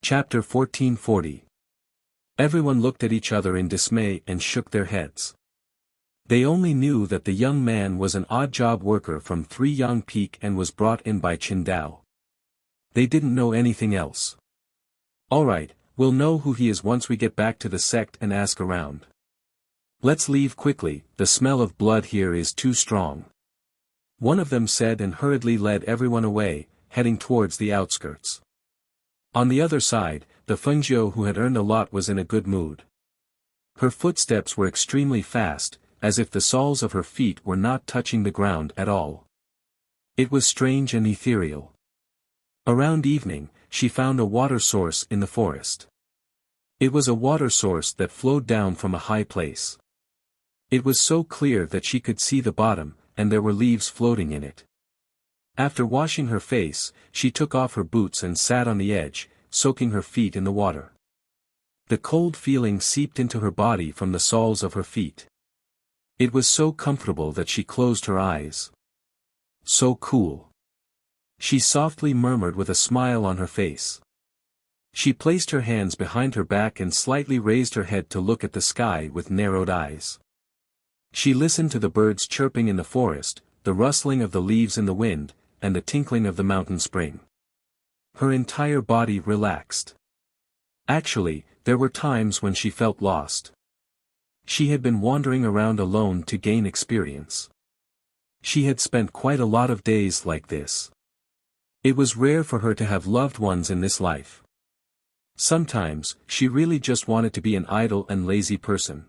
Chapter 1440. Everyone looked at each other in dismay and shook their heads. They only knew that the young man was an odd job worker from 3 Yang Peak and was brought in by Qingdao. They didn't know anything else. Alright, we'll know who he is once we get back to the sect and ask around. Let's leave quickly, the smell of blood here is too strong. One of them said and hurriedly led everyone away, heading towards the outskirts. On the other side, the Fengjiu who had earned a lot was in a good mood. Her footsteps were extremely fast, as if the soles of her feet were not touching the ground at all. It was strange and ethereal. Around evening, she found a water source in the forest. It was a water source that flowed down from a high place. It was so clear that she could see the bottom, and there were leaves floating in it. After washing her face, she took off her boots and sat on the edge, soaking her feet in the water. The cold feeling seeped into her body from the soles of her feet. It was so comfortable that she closed her eyes. So cool. She softly murmured with a smile on her face. She placed her hands behind her back and slightly raised her head to look at the sky with narrowed eyes. She listened to the birds chirping in the forest, the rustling of the leaves in the wind, and the tinkling of the mountain spring. Her entire body relaxed. Actually, there were times when she felt lost. She had been wandering around alone to gain experience. She had spent quite a lot of days like this. It was rare for her to have loved ones in this life. Sometimes, she really just wanted to be an idle and lazy person.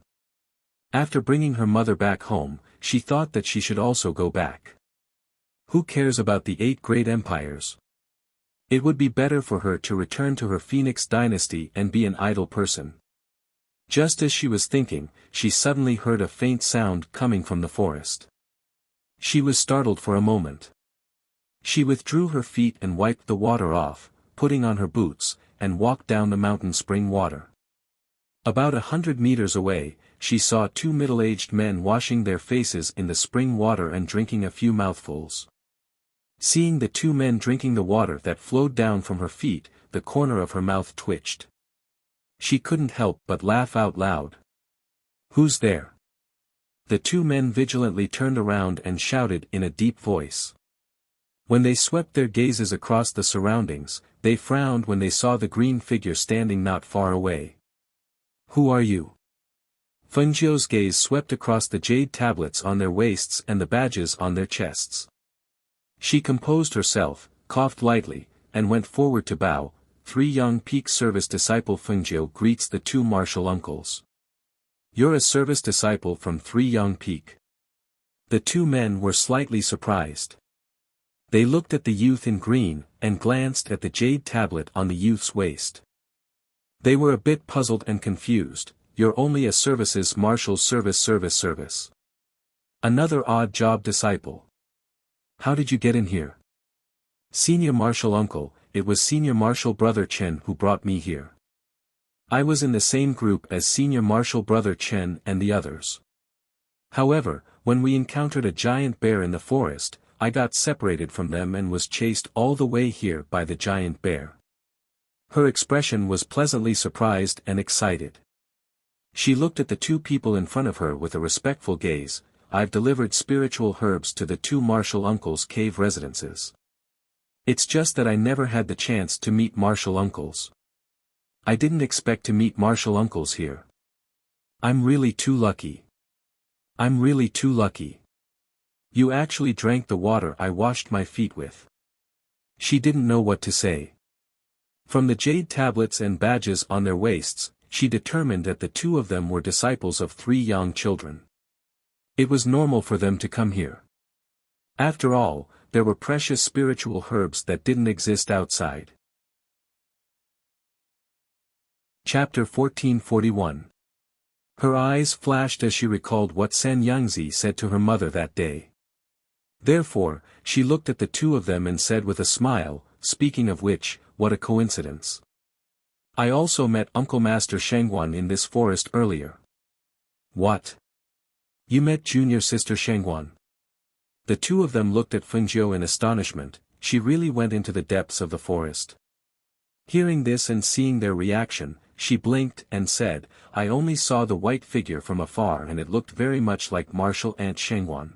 After bringing her mother back home, she thought that she should also go back. Who cares about the 8 great empires? It would be better for her to return to her Phoenix dynasty and be an idle person. Just as she was thinking, she suddenly heard a faint sound coming from the forest. She was startled for a moment. She withdrew her feet and wiped the water off, putting on her boots, and walked down the mountain spring water. About 100 meters away, she saw 2 middle-aged men washing their faces in the spring water and drinking a few mouthfuls. Seeing the 2 men drinking the water that flowed down from her feet, the corner of her mouth twitched. She couldn't help but laugh out loud. "Who's there?" The 2 men vigilantly turned around and shouted in a deep voice. When they swept their gazes across the surroundings, they frowned when they saw the green figure standing not far away. "Who are you?" Fengjiu's gaze swept across the jade tablets on their waists and the badges on their chests. She composed herself, coughed lightly, and went forward to bow. 3 Yang Peak service disciple Fengjiu greets the 2 martial uncles. "You're a service disciple from 3 Yang Peak." The 2 men were slightly surprised. They looked at the youth in green, and glanced at the jade tablet on the youth's waist. They were a bit puzzled and confused. "You're only a services martial service. Another odd job disciple. How did you get in here?" "Senior martial uncle, it was senior martial brother Chen who brought me here. I was in the same group as senior martial brother Chen and the others. However, when we encountered a giant bear in the forest, I got separated from them and was chased all the way here by the giant bear." Her expression was pleasantly surprised and excited. She looked at the 2 people in front of her with a respectful gaze. "I've delivered spiritual herbs to the 2 martial uncles' cave residences. It's just that I never had the chance to meet martial uncles. I didn't expect to meet martial uncles here. I'm really too lucky. You actually drank the water I washed my feet with." She didn't know what to say. From the jade tablets and badges on their waists, she determined that the 2 of them were disciples of 3 Yang children. It was normal for them to come here. After all, there were precious spiritual herbs that didn't exist outside. Chapter 1441. Her eyes flashed as she recalled what San Yangzi said to her mother that day. Therefore, she looked at the 2 of them and said with a smile, "Speaking of which, what a coincidence. I also met Uncle Master Shangguan in this forest earlier." "What? You met junior sister Shangguan?" The 2 of them looked at Fengjiu in astonishment. She really went into the depths of the forest. Hearing this and seeing their reaction, she blinked and said, "I only saw the white figure from afar and it looked very much like Martial Aunt Shangwan.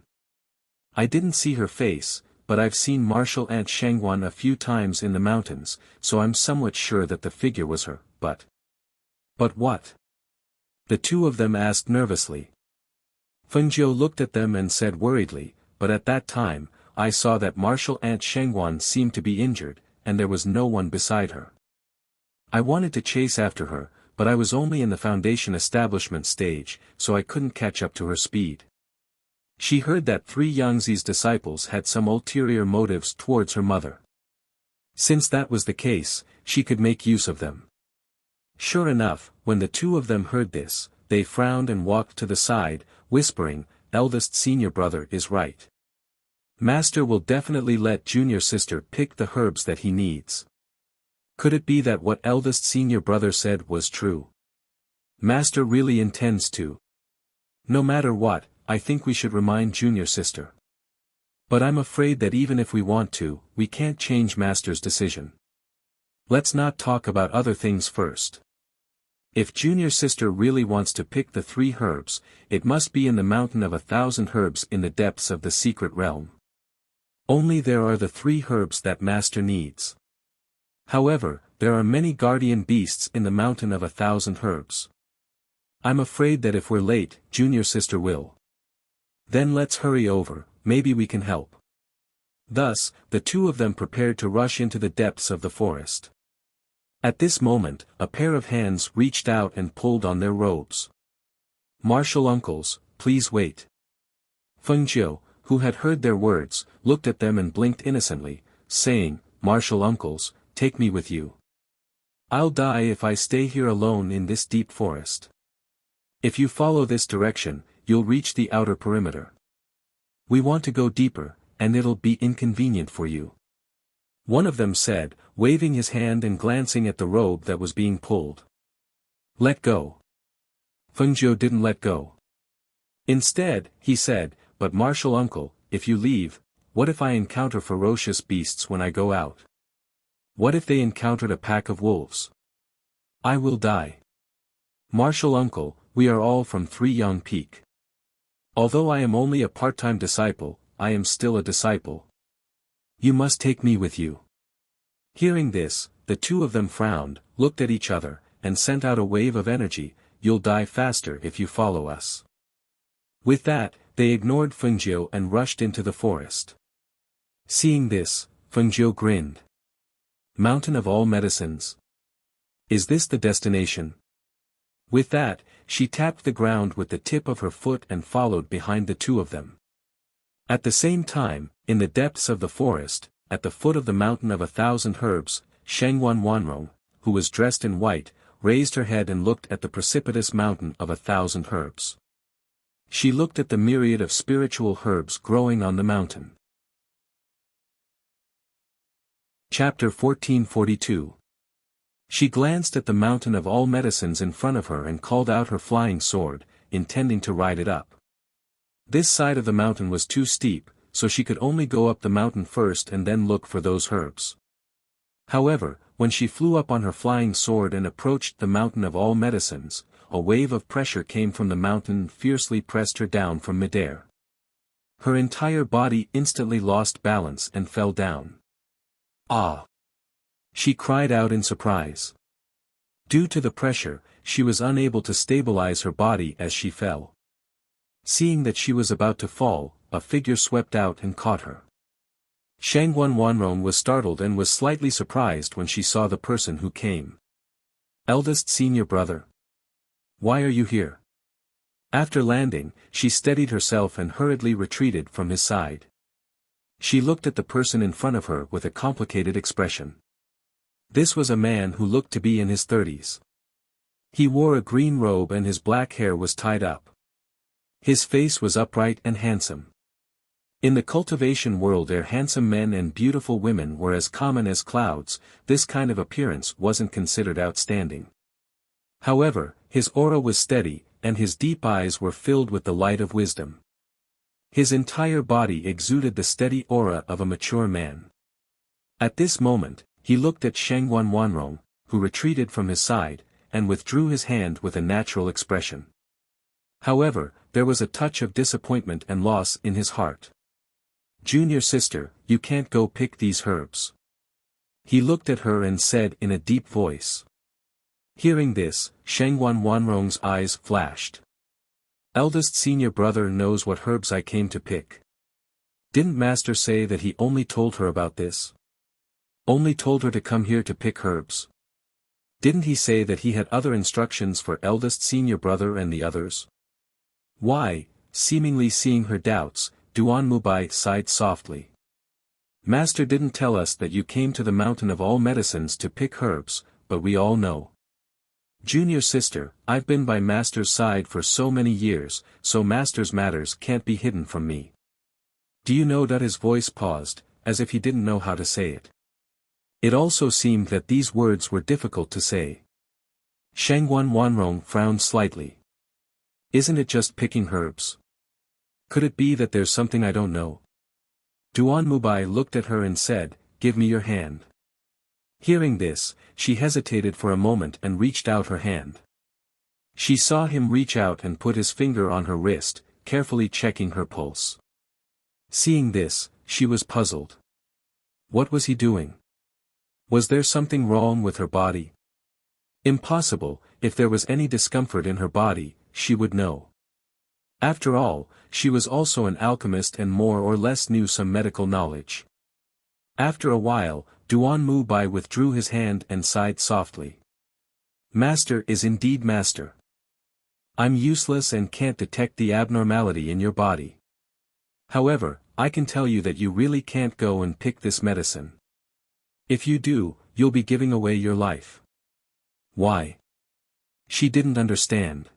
I didn't see her face, but I've seen Martial Aunt Shangwan a few times in the mountains, so I'm somewhat sure that the figure was her, but..." "But what?" the two of them asked nervously. Fengjiu looked at them and said worriedly, "But at that time, I saw that Martial Aunt Shangwan seemed to be injured, and there was no one beside her. I wanted to chase after her, but I was only in the foundation establishment stage, so I couldn't catch up to her speed." She heard that 3 Yangzi's disciples had some ulterior motives towards her mother. Since that was the case, she could make use of them. Sure enough, when the two of them heard this, they frowned and walked to the side, whispering, "Eldest senior brother is right. Master will definitely let junior sister pick the herbs that he needs. Could it be that what eldest senior brother said was true? Master really intends to. No matter what, I think we should remind junior sister. But I'm afraid that even if we want to, we can't change Master's decision. Let's not talk about other things first. If junior sister really wants to pick the 3 herbs, it must be in the mountain of 1,000 herbs in the depths of the secret realm. Only there are the 3 herbs that Master needs. However, there are many guardian beasts in the mountain of 1,000 herbs. I'm afraid that if we're late, junior sister will. Then let's hurry over, maybe we can help." Thus, the two of them prepared to rush into the depths of the forest. At this moment, a pair of hands reached out and pulled on their robes. "Martial uncles, please wait." Fengjiu, who had heard their words, looked at them and blinked innocently, saying, "Martial uncles, take me with you. I'll die if I stay here alone in this deep forest. If you follow this direction, you'll reach the outer perimeter. We want to go deeper, and it'll be inconvenient for you." One of them said, waving his hand and glancing at the robe that was being pulled. "Let go." Fengjiu didn't let go. Instead, he said, "But martial uncle, if you leave, what if I encounter ferocious beasts when I go out? What if they encountered a pack of wolves? I will die. Martial uncle, we are all from 3 Yang Peak. Although I am only a part-time disciple, I am still a disciple. You must take me with you." Hearing this, the two of them frowned, looked at each other, and sent out a wave of energy. "You'll die faster if you follow us." With that, they ignored Fengjiu and rushed into the forest. Seeing this, Fengjiu grinned. "Mountain of all medicines. Is this the destination?" With that, she tapped the ground with the tip of her foot and followed behind the two of them. At the same time, in the depths of the forest, at the foot of the mountain of 1,000 herbs, Shangwan Wanrong, who was dressed in white, raised her head and looked at the precipitous mountain of 1,000 herbs. She looked at the myriad of spiritual herbs growing on the mountain. Chapter 1442. She glanced at the mountain of all medicines in front of her and called out her flying sword, intending to ride it up. This side of the mountain was too steep, so she could only go up the mountain first and then look for those herbs. However, when she flew up on her flying sword and approached the mountain of all medicines, a wave of pressure came from the mountain and fiercely pressed her down from midair. Her entire body instantly lost balance and fell down. "Ah!" she cried out in surprise. Due to the pressure, she was unable to stabilize her body as she fell. Seeing that she was about to fall, a figure swept out and caught her. Shangwan Wanrong was startled and was slightly surprised when she saw the person who came. "Eldest senior brother. Why are you here?" After landing, she steadied herself and hurriedly retreated from his side. She looked at the person in front of her with a complicated expression. This was a man who looked to be in his 30s. He wore a green robe and his black hair was tied up. His face was upright and handsome. In the cultivation world where handsome men and beautiful women were as common as clouds, this kind of appearance wasn't considered outstanding. However, his aura was steady, and his deep eyes were filled with the light of wisdom. His entire body exuded the steady aura of a mature man. At this moment, He looked at Sheng Wanwanrong, who retreated from his side, and withdrew his hand with a natural expression. However, there was a touch of disappointment and loss in his heart. "Junior sister, you can't go pick these herbs." He looked at her and said in a deep voice. Hearing this, Sheng Wanwanrong's eyes flashed. "Eldest senior brother knows what herbs I came to pick. Didn't master say that he only told her about this? Only told her to come here to pick herbs? Didn't he say that he had other instructions for eldest senior brother and the others?" Why, seemingly seeing her doubts, Duan Mubai sighed softly. "Master didn't tell us that you came to the mountain of all medicines to pick herbs, but we all know. Junior sister, I've been by master's side for so many years, so master's matters can't be hidden from me. Do you know that?" His voice paused, as if he didn't know how to say it. It also seemed that these words were difficult to say. Sheng Wanwanrong frowned slightly. "Isn't it just picking herbs? Could it be that there's something I don't know?" Duan Mubai looked at her and said, "Give me your hand." Hearing this, she hesitated for a moment and reached out her hand. She saw him reach out and put his finger on her wrist, carefully checking her pulse. Seeing this, she was puzzled. What was he doing? Was there something wrong with her body? Impossible, if there was any discomfort in her body, she would know. After all, she was also an alchemist and more or less knew some medical knowledge. After a while, Duan Mubai withdrew his hand and sighed softly. "Master is indeed master. I'm useless and can't detect the abnormality in your body. However, I can tell you that you really can't go and pick this medicine. If you do, you'll be giving away your life." Why? She didn't understand.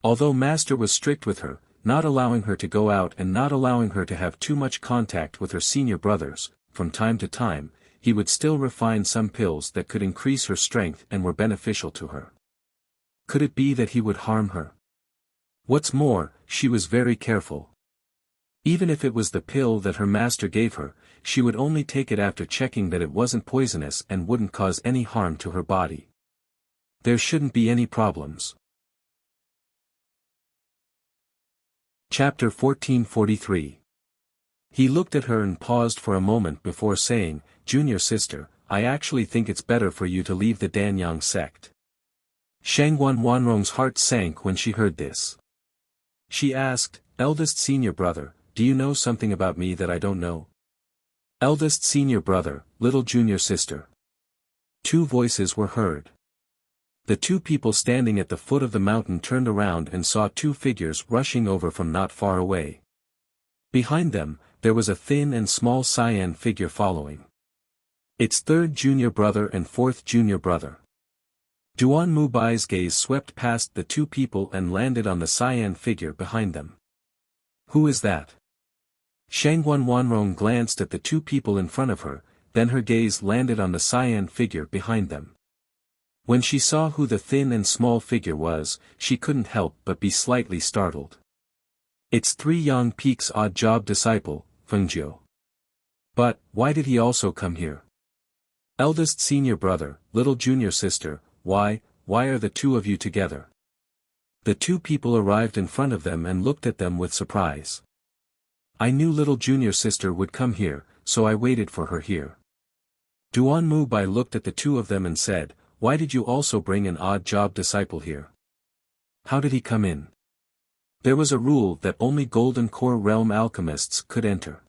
Although master was strict with her, not allowing her to go out and not allowing her to have too much contact with her senior brothers, from time to time, he would still refine some pills that could increase her strength and were beneficial to her. Could it be that he would harm her? What's more, she was very careful. Even if it was the pill that her master gave her, she would only take it after checking that it wasn't poisonous and wouldn't cause any harm to her body. There shouldn't be any problems. Chapter 1443. He looked at her and paused for a moment before saying, "Junior sister, I actually think it's better for you to leave the Danyang sect." Sheng Wanwanrong's heart sank when she heard this. She asked, "Eldest senior brother, do you know something about me that I don't know?" Eldest senior brother, little junior sister. Two voices were heard. The two people standing at the foot of the mountain turned around and saw two figures rushing over from not far away. Behind them, there was a thin and small cyan figure following. Its third junior brother and fourth junior brother. Duan Mubai's gaze swept past the two people and landed on the cyan figure behind them. Who is that? Sheng Wanwanrong glanced at the two people in front of her, then her gaze landed on the cyan figure behind them. When she saw who the thin and small figure was, she couldn't help but be slightly startled. It's Three Yang Peak's odd job disciple, Fengjiu. But, why did he also come here? Eldest senior brother, little junior sister, why are the two of you together? The two people arrived in front of them and looked at them with surprise. I knew little junior sister would come here, so I waited for her here. Duan Mubai looked at the two of them and said, why did you also bring an odd job disciple here? How did he come in? There was a rule that only Golden Core Realm alchemists could enter.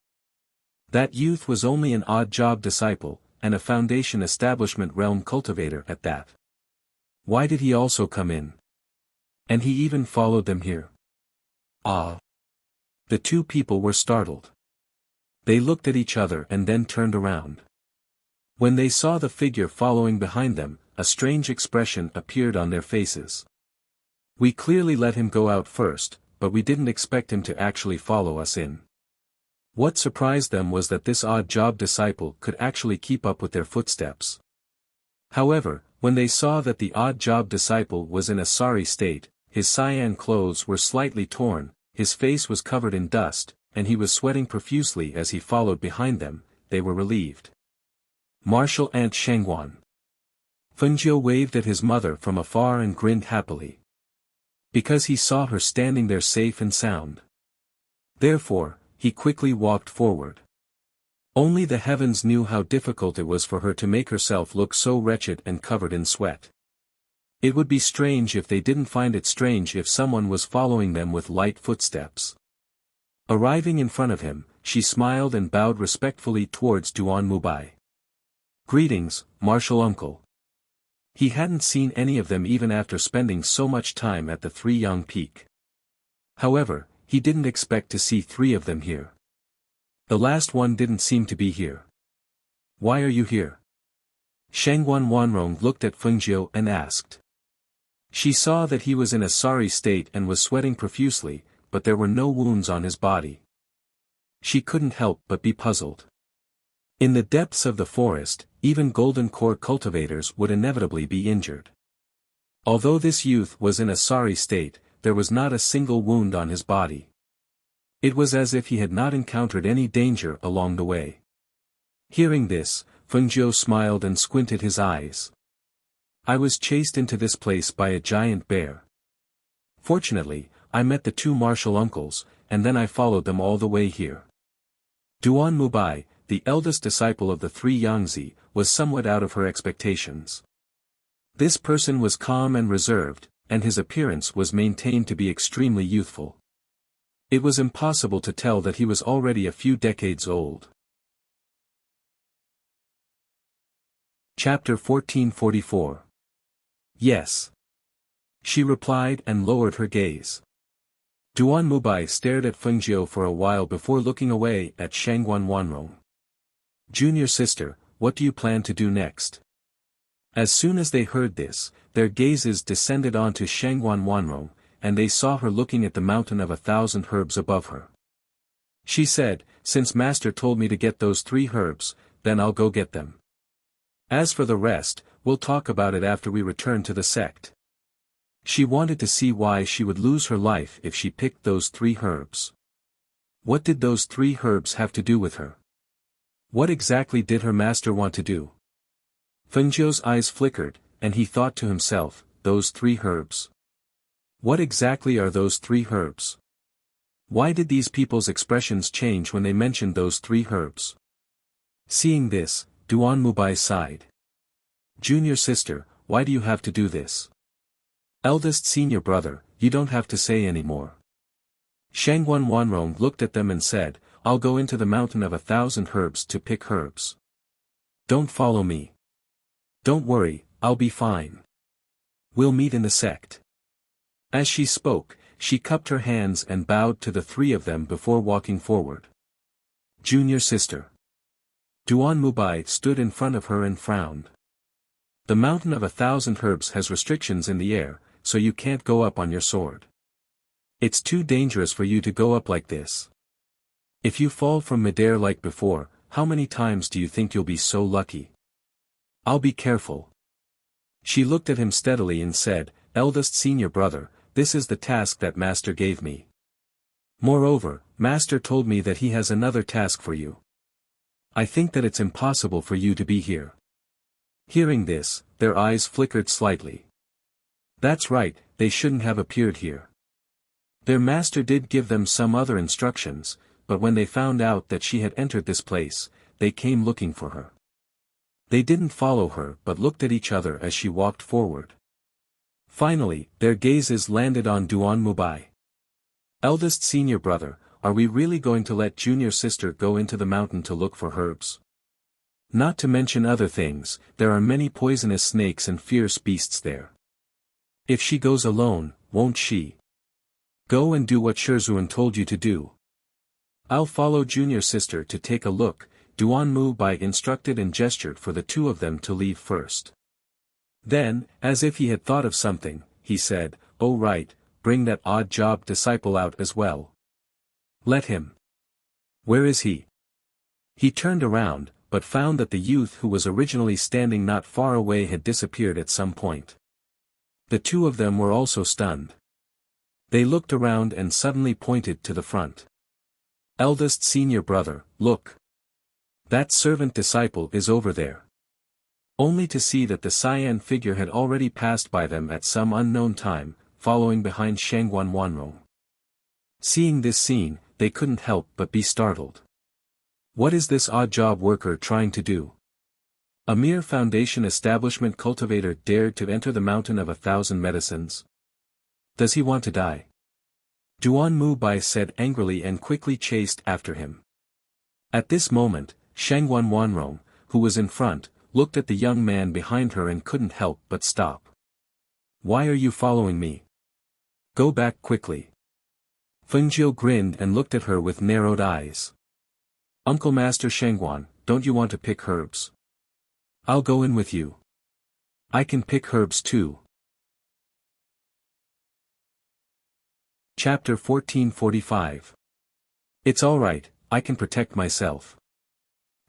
That youth was only an odd job disciple, and a Foundation Establishment Realm cultivator at that. Why did he also come in? And he even followed them here. Ah! The two people were startled. They looked at each other and then turned around. When they saw the figure following behind them, a strange expression appeared on their faces. We clearly let him go out first, but we didn't expect him to actually follow us in. What surprised them was that this odd job disciple could actually keep up with their footsteps. However, when they saw that the odd job disciple was in a sorry state, his cyan clothes were slightly torn, his face was covered in dust, and he was sweating profusely as he followed behind them, they were relieved. Martial Ant Shangguan. Fengjiu waved at his mother from afar and grinned happily. Because he saw her standing there safe and sound. Therefore, he quickly walked forward. Only the heavens knew how difficult it was for her to make herself look so wretched and covered in sweat. It would be strange if they didn't find it strange if someone was following them with light footsteps. Arriving in front of him, she smiled and bowed respectfully towards Duan Mubai. Greetings, martial uncle. He hadn't seen any of them even after spending so much time at the Three Young Peak. However, he didn't expect to see three of them here. The last one didn't seem to be here. Why are you here? Shangguan Wanrong looked at Fengjiu and asked. She saw that he was in a sorry state and was sweating profusely, but there were no wounds on his body. She couldn't help but be puzzled. In the depths of the forest, even golden core cultivators would inevitably be injured. Although this youth was in a sorry state, there was not a single wound on his body. It was as if he had not encountered any danger along the way. Hearing this, Fengjiu smiled and squinted his eyes. I was chased into this place by a giant bear. Fortunately, I met the two martial uncles, and then I followed them all the way here. Duan Mubai, the eldest disciple of the Three Yangtze, was somewhat out of her expectations. This person was calm and reserved, and his appearance was maintained to be extremely youthful. It was impossible to tell that he was already a few decades old. Chapter 1444. Yes. She replied and lowered her gaze. Duan Mubai stared at Fengjiu for a while before looking away at Shangguan Wanrong. Junior sister, what do you plan to do next? As soon as they heard this, their gazes descended onto Shangguan Wanrong, and they saw her looking at the mountain of 1,000 herbs above her. She said, since master told me to get those 3 herbs, then I'll go get them. As for the rest, we'll talk about it after we return to the sect. She wanted to see why she would lose her life if she picked those 3 herbs. What did those 3 herbs have to do with her? What exactly did her master want to do? Fengjiu's eyes flickered, and he thought to himself, those 3 herbs. What exactly are those 3 herbs? Why did these people's expressions change when they mentioned those 3 herbs? Seeing this, Duan Mubai sighed. Junior sister, why do you have to do this? Eldest senior brother, you don't have to say any more. Shangguan Wanrong looked at them and said, I'll go into the mountain of 1,000 herbs to pick herbs. Don't follow me. Don't worry, I'll be fine. We'll meet in the sect. As she spoke, she cupped her hands and bowed to the 3 of them before walking forward. Junior sister. Duan Mubai stood in front of her and frowned. The mountain of 1,000 herbs has restrictions in the air, so you can't go up on your sword. It's too dangerous for you to go up like this. If you fall from midair like before, how many times do you think you'll be so lucky? I'll be careful. She looked at him steadily and said, Eldest senior brother, this is the task that master gave me. Moreover, master told me that he has another task for you. I think that it's impossible for you to be here. Hearing this, their eyes flickered slightly. That's right, they shouldn't have appeared here. Their master did give them some other instructions, but when they found out that she had entered this place, they came looking for her. They didn't follow her but looked at each other as she walked forward. Finally, their gazes landed on Duan Mubai. Eldest senior brother, are we really going to let junior sister go into the mountain to look for herbs? Not to mention other things, there are many poisonous snakes and fierce beasts there. If she goes alone, won't she? Go and do what Shizhuan told you to do. I'll follow junior sister to take a look, Duan Mubai instructed and gestured for the 2 of them to leave first. Then, as if he had thought of something, he said, oh right, bring that odd job disciple out as well. Let him. Where is he? He turned around, but found that the youth who was originally standing not far away had disappeared at some point. The 2 of them were also stunned. They looked around and suddenly pointed to the front. Eldest senior brother, look. That servant disciple is over there. only to see that the cyan figure had already passed by them at some unknown time, following behind Shangguan Wanrong. Seeing this scene, they couldn't help but be startled. What is this odd job worker trying to do? A mere foundation establishment cultivator dared to enter the mountain of 1,000 medicines? Does he want to die? Duan Mubai said angrily and quickly chased after him. At this moment, Shangguan Wanrong, who was in front, looked at the young man behind her and couldn't help but stop. Why are you following me? Go back quickly. Fengjiu grinned and looked at her with narrowed eyes. Uncle Master Shangguan, don't you want to pick herbs? I'll go in with you. I can pick herbs too. Chapter 1445. It's alright, I can protect myself.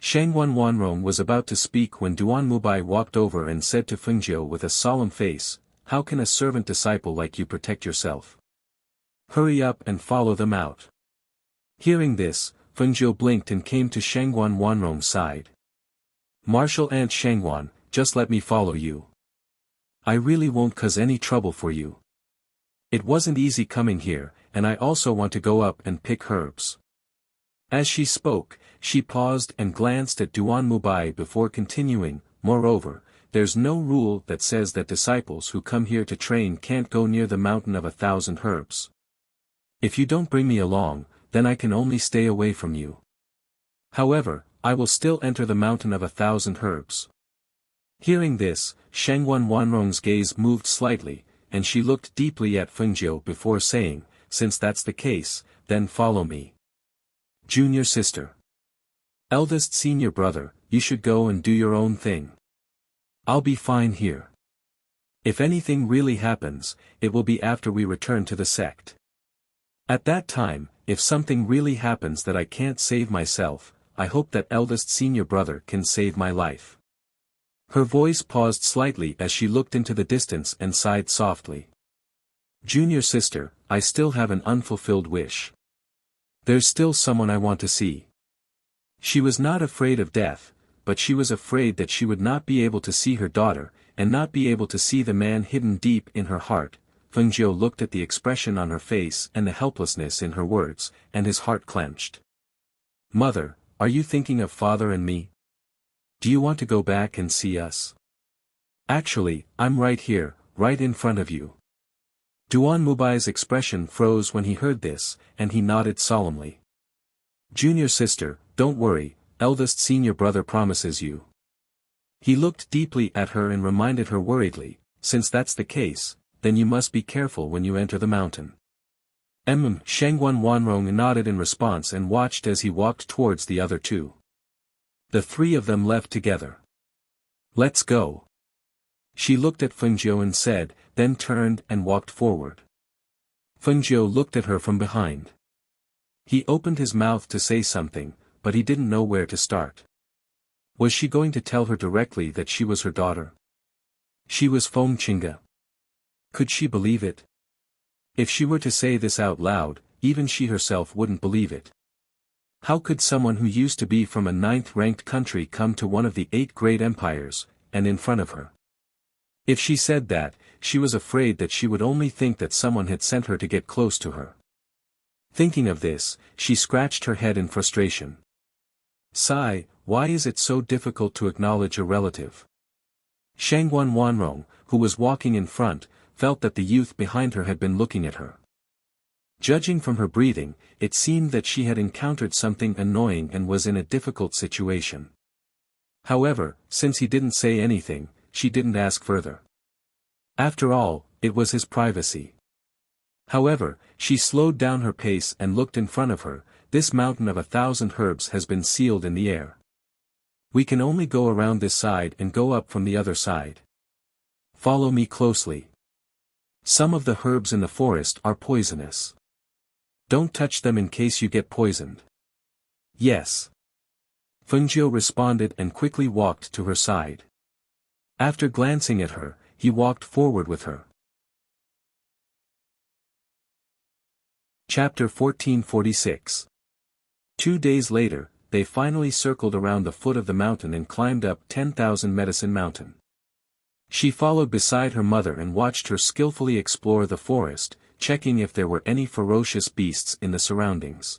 Shangguan Wanrong was about to speak when Duan Mubai walked over and said to Fengjiu with a solemn face, how can a servant disciple like you protect yourself? Hurry up and follow them out. Hearing this, Fengjiu blinked and came to Shangguan Wanrong's side. Martial Aunt Shangguan, just let me follow you. I really won't cause any trouble for you. It wasn't easy coming here, and I also want to go up and pick herbs. As she spoke, she paused and glanced at Duan Mubai before continuing, moreover, there's no rule that says that disciples who come here to train can't go near the mountain of 1,000 herbs. If you don't bring me along, then I can only stay away from you. However, I will still enter the mountain of 1,000 herbs. Hearing this, Shangguan Wanrong's gaze moved slightly, and she looked deeply at Fengjiu before saying, since that's the case, then follow me. Junior sister. Eldest senior brother, you should go and do your own thing. I'll be fine here. If anything really happens, it will be after we return to the sect. At that time, if something really happens that I can't save myself, I hope that eldest senior brother can save my life. Her voice paused slightly as she looked into the distance and sighed softly. Junior sister, I still have an unfulfilled wish. There's still someone I want to see. She was not afraid of death, but she was afraid that she would not be able to see her daughter, and not be able to see the man hidden deep in her heart. Fengjiu looked at the expression on her face and the helplessness in her words, and his heart clenched. Mother, are you thinking of father and me? Do you want to go back and see us? Actually, I'm right here, right in front of you. Duan Mubai's expression froze when he heard this, and he nodded solemnly. Junior sister, don't worry, eldest senior brother promises you. He looked deeply at her and reminded her worriedly, since that's the case, then you must be careful when you enter the mountain. Shangguan Wanrong nodded in response and watched as he walked towards the other two. The three of them left together. Let's go. She looked at Fengjiu and said, then turned and walked forward. Fengjiu looked at her from behind. He opened his mouth to say something, but he didn't know where to start. Was she going to tell her directly that she was her daughter? She was Feng Qingge. Could she believe it? If she were to say this out loud, even she herself wouldn't believe it. How could someone who used to be from a 9th-ranked country come to one of the 8 great empires, and in front of her? If she said that, she was afraid that she would only think that someone had sent her to get close to her. Thinking of this, she scratched her head in frustration. Sigh, why is it so difficult to acknowledge a relative? Shangguan Wanrong, who was walking in front, felt that the youth behind her had been looking at her. Judging from her breathing, it seemed that she had encountered something annoying and was in a difficult situation. However, since he didn't say anything, she didn't ask further. After all, it was his privacy. However, she slowed down her pace and looked in front of her. This mountain of 1,000 herbs has been sealed in the air. We can only go around this side and go up from the other side. Follow me closely. Some of the herbs in the forest are poisonous. Don't touch them in case you get poisoned. Yes. Fengjiu responded and quickly walked to her side. After glancing at her, he walked forward with her. Chapter 1446. 2 days later, they finally circled around the foot of the mountain and climbed up 10,000 Medicine Mountain. She followed beside her mother and watched her skillfully explore the forest, checking if there were any ferocious beasts in the surroundings.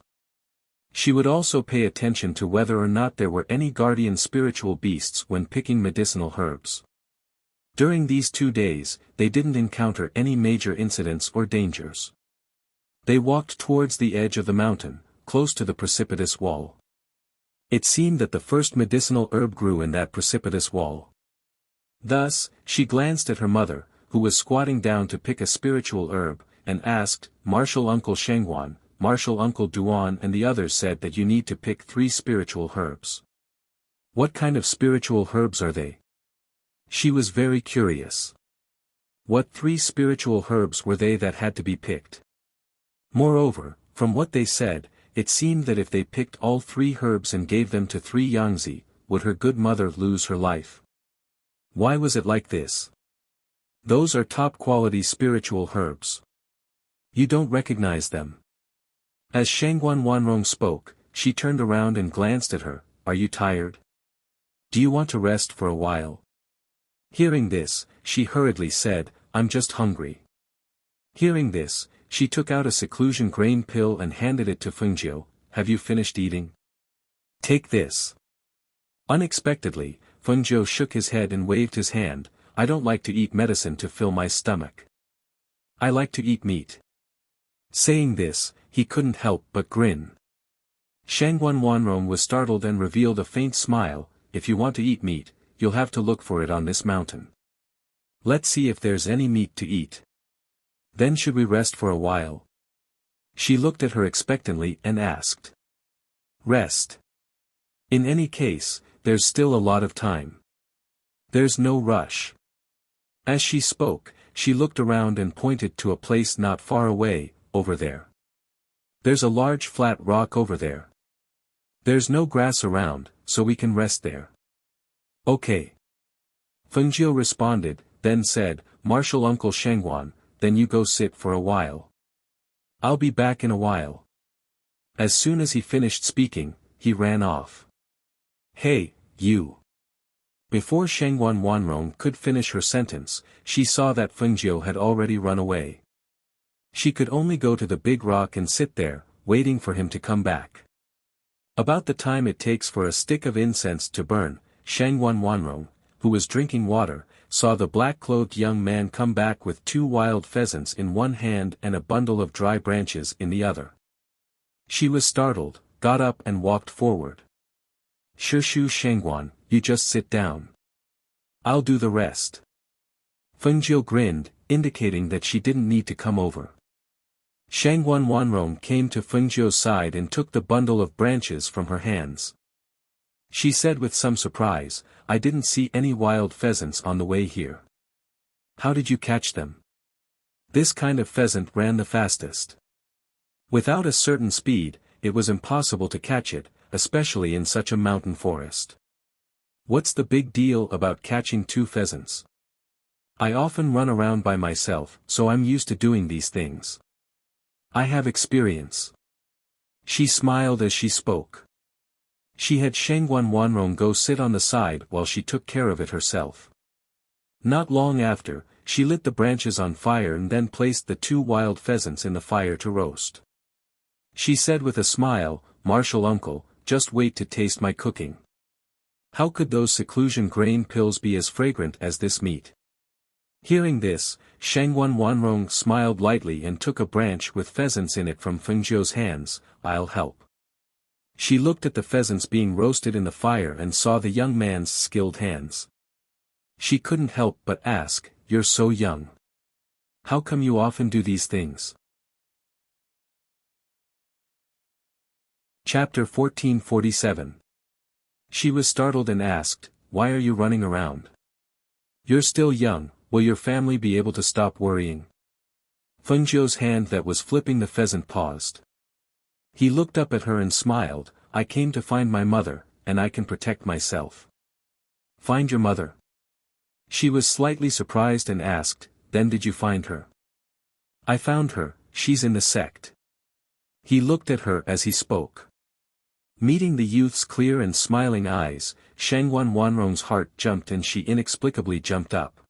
She would also pay attention to whether or not there were any guardian spiritual beasts when picking medicinal herbs. During these 2 days, they didn't encounter any major incidents or dangers. They walked towards the edge of the mountain, close to the precipitous wall. It seemed that the first medicinal herb grew in that precipitous wall. Thus, she glanced at her mother, who was squatting down to pick a spiritual herb, and asked, "Martial Uncle Shengwan, Martial Uncle Duan and the others said that you need to pick 3 spiritual herbs. What kind of spiritual herbs are they?" She was very curious. What 3 spiritual herbs were they that had to be picked? Moreover, from what they said, it seemed that if they picked all 3 herbs and gave them to 3 Yangtze, would her good mother lose her life? Why was it like this? Those are top-quality spiritual herbs. You don't recognize them. As Shangguan Wanrong spoke, she turned around and glanced at her. "Are you tired? Do you want to rest for a while?" Hearing this, she hurriedly said, "I'm just hungry." Hearing this, she took out a seclusion grain pill and handed it to Fengjiu. "Have you finished eating? Take this." Unexpectedly, Fengjiu shook his head and waved his hand. "I don't like to eat medicine to fill my stomach. I like to eat meat." Saying this, he couldn't help but grin. Shangguan Wanrong was startled and revealed a faint smile. "If you want to eat meat, you'll have to look for it on this mountain. Let's see if there's any meat to eat. Then should we rest for a while?" She looked at her expectantly and asked. "Rest? In any case, there's still a lot of time. There's no rush." As she spoke, she looked around and pointed to a place not far away. "Over there. There's a large flat rock over there. There's no grass around, so we can rest there." "Okay." Fengjiu responded, then said, "Martial Uncle Shengwan, then you go sit for a while. I'll be back in a while." As soon as he finished speaking, he ran off. "Hey, you." Before Shangguan Wanrong could finish her sentence, she saw that Fengjiu had already run away. She could only go to the big rock and sit there, waiting for him to come back. About the time it takes for a stick of incense to burn, Shangguan Wanrong, who was drinking water, saw the black-clothed young man come back with 2 wild pheasants in one hand and a bundle of dry branches in the other. She was startled, got up and walked forward. "Shishu Shangguan, you just sit down. I'll do the rest." Fengjiu grinned, indicating that she didn't need to come over. Shangguan Wanrong came to Fengjiu's side and took the bundle of branches from her hands. She said with some surprise, "I didn't see any wild pheasants on the way here. How did you catch them?" This kind of pheasant ran the fastest. Without a certain speed, it was impossible to catch it, especially in such a mountain forest. "What's the big deal about catching 2 pheasants? I often run around by myself, so I'm used to doing these things. I have experience." She smiled as she spoke. She had Shangguan Wanrong go sit on the side while she took care of it herself. Not long after, she lit the branches on fire and then placed the 2 wild pheasants in the fire to roast. She said with a smile, "Martial Uncle, just wait to taste my cooking. How could those seclusion grain pills be as fragrant as this meat?" Hearing this, Shangguan Wanrong smiled lightly and took a branch with pheasants in it from Fengjiu's hands. "I'll help." She looked at the pheasants being roasted in the fire and saw the young man's skilled hands. She couldn't help but ask, "You're so young. How come you often do these things?" Chapter 1447. She was startled and asked, "Why are you running around? You're still young, will your family be able to stop worrying?" Fengjiu's hand that was flipping the pheasant paused. He looked up at her and smiled, "I came to find my mother, and I can protect myself." "Find your mother?" She was slightly surprised and asked, "Then did you find her?" "I found her, she's in the sect." He looked at her as he spoke. Meeting the youth's clear and smiling eyes, Shangwan Wanrong's heart jumped and she inexplicably jumped up.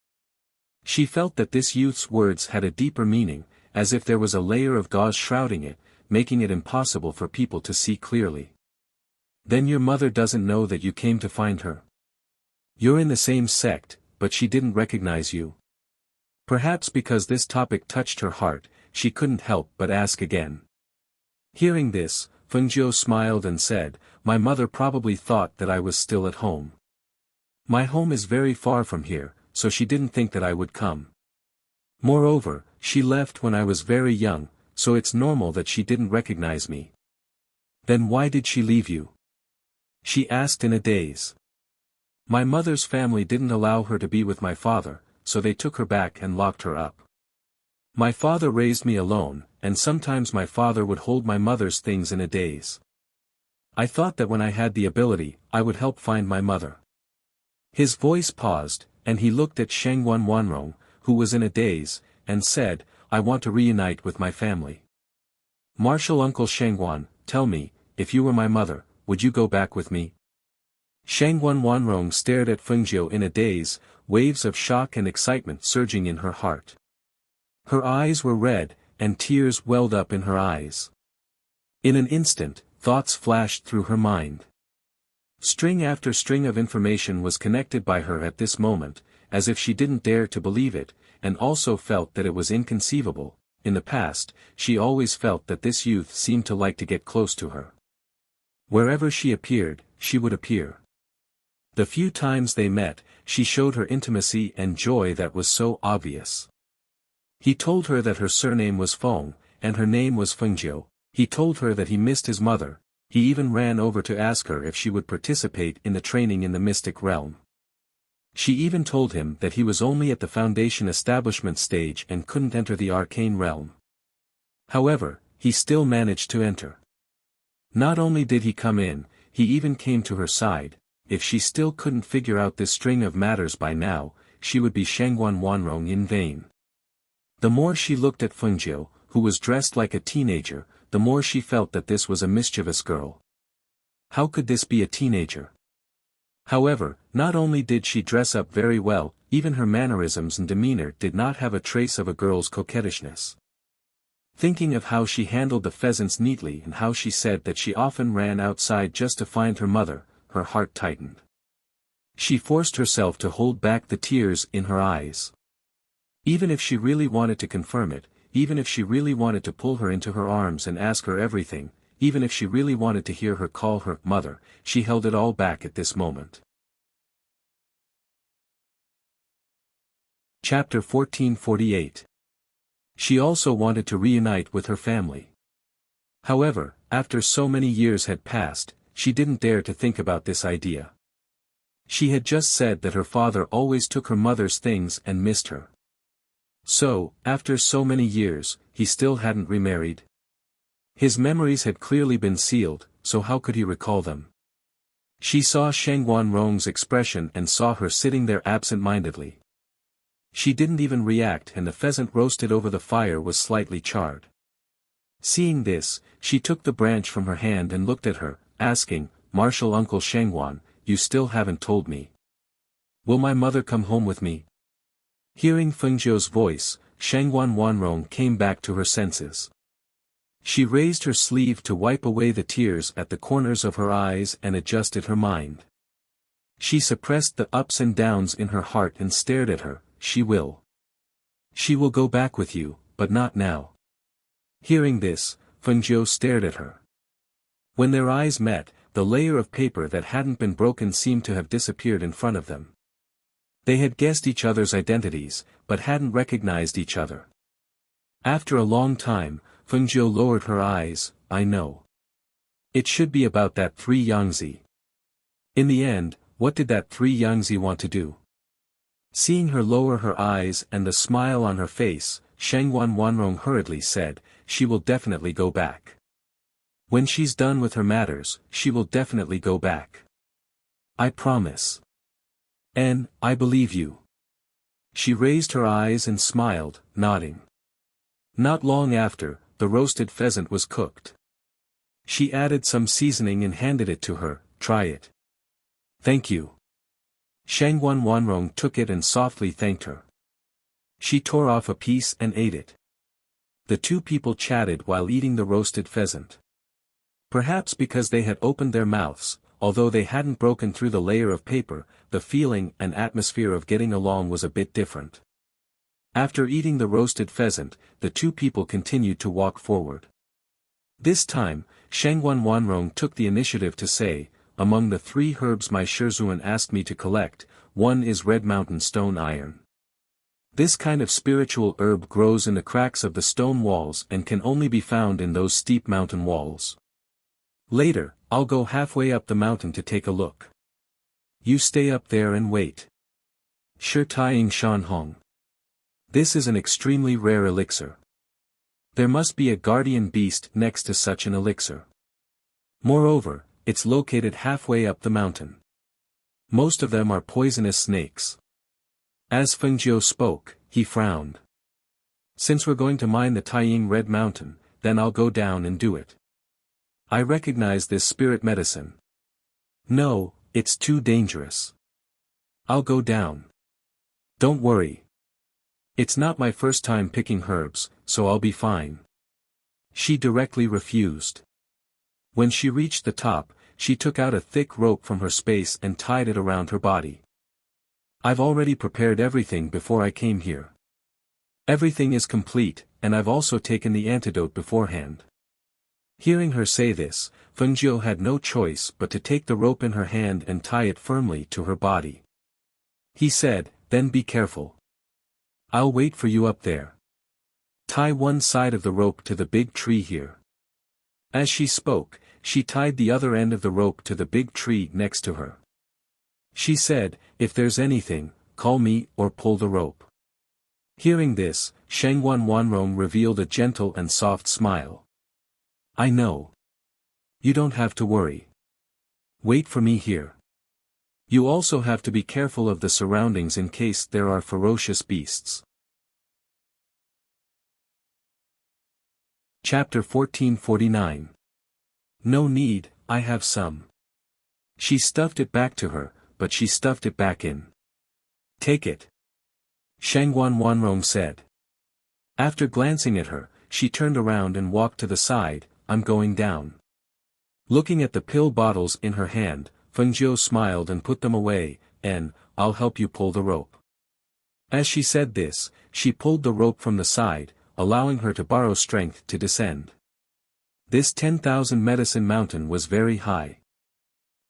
She felt that this youth's words had a deeper meaning, as if there was a layer of gauze shrouding it, making it impossible for people to see clearly. Then your mother doesn't know that you came to find her. You're in the same sect, but she didn't recognize you. Perhaps because this topic touched her heart, she couldn't help but ask again. Hearing this, Fengjiu smiled and said, "My mother probably thought that I was still at home. My home is very far from here, so she didn't think that I would come. Moreover, she left when I was very young, so it's normal that she didn't recognize me." "Then why did she leave you?" she asked in a daze. "My mother's family didn't allow her to be with my father, so they took her back and locked her up. My father raised me alone, and sometimes my father would hold my mother's things in a daze. I thought that when I had the ability, I would help find my mother." His voice paused, and he looked at Shangwan Wanrong, who was in a daze, and said, "I want to reunite with my family. Martial Uncle Shangwan, tell me, if you were my mother, would you go back with me?" Shangwan Wanrong stared at Fengjiu in a daze, waves of shock and excitement surging in her heart. Her eyes were red, and tears welled up in her eyes. In an instant, thoughts flashed through her mind. String after string of information was connected by her at this moment, as if she didn't dare to believe it, and also felt that it was inconceivable. In the past, she always felt that this youth seemed to like to get close to her. Wherever she appeared, she would appear. The few times they met, she showed her intimacy and joy that was so obvious. He told her that her surname was Feng, and her name was Fengjiu. He told her that he missed his mother. He even ran over to ask her if she would participate in the training in the mystic realm. She even told him that he was only at the foundation establishment stage and couldn't enter the arcane realm. However, he still managed to enter. Not only did he come in, he even came to her side. If she still couldn't figure out this string of matters by now, she would be Shangwan Wanrong in vain. The more she looked at Fengjiu, who was dressed like a teenager, the more she felt that this was a mischievous girl. How could this be a teenager? However, not only did she dress up very well, even her mannerisms and demeanor did not have a trace of a girl's coquettishness. Thinking of how she handled the pheasants neatly and how she said that she often ran outside just to find her mother, her heart tightened. She forced herself to hold back the tears in her eyes. Even if she really wanted to confirm it, even if she really wanted to pull her into her arms and ask her everything, even if she really wanted to hear her call her mother, she held it all back at this moment. Chapter 1448. She also wanted to reunite with her family. However, after so many years had passed, she didn't dare to think about this idea. She had just said that her father always took her mother's things and missed her. So, after so many years, he still hadn't remarried. His memories had clearly been sealed, so how could he recall them? She saw Shangwan Rong's expression and saw her sitting there absent-mindedly. She didn't even react and the pheasant roasted over the fire was slightly charred. Seeing this, she took the branch from her hand and looked at her, asking, "Martial Uncle Shangwan, you still haven't told me. Will my mother come home with me?" Hearing Fengjiu's voice, Shangwan Wanrong came back to her senses. She raised her sleeve to wipe away the tears at the corners of her eyes and adjusted her mind. She suppressed the ups and downs in her heart and stared at her. She will go back with you, but not now." Hearing this, Fengjiu stared at her. When their eyes met, the layer of paper that hadn't been broken seemed to have disappeared in front of them. They had guessed each other's identities, but hadn't recognized each other. After a long time, Fengjiu lowered her eyes. "I know. It should be about that 3 Yangzi." In the end, what did that 3 Yangzi want to do? Seeing her lower her eyes and the smile on her face, Shangwan Wanrong hurriedly said, "She will definitely go back. When she's done with her matters, she will definitely go back. I promise. And, I believe you." She raised her eyes and smiled, nodding. Not long after, the roasted pheasant was cooked. She added some seasoning and handed it to her. "Try it." "Thank you." Shangguan Wanrong took it and softly thanked her. She tore off a piece and ate it. The two people chatted while eating the roasted pheasant. Perhaps because they had opened their mouths, although they hadn't broken through the layer of paper, the feeling and atmosphere of getting along was a bit different. After eating the roasted pheasant, the two people continued to walk forward. This time, Shangguan Wanrong took the initiative to say, "Among the 3 herbs my Shizuan asked me to collect, one is Red Mountain Stone Iron. This kind of spiritual herb grows in the cracks of the stone walls and can only be found in those steep mountain walls. Later, I'll go halfway up the mountain to take a look. You stay up there and wait." Shi Taiying Shan Hong. This is an extremely rare elixir. There must be a guardian beast next to such an elixir. Moreover, it's located halfway up the mountain. Most of them are poisonous snakes. As Fengjiu spoke, he frowned. "Since we're going to mine the Taiying Red Mountain, then I'll go down and do it. I recognize this spirit medicine. No, it's too dangerous. I'll go down. Don't worry. It's not my first time picking herbs, so I'll be fine." She directly refused. When she reached the top, she took out a thick rope from her space and tied it around her body. "I've already prepared everything before I came here. Everything is complete, and I've also taken the antidote beforehand." Hearing her say this, Fengjiu had no choice but to take the rope in her hand and tie it firmly to her body. He said, "Then be careful. I'll wait for you up there. Tie one side of the rope to the big tree here." As she spoke, she tied the other end of the rope to the big tree next to her. She said, "If there's anything, call me or pull the rope." Hearing this, Shangguan Wanrong revealed a gentle and soft smile. "I know. You don't have to worry. Wait for me here. You also have to be careful of the surroundings in case there are ferocious beasts." Chapter 1449. "No need, I have some." She stuffed it back to her, but she stuffed it back in. "Take it," Shangguan Wanrong said. After glancing at her, she turned around and walked to the side. "I'm going down." Looking at the pill bottles in her hand, Fengjiu smiled and put them away, and, "I'll help you pull the rope." As she said this, she pulled the rope from the side, allowing her to borrow strength to descend. This 10,000 medicine mountain was very high.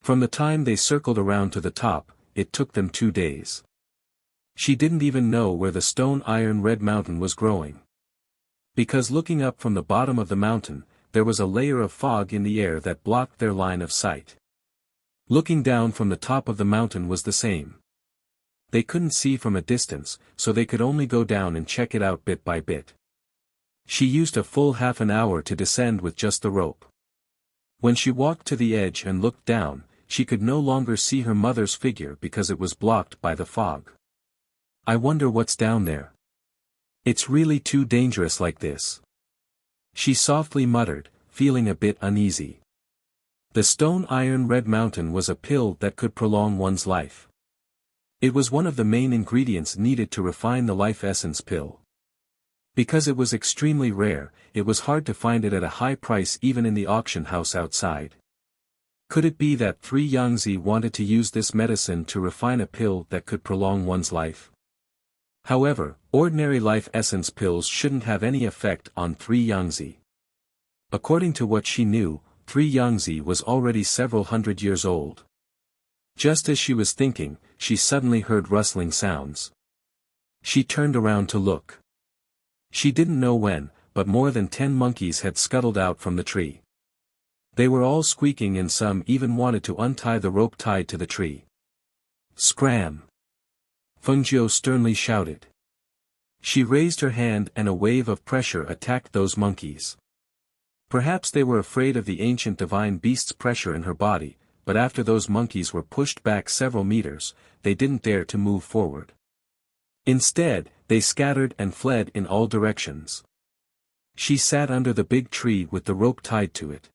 From the time they circled around to the top, it took them 2 days. She didn't even know where the stone iron red mountain was growing. Because looking up from the bottom of the mountain, there was a layer of fog in the air that blocked their line of sight. Looking down from the top of the mountain was the same. They couldn't see from a distance, so they could only go down and check it out bit by bit. She used a full half an hour to descend with just the rope. When she walked to the edge and looked down, she could no longer see her mother's figure because it was blocked by the fog. "I wonder what's down there. It's really too dangerous like this," she softly muttered, feeling a bit uneasy. The stone iron red mountain was a pill that could prolong one's life. It was one of the main ingredients needed to refine the life essence pill. Because it was extremely rare, it was hard to find it at a high price even in the auction house outside. Could it be that 3 Yangtze wanted to use this medicine to refine a pill that could prolong one's life? However, ordinary life essence pills shouldn't have any effect on 3 Yangtze. According to what she knew, 3 Yangtze was already several hundred years old. Just as she was thinking, she suddenly heard rustling sounds. She turned around to look. She didn't know when, but more than 10 monkeys had scuttled out from the tree. They were all squeaking and some even wanted to untie the rope tied to the tree. "Scram!" Fengjiu sternly shouted. She raised her hand and a wave of pressure attacked those monkeys. Perhaps they were afraid of the ancient divine beast's pressure in her body, but after those monkeys were pushed back several meters, they didn't dare to move forward. Instead, they scattered and fled in all directions. She sat under the big tree with the rope tied to it.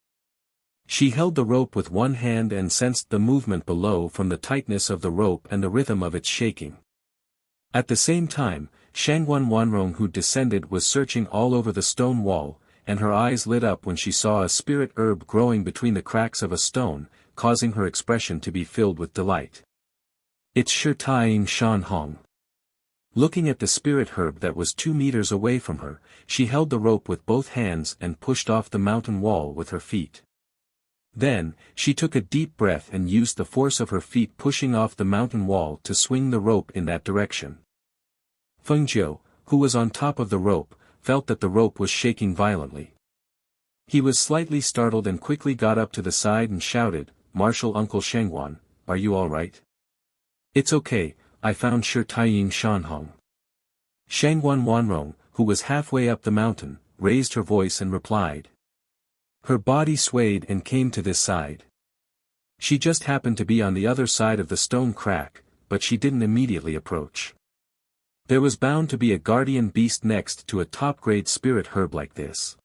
She held the rope with one hand and sensed the movement below from the tightness of the rope and the rhythm of its shaking. At the same time, Shangguan Wanrong who descended was searching all over the stone wall, and her eyes lit up when she saw a spirit herb growing between the cracks of a stone, causing her expression to be filled with delight. It's Shi Taiying Shan Hong. Looking at the spirit herb that was 2 meters away from her, she held the rope with both hands and pushed off the mountain wall with her feet. Then, she took a deep breath and used the force of her feet pushing off the mountain wall to swing the rope in that direction. Feng Jiu, who was on top of the rope, felt that the rope was shaking violently. He was slightly startled and quickly got up to the side and shouted, "Marshal Uncle Shangguan, are you all right?" "It's okay, I found Shi Taiying Shan Hong." Shangguan Wanrong, who was halfway up the mountain, raised her voice and replied. Her body swayed and came to this side. She just happened to be on the other side of the stone crack, but she didn't immediately approach. There was bound to be a guardian beast next to a top-grade spirit herb like this.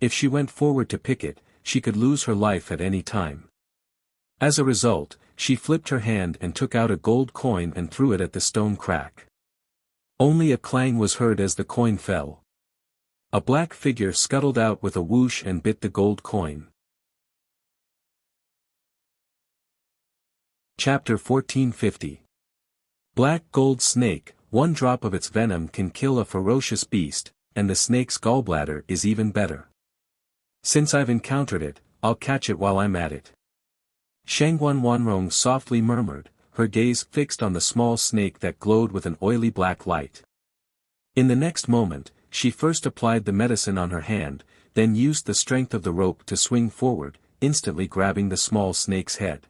If she went forward to pick it, she could lose her life at any time. As a result, she flipped her hand and took out a gold coin and threw it at the stone crack. Only a clang was heard as the coin fell. A black figure scuttled out with a whoosh and bit the gold coin. Chapter 1450. Black gold snake, one drop of its venom can kill a ferocious beast, and the snake's gallbladder is even better. Since I've encountered it, I'll catch it while I'm at it. Shangguan Wanrong softly murmured, her gaze fixed on the small snake that glowed with an oily black light. In the next moment, she first applied the medicine on her hand, then used the strength of the rope to swing forward, instantly grabbing the small snake's head.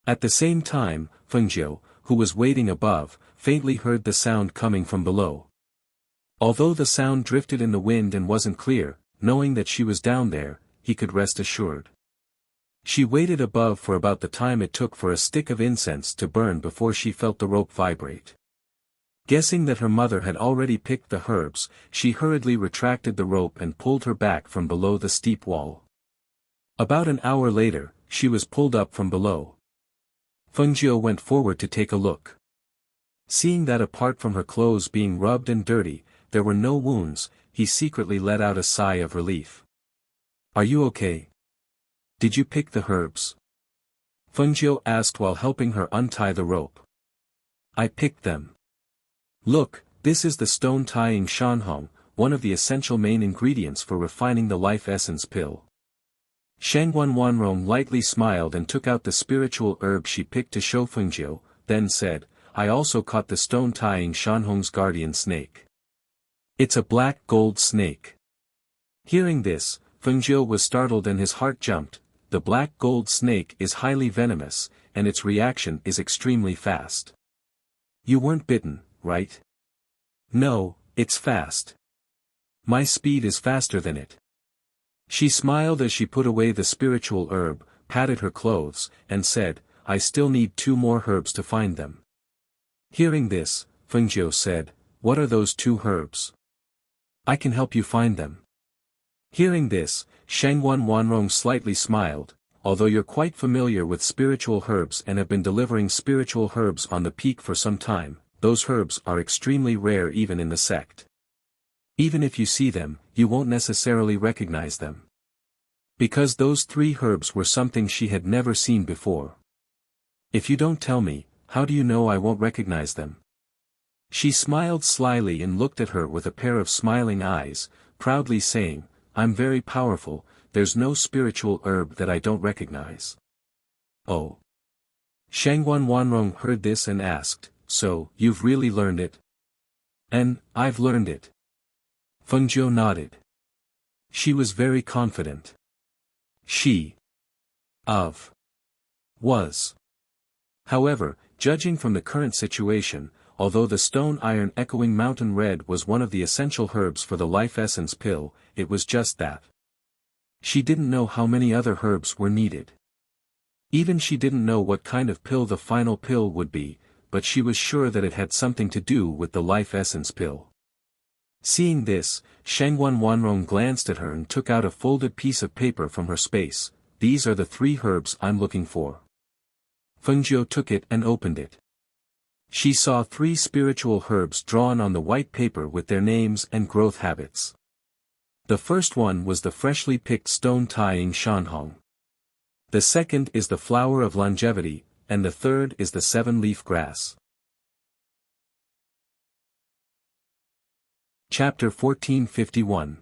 At the same time, Feng Jiu, who was waiting above, faintly heard the sound coming from below. Although the sound drifted in the wind and wasn't clear, knowing that she was down there, he could rest assured. She waited above for about the time it took for a stick of incense to burn before she felt the rope vibrate. Guessing that her mother had already picked the herbs, she hurriedly retracted the rope and pulled her back from below the steep wall. About an hour later, she was pulled up from below. Feng Jiu went forward to take a look. Seeing that apart from her clothes being rubbed and dirty, there were no wounds, he secretly let out a sigh of relief. "Are you okay? Did you pick the herbs?" Feng Jiu asked while helping her untie the rope. "I picked them. Look, this is the stone tying shanhong, one of the essential main ingredients for refining the life essence pill." Shangguan Wanrong lightly smiled and took out the spiritual herb she picked to show Feng Jiu, then said, "I also caught the stone tying shanhong's guardian snake. It's a black gold snake." Hearing this, Feng Jiu was startled and his heart jumped. The black gold snake is highly venomous, and its reaction is extremely fast. "You weren't bitten, right?" "No, it's fast. My speed is faster than it." She smiled as she put away the spiritual herb, patted her clothes, and said, "I still need 2 more herbs to find them." Hearing this, Feng Jiu said, "What are those 2 herbs? I can help you find them." Hearing this, Shangguan Wanrong slightly smiled, "Although you're quite familiar with spiritual herbs and have been delivering spiritual herbs on the peak for some time, those herbs are extremely rare even in the sect. Even if you see them, you won't necessarily recognize them. Because those 3 herbs were something she had never seen before. If you don't tell me, how do you know I won't recognize them?" She smiled slyly and looked at her with a pair of smiling eyes, proudly saying, "I'm very powerful, there's no spiritual herb that I don't recognize." "Oh." Shangguan Wanrong heard this and asked, "So, you've really learned it?" "And, I've learned it." Feng Jiu nodded. She was very confident. She was. However, judging from the current situation, although the stone iron echoing mountain red was one of the essential herbs for the life essence pill, it was just that. She didn't know how many other herbs were needed. Even she didn't know what kind of pill the final pill would be, but she was sure that it had something to do with the life essence pill. Seeing this, Shangguan Wanrong glanced at her and took out a folded piece of paper from her space, these are the 3 herbs I'm looking for. Fengjiu took it and opened it. She saw 3 spiritual herbs drawn on the white paper with their names and growth habits. The first one was the freshly picked stone tying shanhong. The second is the flower of longevity, and the third is the 7-leaf grass. Chapter 1451.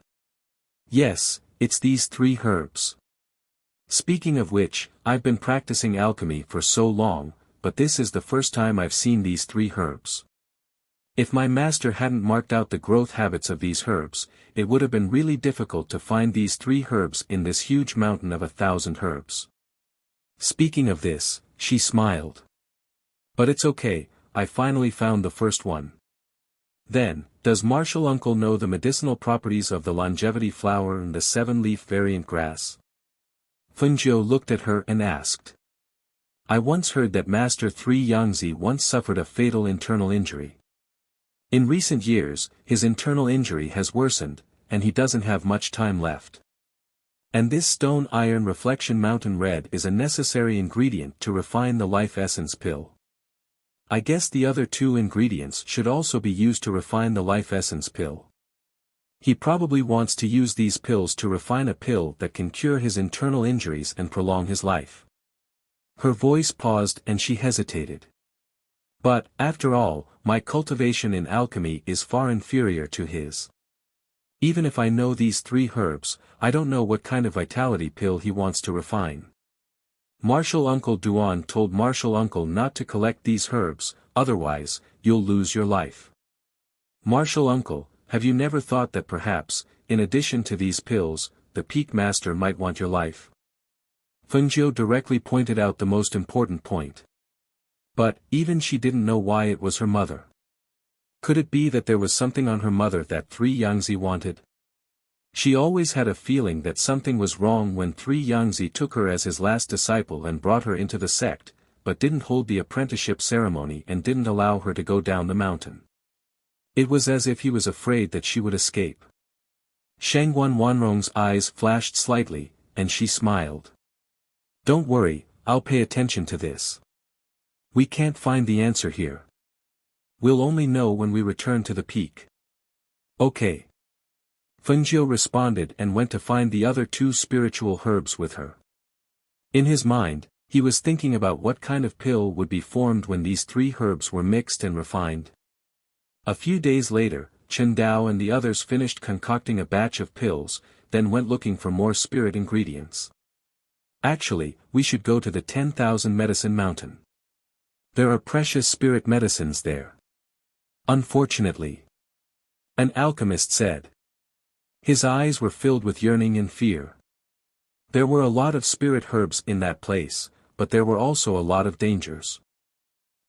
Yes, it's these 3 herbs. Speaking of which, I've been practicing alchemy for so long, but this is the first time I've seen these 3 herbs. If my master hadn't marked out the growth habits of these herbs, it would have been really difficult to find these 3 herbs in this huge mountain of 1,000 herbs. Speaking of this, she smiled. But it's okay, I finally found the first one. Then, does Martial Uncle know the medicinal properties of the longevity flower and the 7-leaf variant grass? Fengjiu looked at her and asked. I once heard that Master 3 Yangzi once suffered a fatal internal injury. In recent years, his internal injury has worsened, and he doesn't have much time left. And this stone iron reflection mountain red is a necessary ingredient to refine the life essence pill. I guess the other 2 ingredients should also be used to refine the life essence pill. He probably wants to use these pills to refine a pill that can cure his internal injuries and prolong his life. Her voice paused and she hesitated. But, after all, my cultivation in alchemy is far inferior to his. Even if I know these 3 herbs, I don't know what kind of vitality pill he wants to refine. Martial Uncle Duan told Martial Uncle not to collect these herbs, otherwise, you'll lose your life. Martial Uncle, have you never thought that perhaps, in addition to these pills, the Peak Master might want your life? Fengjiu directly pointed out the most important point. But, even she didn't know why it was her mother. Could it be that there was something on her mother that 3 Yangzi wanted? She always had a feeling that something was wrong when 3 Yangzi took her as his last disciple and brought her into the sect, but didn't hold the apprenticeship ceremony and didn't allow her to go down the mountain. It was as if he was afraid that she would escape. Shangguan Wanrong's eyes flashed slightly, and she smiled. Don't worry, I'll pay attention to this. We can't find the answer here. We'll only know when we return to the peak. Okay. Fengjiu responded and went to find the other 2 spiritual herbs with her. In his mind, he was thinking about what kind of pill would be formed when these 3 herbs were mixed and refined. A few days later, Chen Dao and the others finished concocting a batch of pills, then went looking for more spirit ingredients. Actually, we should go to the 10,000 medicine mountain. There are precious spirit medicines there. Unfortunately. An alchemist said. His eyes were filled with yearning and fear. There were a lot of spirit herbs in that place, but there were also a lot of dangers.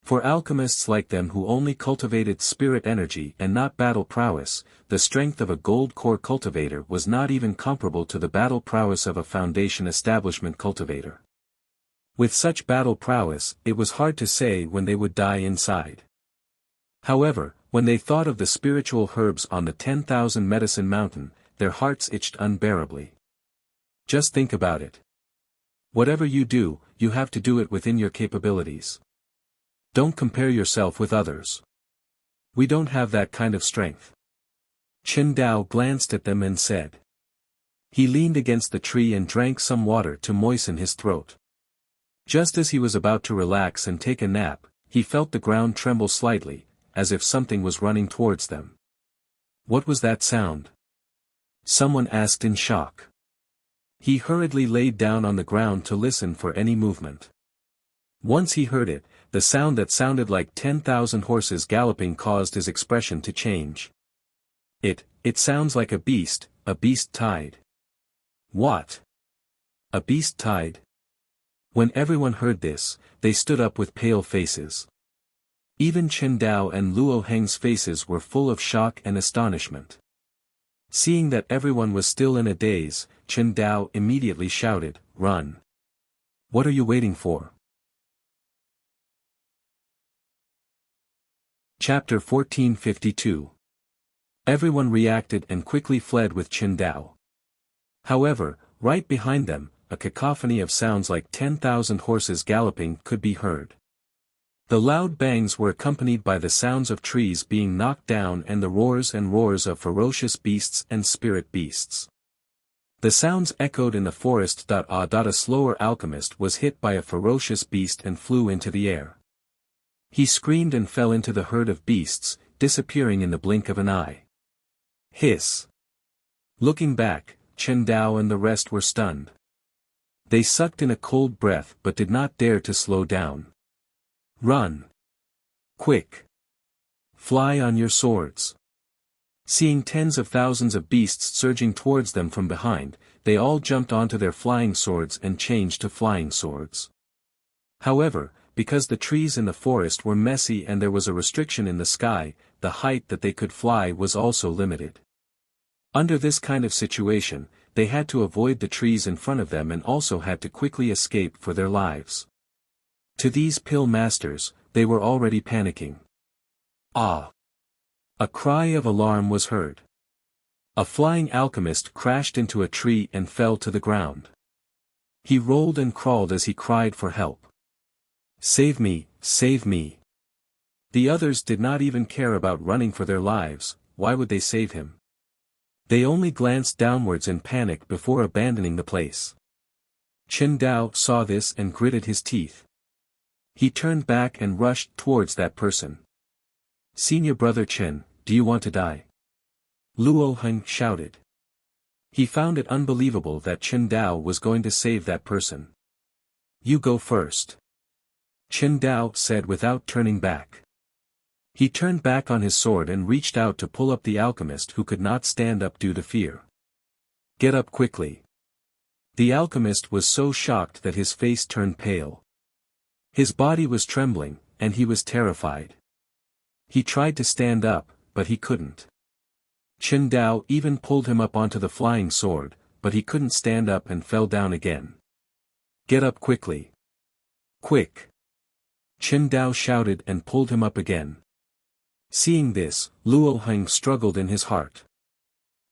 For alchemists like them who only cultivated spirit energy and not battle prowess, the strength of a gold core cultivator was not even comparable to the battle prowess of a foundation establishment cultivator. With such battle prowess, it was hard to say when they would die inside. However, when they thought of the spiritual herbs on the 10,000 medicine mountain, their hearts itched unbearably. Just think about it. Whatever you do, you have to do it within your capabilities. Don't compare yourself with others. We don't have that kind of strength. Chen Dao glanced at them and said. He leaned against the tree and drank some water to moisten his throat. Just as he was about to relax and take a nap, he felt the ground tremble slightly, as if something was running towards them. What was that sound? Someone asked in shock. He hurriedly laid down on the ground to listen for any movement. Once he heard it, the sound that sounded like 10,000 horses galloping caused his expression to change. It sounds like a beast tied. What? A beast tied? When everyone heard this, they stood up with pale faces. Even Chen Dao and Luo Heng's faces were full of shock and astonishment. Seeing that everyone was still in a daze, Chen Dao immediately shouted, "Run! What are you waiting for?" Chapter 1452. Everyone reacted and quickly fled with Chen Dao. However, right behind them, a cacophony of sounds like 10,000 horses galloping could be heard. The loud bangs were accompanied by the sounds of trees being knocked down and the roars and roars of ferocious beasts and spirit beasts. The sounds echoed in the forest. A slower alchemist was hit by a ferocious beast and flew into the air. He screamed and fell into the herd of beasts, disappearing in the blink of an eye. Hiss! Looking back, Chen Dao and the rest were stunned. They sucked in a cold breath but did not dare to slow down. Run! Quick! Fly on your swords! Seeing tens of thousands of beasts surging towards them from behind, they all jumped onto their flying swords and changed to flying swords. However, because the trees in the forest were messy and there was a restriction in the sky, the height that they could fly was also limited. Under this kind of situation, they had to avoid the trees in front of them and also had to quickly escape for their lives. To these pill masters, they were already panicking. Ah! A cry of alarm was heard. A flying alchemist crashed into a tree and fell to the ground. He rolled and crawled as he cried for help. Save me, save me. The others did not even care about running for their lives. Why would they save him? They only glanced downwards in panic before abandoning the place. Chen Dao saw this and gritted his teeth. He turned back and rushed towards that person. Senior brother Chen, do you want to die? Luo Heng shouted. He found it unbelievable that Chen Dao was going to save that person. You go first. Chen Dao said without turning back. He turned back on his sword and reached out to pull up the alchemist who could not stand up due to fear. Get up quickly. The alchemist was so shocked that his face turned pale. His body was trembling, and he was terrified. He tried to stand up, but he couldn't. Chen Dao even pulled him up onto the flying sword, but he couldn't stand up and fell down again. Get up quickly. Quick! Chen Dao shouted and pulled him up again. Seeing this, Luo Heng struggled in his heart.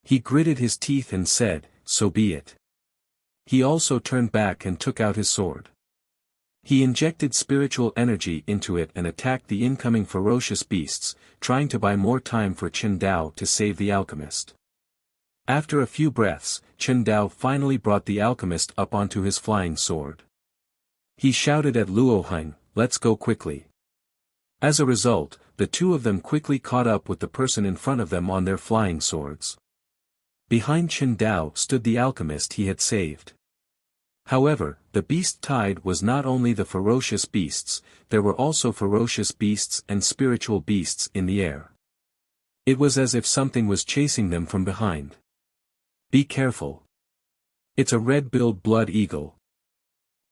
He gritted his teeth and said, so be it. He also turned back and took out his sword. He injected spiritual energy into it and attacked the incoming ferocious beasts, trying to buy more time for Chen Dao to save the alchemist. After a few breaths, Chen Dao finally brought the alchemist up onto his flying sword. He shouted at Luo Heng, let's go quickly. As a result, the two of them quickly caught up with the person in front of them on their flying swords. Behind Chen Dao stood the alchemist he had saved. However, the beast tide was not only the ferocious beasts, there were also ferocious beasts and spiritual beasts in the air. It was as if something was chasing them from behind. Be careful. It's a red-billed blood eagle.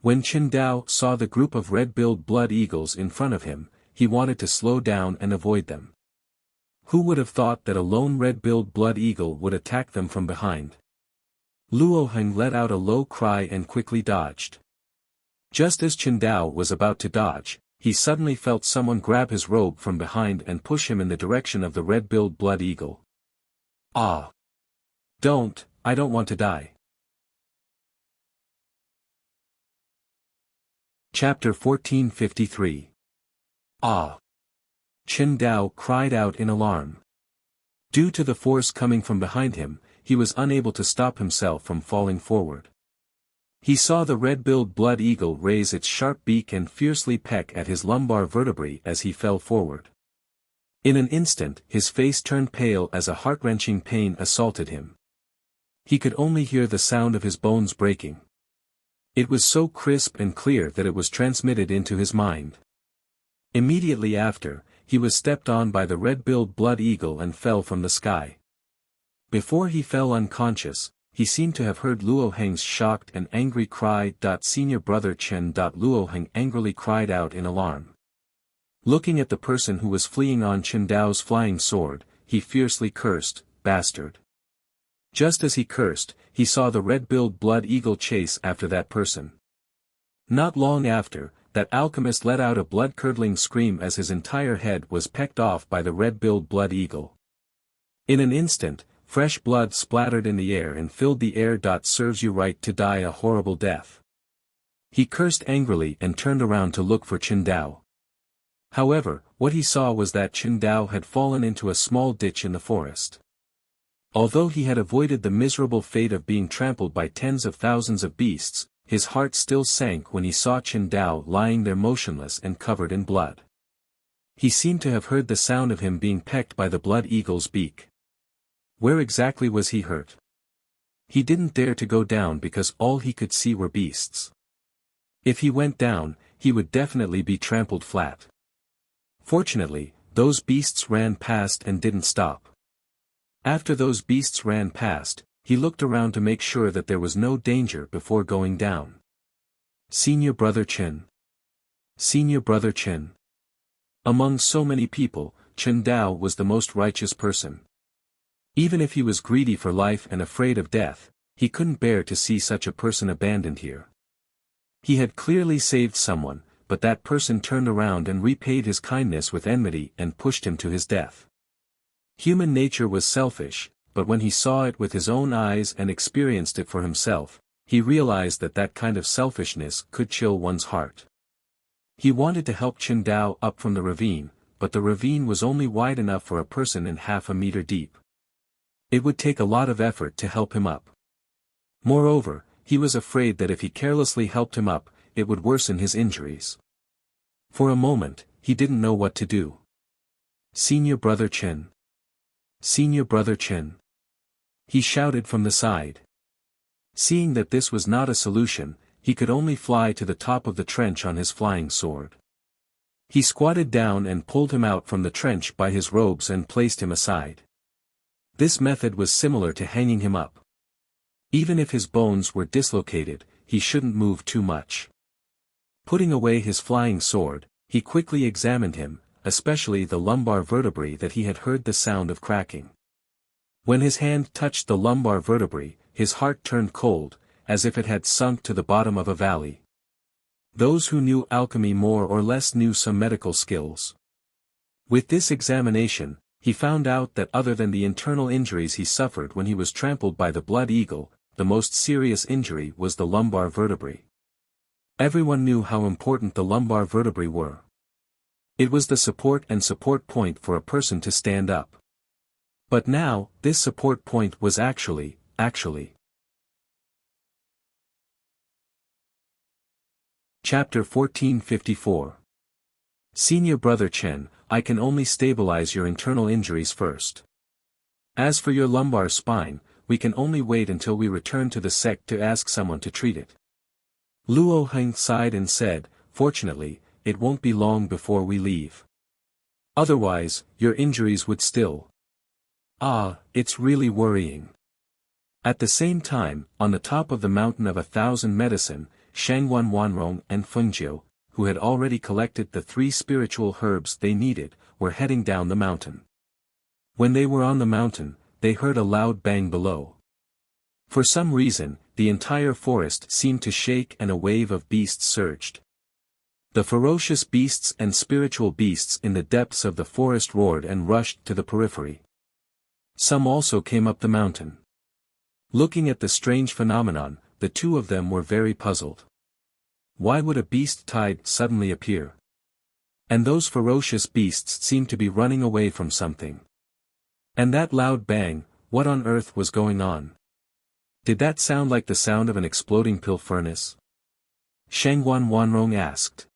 When Chen Dao saw the group of red-billed blood eagles in front of him, he wanted to slow down and avoid them. Who would have thought that a lone red-billed blood eagle would attack them from behind? Luo Heng let out a low cry and quickly dodged. Just as Chen Dao was about to dodge, he suddenly felt someone grab his robe from behind and push him in the direction of the red-billed blood eagle. Ah! Don't, I don't want to die. Chapter 1453. Ah! Chen Dao cried out in alarm. Due to the force coming from behind him, he was unable to stop himself from falling forward. He saw the red-billed blood eagle raise its sharp beak and fiercely peck at his lumbar vertebrae as he fell forward. In an instant, his face turned pale as a heart-wrenching pain assaulted him. He could only hear the sound of his bones breaking. It was so crisp and clear that it was transmitted into his mind. Immediately after, he was stepped on by the red-billed blood eagle and fell from the sky. Before he fell unconscious, he seemed to have heard Luo Heng's shocked and angry cry. Senior brother Chen. Luo Heng angrily cried out in alarm. Looking at the person who was fleeing on Chen Dao's flying sword, he fiercely cursed, bastard. Just as he cursed, he saw the red-billed blood eagle chase after that person. Not long after, that alchemist let out a blood-curdling scream as his entire head was pecked off by the red-billed blood eagle. In an instant, Fresh blood splattered in the air and filled the air. Serves you right to die a horrible death. He cursed angrily and turned around to look for Qingdao. However, what he saw was that Qingdao had fallen into a small ditch in the forest. Although he had avoided the miserable fate of being trampled by tens of thousands of beasts, his heart still sank when he saw Qingdao lying there motionless and covered in blood. He seemed to have heard the sound of him being pecked by the blood eagle's beak. Where exactly was he hurt? He didn't dare to go down because all he could see were beasts. If he went down, he would definitely be trampled flat. Fortunately, those beasts ran past and didn't stop. After those beasts ran past, he looked around to make sure that there was no danger before going down. Senior Brother Qin. Senior Brother Qin. Among so many people, Qingdao was the most righteous person. Even if he was greedy for life and afraid of death, he couldn't bear to see such a person abandoned here. He had clearly saved someone, but that person turned around and repaid his kindness with enmity and pushed him to his death. Human nature was selfish, but when he saw it with his own eyes and experienced it for himself, he realized that that kind of selfishness could chill one's heart. He wanted to help Qingdao up from the ravine, but the ravine was only wide enough for a person in half a meter deep. It would take a lot of effort to help him up. Moreover, he was afraid that if he carelessly helped him up, it would worsen his injuries. For a moment, he didn't know what to do. Senior Brother Qin. Senior Brother Qin. He shouted from the side. Seeing that this was not a solution, he could only fly to the top of the trench on his flying sword. He squatted down and pulled him out from the trench by his robes and placed him aside. This method was similar to hanging him up. Even if his bones were dislocated, he shouldn't move too much. Putting away his flying sword, he quickly examined him, especially the lumbar vertebrae that he had heard the sound of cracking. When his hand touched the lumbar vertebrae, his heart turned cold, as if it had sunk to the bottom of a valley. Those who knew alchemy more or less knew some medical skills. With this examination, he found out that other than the internal injuries he suffered when he was trampled by the blood eagle, the most serious injury was the lumbar vertebrae. Everyone knew how important the lumbar vertebrae were. It was the support point for a person to stand up. But now, this support point was actually. Chapter 1454. Senior Brother Qin, I can only stabilize your internal injuries first. As for your lumbar spine, we can only wait until we return to the sect to ask someone to treat it. Luo Heng sighed and said, fortunately, it won't be long before we leave. Otherwise, your injuries would still. It's really worrying. At the same time, on the top of the mountain of 1,000 medicine, Shangwan Wanrong and Fengjiu, who had already collected the 3 spiritual herbs they needed, were heading down the mountain. When they were on the mountain, they heard a loud bang below. For some reason, the entire forest seemed to shake and a wave of beasts surged. The ferocious beasts and spiritual beasts in the depths of the forest roared and rushed to the periphery. Some also came up the mountain. Looking at the strange phenomenon, the two of them were very puzzled. Why would a beast tide suddenly appear? And those ferocious beasts seemed to be running away from something. And that loud bang, what on earth was going on? Did that sound like the sound of an exploding pill furnace? Shangwan Wanrong asked.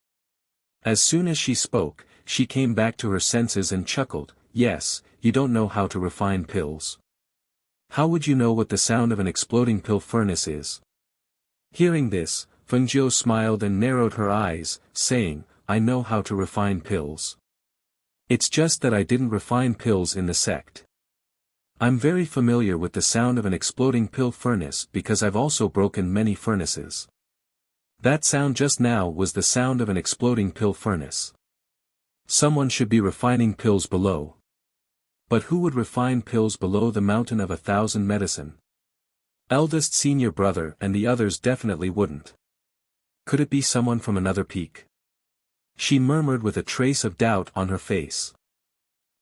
As soon as she spoke, she came back to her senses and chuckled, yes, you don't know how to refine pills. How would you know what the sound of an exploding pill furnace is? Hearing this, Fengjiu smiled and narrowed her eyes, saying, I know how to refine pills. It's just that I didn't refine pills in the sect. I'm very familiar with the sound of an exploding pill furnace because I've also broken many furnaces. That sound just now was the sound of an exploding pill furnace. Someone should be refining pills below. But who would refine pills below the mountain of 1,000 medicine? Eldest senior brother and the others definitely wouldn't. Could it be someone from another peak? She murmured with a trace of doubt on her face.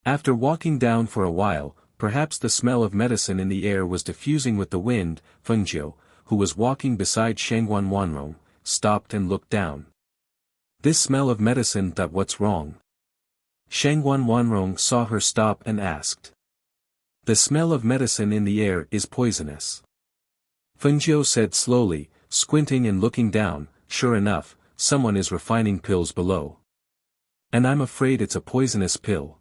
After walking down for a while, perhaps the smell of medicine in the air was diffusing with the wind. Fengjiu, who was walking beside Shangguan Wanrong, stopped and looked down. This smell of medicine, thought, what's wrong? Shangguan Wanrong saw her stop and asked. The smell of medicine in the air is poisonous. Fengjiu said slowly, squinting and looking down. Sure enough, someone is refining pills below. And I'm afraid it's a poisonous pill.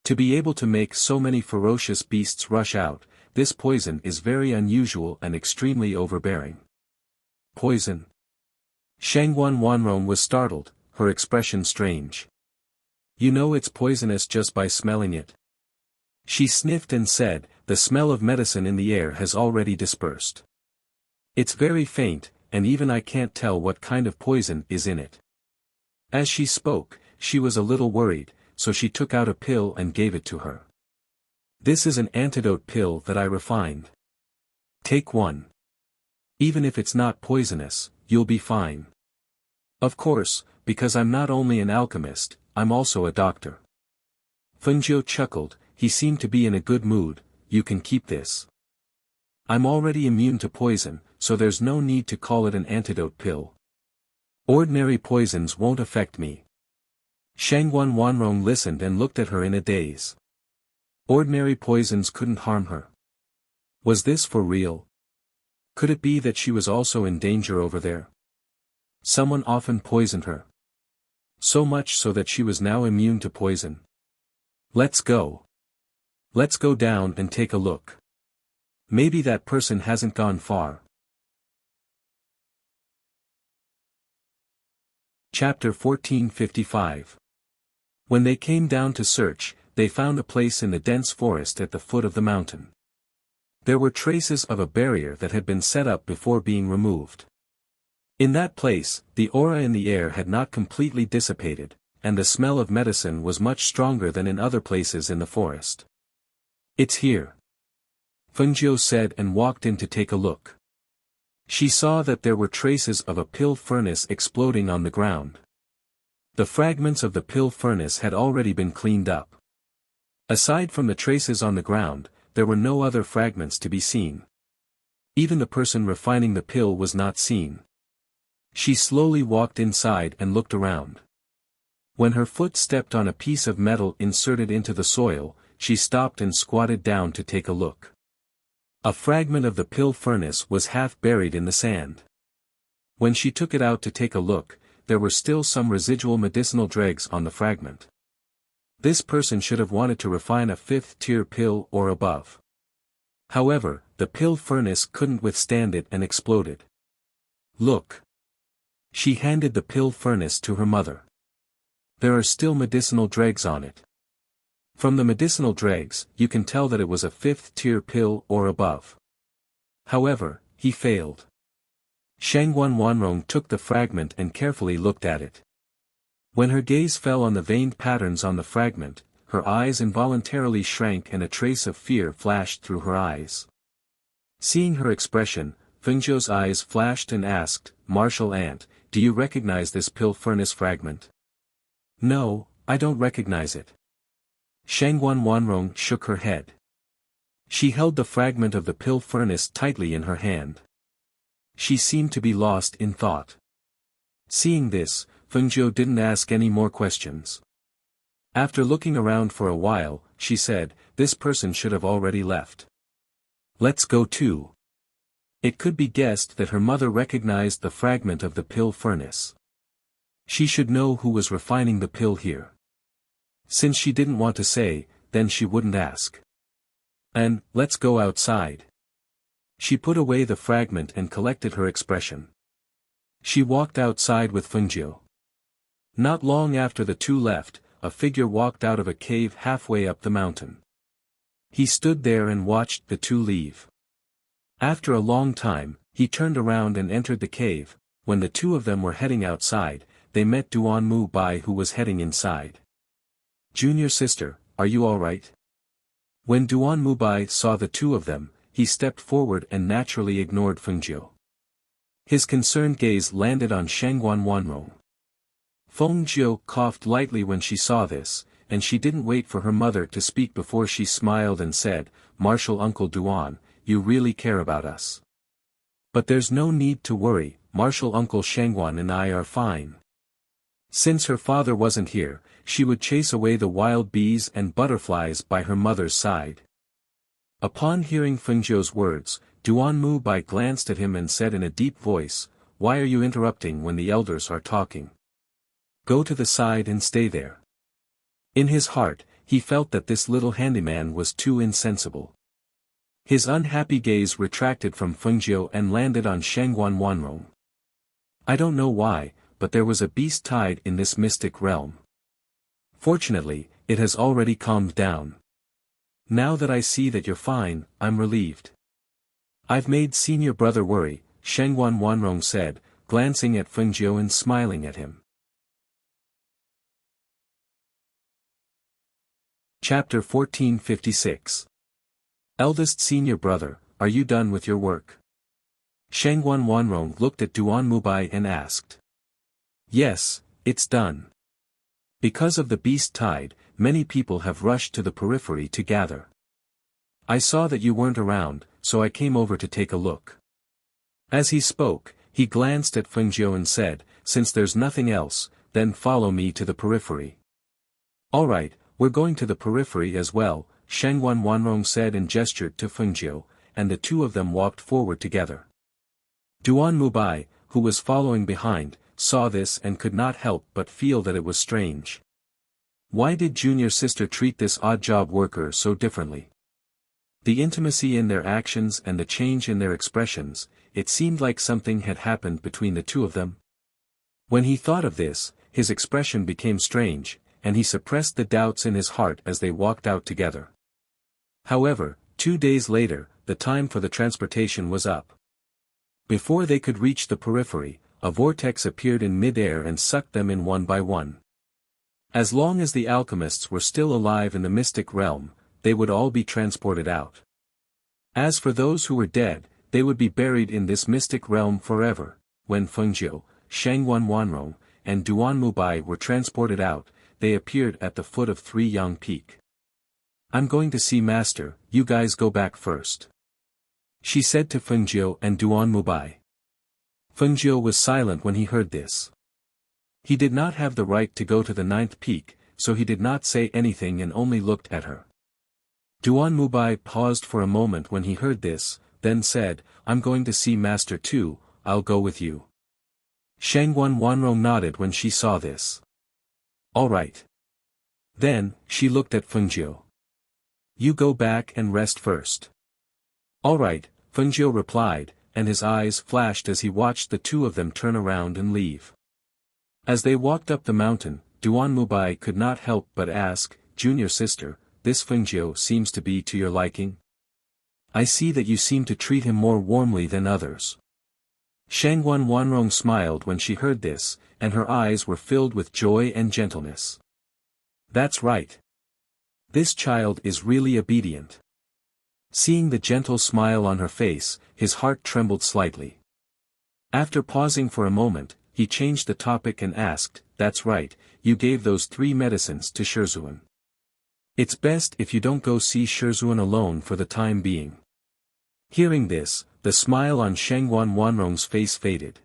To be able to make so many ferocious beasts rush out, this poison is very unusual and extremely overbearing. Poison? Shangguan Wanrong was startled, her expression strange. You know it's poisonous just by smelling it. She sniffed and said, the smell of medicine in the air has already dispersed. It's very faint, and even I can't tell what kind of poison is in it. As she spoke, she was a little worried, so she took out a pill and gave it to her. This is an antidote pill that I refined. Take one. Even if it's not poisonous, you'll be fine. Of course, because I'm not only an alchemist, I'm also a doctor. Fengjiu chuckled, he seemed to be in a good mood. You can keep this. I'm already immune to poison, so there's no need to call it an antidote pill. Ordinary poisons won't affect me. Shangguan Wanrong listened and looked at her in a daze. Ordinary poisons couldn't harm her. Was this for real? Could it be that she was also in danger over there? Someone often poisoned her. So much so that she was now immune to poison. Let's go. Let's go down and take a look. Maybe that person hasn't gone far. Chapter 1455. When they came down to search, they found a place in the dense forest at the foot of the mountain. There were traces of a barrier that had been set up before being removed. In that place, the aura in the air had not completely dissipated, and the smell of medicine was much stronger than in other places in the forest. It's here. Fengjiu said and walked in to take a look. She saw that there were traces of a pill furnace exploding on the ground. The fragments of the pill furnace had already been cleaned up. Aside from the traces on the ground, there were no other fragments to be seen. Even the person refining the pill was not seen. She slowly walked inside and looked around. When her foot stepped on a piece of metal inserted into the soil, she stopped and squatted down to take a look. A fragment of the pill furnace was half buried in the sand. When she took it out to take a look, there were still some residual medicinal dregs on the fragment. This person should have wanted to refine a 5th-tier pill or above. However, the pill furnace couldn't withstand it and exploded. Look. She handed the pill furnace to her mother. There are still medicinal dregs on it. From the medicinal dregs, you can tell that it was a 5th-tier pill or above. However, he failed. Shangguan Wanrong took the fragment and carefully looked at it. When her gaze fell on the veined patterns on the fragment, her eyes involuntarily shrank and a trace of fear flashed through her eyes. Seeing her expression, Fengjiu's eyes flashed and asked, "Martial Ant, do you recognize this pill furnace fragment?" "No, I don't recognize it." Shangguan Wanrong shook her head. She held the fragment of the pill furnace tightly in her hand. She seemed to be lost in thought. Seeing this, Fengjiu didn't ask any more questions. After looking around for a while, she said, "This person should have already left. Let's go too." It could be guessed that her mother recognized the fragment of the pill furnace. She should know who was refining the pill here. Since she didn't want to say, then she wouldn't ask. "And, let's go outside." She put away the fragment and collected her expression. She walked outside with Fengjiu. Not long after the two left, a figure walked out of a cave halfway up the mountain. He stood there and watched the two leave. After a long time, he turned around and entered the cave. When the two of them were heading outside, they met Duan Mu Bai, who was heading inside. "Junior sister, are you all right?" When Duan Mu Bai saw the two of them, he stepped forward and naturally ignored Fengjiu. His concerned gaze landed on Shangguan Wanrong. Fengjiu coughed lightly when she saw this, and she didn't wait for her mother to speak before she smiled and said, "Martial Uncle Duan, you really care about us. But there's no need to worry, Martial Uncle Shangguan and I are fine." Since her father wasn't here, she would chase away the wild bees and butterflies by her mother's side. Upon hearing Fengzhou's words, Duan Mubai glanced at him and said in a deep voice, "Why are you interrupting when the elders are talking? Go to the side and stay there." In his heart, he felt that this little handyman was too insensible. His unhappy gaze retracted from Fengzhou and landed on Shangguan Wanrong. "I don't know why, but there was a beast tide in this mystic realm. Fortunately, it has already calmed down. Now that I see that you're fine, I'm relieved. I've made senior brother worry," Shangguan Wanrong said, glancing at Fengzhou and smiling at him. Chapter 1456. Eldest senior brother, are you done with your work? Shangguan Wanrong looked at Duan Mubai and asked. "Yes, it's done. Because of the beast tide, many people have rushed to the periphery to gather. I saw that you weren't around, so I came over to take a look." As he spoke, he glanced at Fengzhou and said, "Since there's nothing else, then follow me to the periphery." "All right, we're going to the periphery as well," Shangguan Wanrong said and gestured to Fengzhou, and the two of them walked forward together. Duan Mubai, who was following behind, saw this and could not help but feel that it was strange. Why did junior sister treat this odd-job worker so differently? The intimacy in their actions and the change in their expressions, it seemed like something had happened between the two of them. When he thought of this, his expression became strange, and he suppressed the doubts in his heart as they walked out together. However, 2 days later, the time for the transportation was up. Before they could reach the periphery, a vortex appeared in mid-air and sucked them in one by one. As long as the alchemists were still alive in the mystic realm, they would all be transported out. As for those who were dead, they would be buried in this mystic realm forever. When Fengzhou, Shangguan Wanrong, and Duan Mubai were transported out, they appeared at the foot of 3 Yang Peak. "I'm going to see Master, you guys go back first," she said to Fengzhou and Duan Mubai. Fengzhou was silent when he heard this. He did not have the right to go to the 9th peak, so he did not say anything and only looked at her. Duan Mubai paused for a moment when he heard this, then said, "I'm going to see Master too, I'll go with you." Shangguan Wanrong nodded when she saw this. "All right." Then, she looked at Fengzhou. "You go back and rest first." "All right," Fengzhou replied, and his eyes flashed as he watched the two of them turn around and leave. As they walked up the mountain, Duan Mubai could not help but ask, "Junior sister, this Fengzhou seems to be to your liking? I see that you seem to treat him more warmly than others." Shangguan Wanrong smiled when she heard this, and her eyes were filled with joy and gentleness. "That's right. This child is really obedient." Seeing the gentle smile on her face, his heart trembled slightly. After pausing for a moment, he changed the topic and asked, "That's right, you gave those 3 medicines to Shizhuan. It's best if you don't go see Shizhuan alone for the time being." Hearing this, the smile on Shangguan Wanrong's face faded.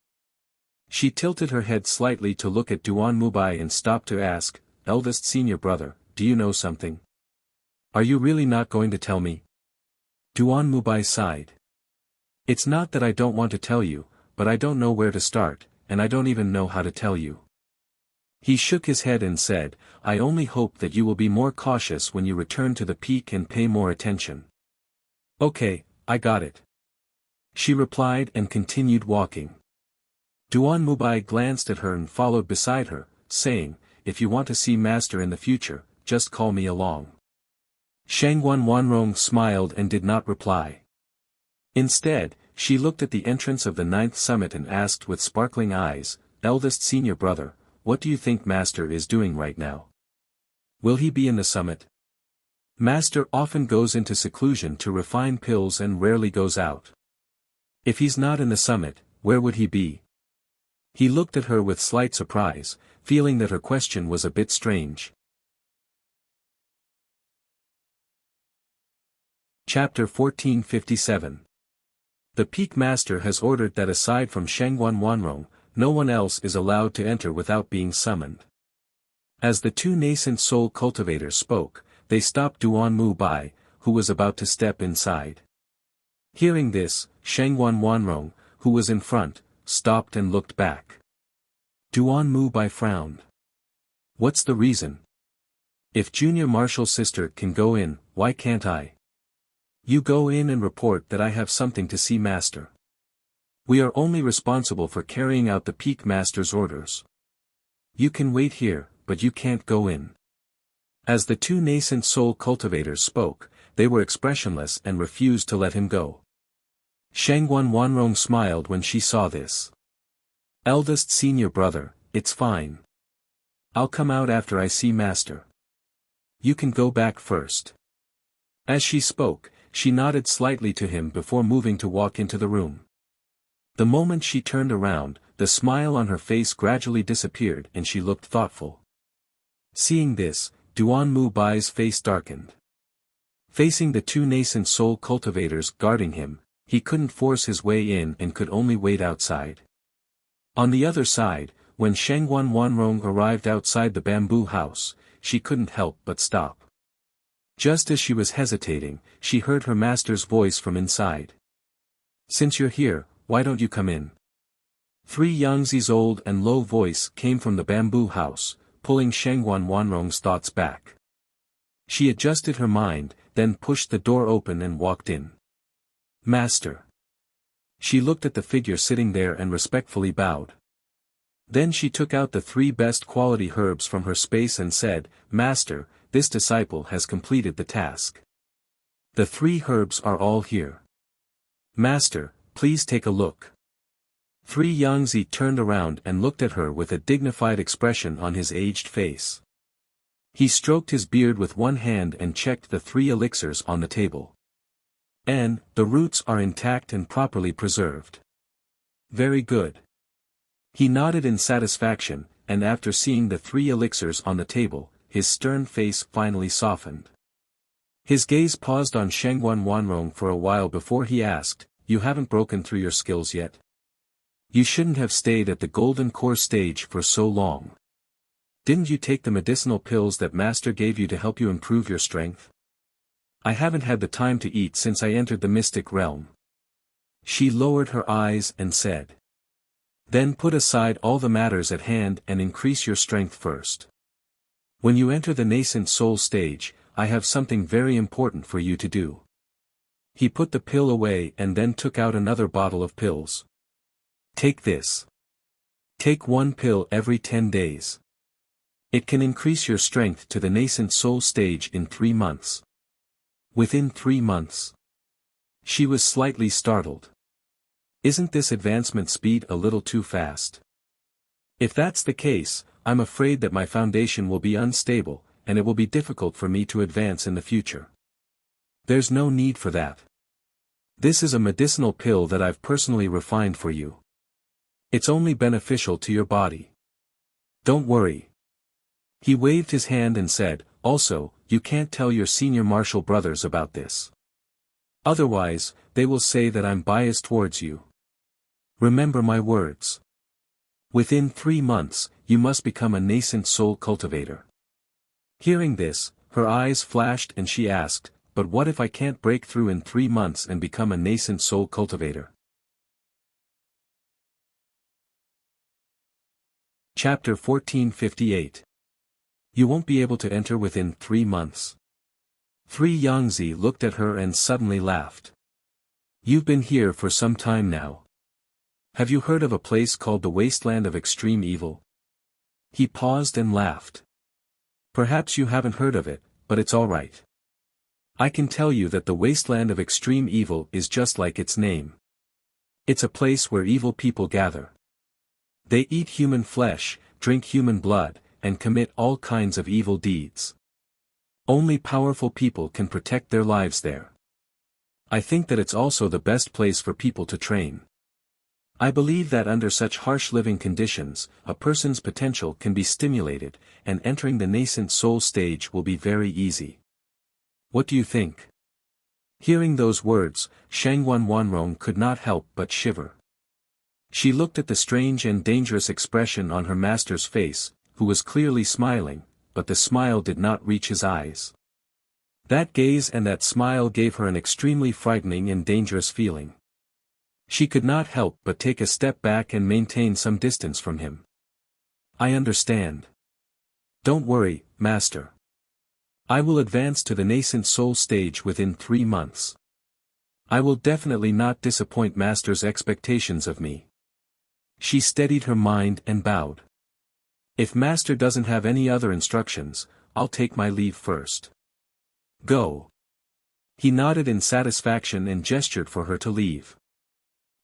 She tilted her head slightly to look at Duan Mubai and stopped to ask, "Eldest senior brother, do you know something? Are you really not going to tell me?" Duan Mubai sighed. "It's not that I don't want to tell you, but I don't know where to start, and I don't even know how to tell you." He shook his head and said, "I only hope that you will be more cautious when you return to the peak and pay more attention." "Okay, I got it," she replied and continued walking. Duan Mubai glanced at her and followed beside her, saying, "If you want to see Master in the future, just call me along." Shangguan Wanrong smiled and did not reply. Instead, she looked at the entrance of the 9th summit and asked with sparkling eyes, "Eldest senior brother, what do you think Master is doing right now? Will he be in the summit? Master often goes into seclusion to refine pills and rarely goes out. If he's not in the summit, where would he be?" He looked at her with slight surprise, feeling that her question was a bit strange. Chapter 1457. The Peak Master has ordered that aside from Shangguan Wanrong, no one else is allowed to enter without being summoned. As the two nascent soul cultivators spoke, they stopped Duan Mu Bai, who was about to step inside. Hearing this, Shangguan Wanrong, who was in front, stopped and looked back. Duan Mu Bai frowned. What's the reason? If Junior Martial Sister can go in, why can't I? You go in and report that I have something to see, Master. We are only responsible for carrying out the Peak Master's orders. You can wait here, but you can't go in. As the two nascent soul cultivators spoke, they were expressionless and refused to let him go. Shangguan Wanrong smiled when she saw this. Eldest senior brother, it's fine. I'll come out after I see Master. You can go back first. As she spoke, she nodded slightly to him before moving to walk into the room. The moment she turned around, the smile on her face gradually disappeared and she looked thoughtful. Seeing this, Duan Mu Bai's face darkened. Facing the two nascent soul cultivators guarding him, he couldn't force his way in and could only wait outside. On the other side, when Shangguan Wanrong arrived outside the bamboo house, she couldn't help but stop. Just as she was hesitating, she heard her master's voice from inside. Since you're here, why don't you come in? 3 Yangzi's old and low voice came from the bamboo house, pulling Shangguan Wanrong's thoughts back. She adjusted her mind, then pushed the door open and walked in. Master. She looked at the figure sitting there and respectfully bowed. Then she took out the 3 best quality herbs from her space and said, Master, this disciple has completed the task. The 3 herbs are all here. Master, please take a look. 3 Yangzi turned around and looked at her with a dignified expression on his aged face. He stroked his beard with one hand and checked the 3 elixirs on the table. And, the roots are intact and properly preserved. Very good. He nodded in satisfaction, and after seeing the 3 elixirs on the table, his stern face finally softened. His gaze paused on Shangguan Wanrong for a while before he asked, You haven't broken through your skills yet? You shouldn't have stayed at the golden core stage for so long. Didn't you take the medicinal pills that Master gave you to help you improve your strength? I haven't had the time to eat since I entered the mystic realm. She lowered her eyes and said. Then put aside all the matters at hand and increase your strength first. When you enter the nascent soul stage, I have something very important for you to do. He put the pill away and then took out another bottle of pills. Take this. Take 1 pill every 10 days. It can increase your strength to the nascent soul stage in 3 months. Within 3 months. She was slightly startled. Isn't this advancement speed a little too fast? If that's the case, I'm afraid that my foundation will be unstable, and it will be difficult for me to advance in the future. There's no need for that. This is a medicinal pill that I've personally refined for you. It's only beneficial to your body. Don't worry. He waved his hand and said, Also, you can't tell your senior martial brothers about this. Otherwise, they will say that I'm biased towards you. Remember my words. Within 3 months, you must become a nascent soul cultivator. Hearing this, her eyes flashed and she asked, But what if I can't break through in 3 months and become a nascent soul cultivator? Chapter 1458. You won't be able to enter within 3 months. 3 Yangzi looked at her and suddenly laughed. You've been here for some time now. Have you heard of a place called the Wasteland of Extreme Evil? He paused and laughed. Perhaps you haven't heard of it, but it's all right. I can tell you that the Wasteland of Extreme Evil is just like its name. It's a place where evil people gather. They eat human flesh, drink human blood, and commit all kinds of evil deeds. Only powerful people can protect their lives there. I think that it's also the best place for people to train. I believe that under such harsh living conditions, a person's potential can be stimulated, and entering the nascent soul stage will be very easy. What do you think? Hearing those words, Shangwan Wanrong could not help but shiver. She looked at the strange and dangerous expression on her master's face, who was clearly smiling, but the smile did not reach his eyes. That gaze and that smile gave her an extremely frightening and dangerous feeling. She could not help but take a step back and maintain some distance from him. I understand. Don't worry, master. I will advance to the nascent soul stage within 3 months. I will definitely not disappoint master's expectations of me. She steadied her mind and bowed. If master doesn't have any other instructions, I'll take my leave first. Go. He nodded in satisfaction and gestured for her to leave.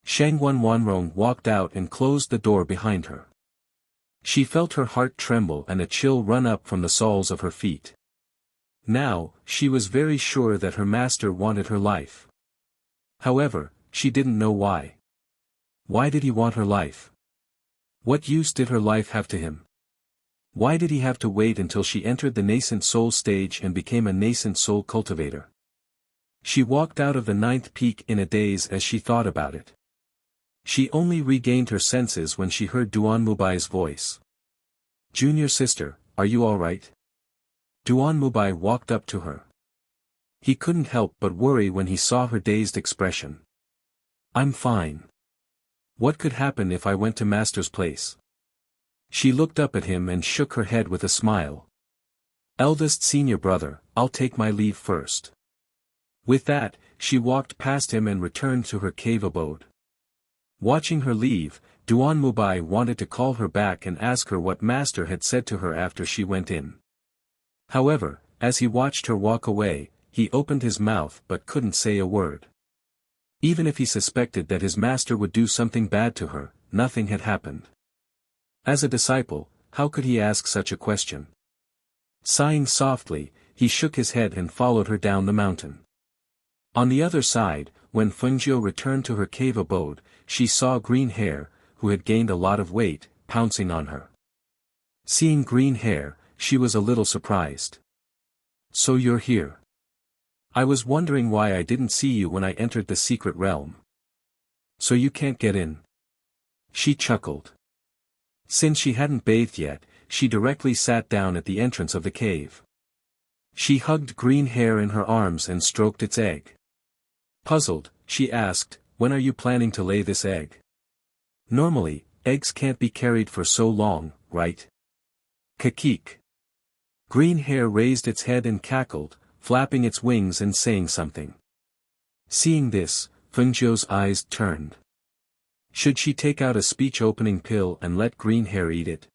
Shangwan Wanrong walked out and closed the door behind her. She felt her heart tremble and a chill run up from the soles of her feet. Now, she was very sure that her master wanted her life. However, she didn't know why. Why did he want her life? What use did her life have to him? Why did he have to wait until she entered the nascent soul stage and became a nascent soul cultivator? She walked out of the 9th peak in a daze as she thought about it. She only regained her senses when she heard Duan Mubai's voice. Junior sister, are you all right? Duan Mubai walked up to her. He couldn't help but worry when he saw her dazed expression. I'm fine. What could happen if I went to master's place? She looked up at him and shook her head with a smile. Eldest senior brother, I'll take my leave first. With that, she walked past him and returned to her cave abode. Watching her leave, Duan Mubai wanted to call her back and ask her what master had said to her after she went in. However, as he watched her walk away, he opened his mouth but couldn't say a word. Even if he suspected that his master would do something bad to her, nothing had happened. As a disciple, how could he ask such a question? Sighing softly, he shook his head and followed her down the mountain. On the other side, when Fengjiu returned to her cave abode, she saw Green Hair, who had gained a lot of weight, pouncing on her. Seeing Green Hair, she was a little surprised. So you're here. I was wondering why I didn't see you when I entered the secret realm. So you can't get in? She chuckled. Since she hadn't bathed yet, she directly sat down at the entrance of the cave. She hugged Green Hair in her arms and stroked its egg. Puzzled, she asked, when are you planning to lay this egg? Normally, eggs can't be carried for so long, right? Kakik. Green Hair raised its head and cackled, flapping its wings and saying something. Seeing this, Fengjiu's eyes turned. Should she take out a speech-opening pill and let Green Hair eat it?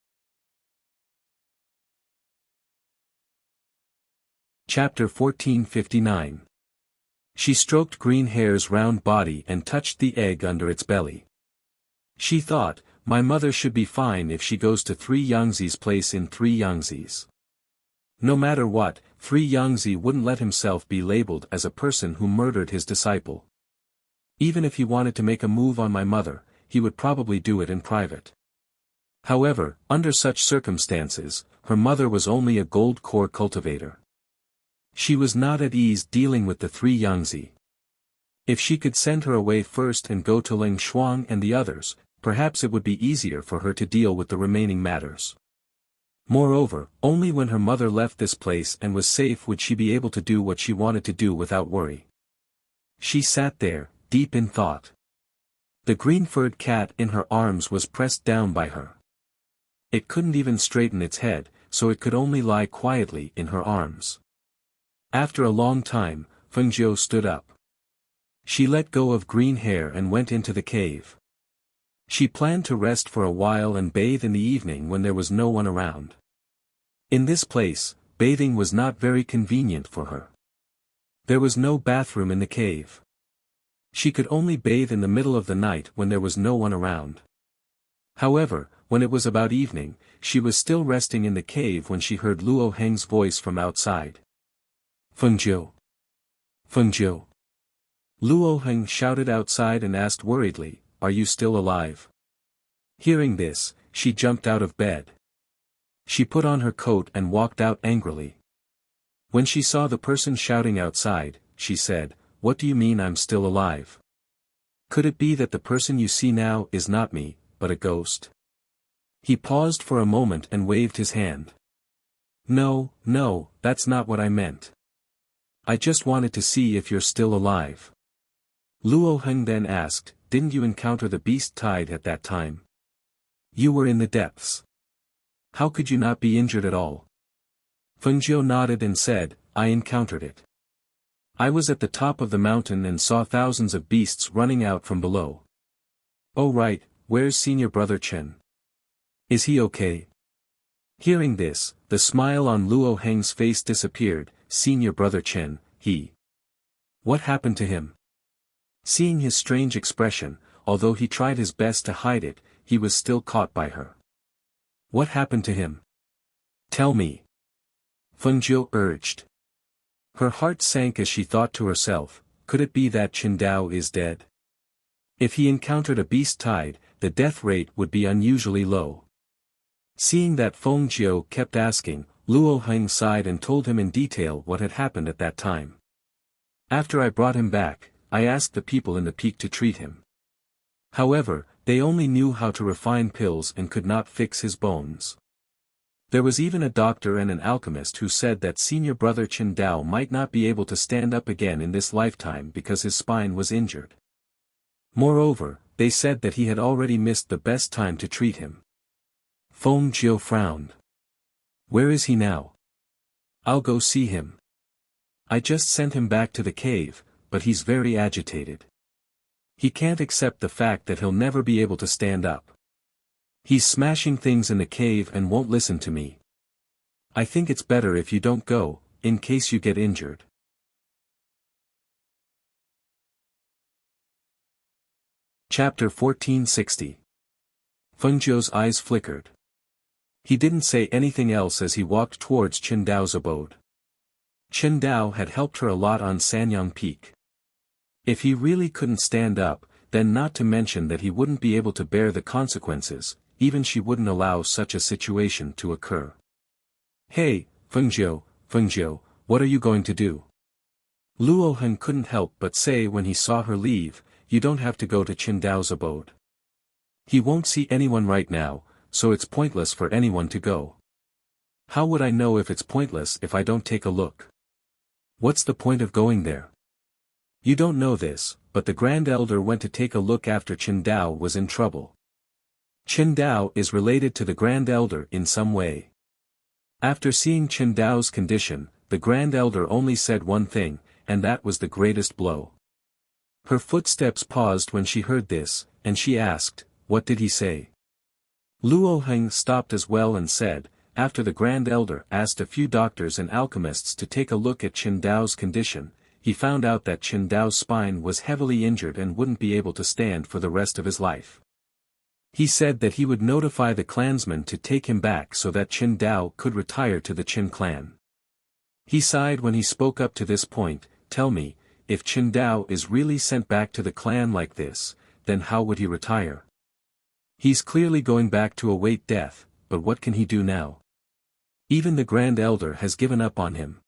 Chapter 1459. She stroked Green Hair's round body and touched the egg under its belly. She thought, my mother should be fine if she goes to 3 Yangzi's place in 3 Yangzi's. No matter what, 3 Yangzi wouldn't let himself be labeled as a person who murdered his disciple. Even if he wanted to make a move on my mother, he would probably do it in private. However, under such circumstances, her mother was only a gold core cultivator. She was not at ease dealing with the 3 Yangzi. If she could send her away first and go to Ling Shuang and the others, perhaps it would be easier for her to deal with the remaining matters. Moreover, only when her mother left this place and was safe would she be able to do what she wanted to do without worry. She sat there, deep in thought. The green-furred cat in her arms was pressed down by her. It couldn't even straighten its head, so it could only lie quietly in her arms. After a long time, Fengjiu stood up. She let go of Green Hair and went into the cave. She planned to rest for a while and bathe in the evening when there was no one around. In this place, bathing was not very convenient for her. There was no bathroom in the cave. She could only bathe in the middle of the night when there was no one around. However, when it was about evening, she was still resting in the cave when she heard Luo Heng's voice from outside. Fengjiu. Fengjiu. Luo Heng shouted outside and asked worriedly, are you still alive? Hearing this, she jumped out of bed. She put on her coat and walked out angrily. When she saw the person shouting outside, she said, what do you mean I'm still alive? Could it be that the person you see now is not me, but a ghost? He paused for a moment and waved his hand. No, no, that's not what I meant. I just wanted to see if you're still alive. Luo Heng then asked, didn't you encounter the beast tide at that time? You were in the depths. How could you not be injured at all? Fengjiu nodded and said, I encountered it. I was at the top of the mountain and saw thousands of beasts running out from below. Oh right, where's senior brother Chen? Is he okay? Hearing this, the smile on Luo Heng's face disappeared. Senior brother Chen, he. What happened to him? Seeing his strange expression, although he tried his best to hide it, he was still caught by her. What happened to him? Tell me. Fengjiu urged. Her heart sank as she thought to herself, could it be that Qingdao is dead? If he encountered a beast tide, the death rate would be unusually low. Seeing that Fengjiu kept asking, Luo Heng sighed and told him in detail what had happened at that time. After I brought him back, I asked the people in the peak to treat him. However, they only knew how to refine pills and could not fix his bones. There was even a doctor and an alchemist who said that senior brother Qingdao might not be able to stand up again in this lifetime because his spine was injured. Moreover, they said that he had already missed the best time to treat him. Fengjiu frowned. Where is he now? I'll go see him. I just sent him back to the cave, but he's very agitated. He can't accept the fact that he'll never be able to stand up. He's smashing things in the cave and won't listen to me. I think it's better if you don't go, in case you get injured. Chapter 1460. Fengjiu's eyes flickered. He didn't say anything else as he walked towards Qingdao's abode. Qingdao had helped her a lot on Sanyang Peak. If he really couldn't stand up, then not to mention that he wouldn't be able to bear the consequences, even she wouldn't allow such a situation to occur. Hey, Fengjiu, what are you going to do? Luo Heng couldn't help but say when he saw her leave, you don't have to go to Qingdao's abode. He won't see anyone right now, so it's pointless for anyone to go. How would I know if it's pointless if I don't take a look? What's the point of going there? You don't know this, but the Grand Elder went to take a look after Qingdao was in trouble. Qingdao is related to the Grand Elder in some way. After seeing Qingdao's condition, the Grand Elder only said one thing, and that was the greatest blow. Her footsteps paused when she heard this, and she asked, what did he say? Luo Heng stopped as well and said, after the Grand Elder asked a few doctors and alchemists to take a look at Qingdao's condition, he found out that Qingdao's spine was heavily injured and wouldn't be able to stand for the rest of his life. He said that he would notify the clansmen to take him back so that Qingdao could retire to the Qin clan. He sighed when he spoke up to this point, tell me, if Qingdao is really sent back to the clan like this, then how would he retire? He's clearly going back to await death, but what can he do now? Even the Grand Elder has given up on him.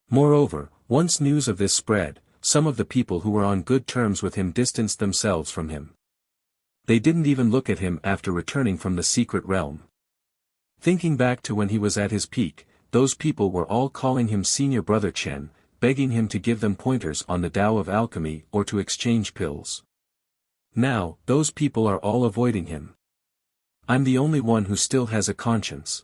Moreover, once news of this spread, some of the people who were on good terms with him distanced themselves from him. They didn't even look at him after returning from the secret realm. Thinking back to when he was at his peak, those people were all calling him Senior Brother Chen, begging him to give them pointers on the Tao of alchemy or to exchange pills. Now, those people are all avoiding him. I'm the only one who still has a conscience.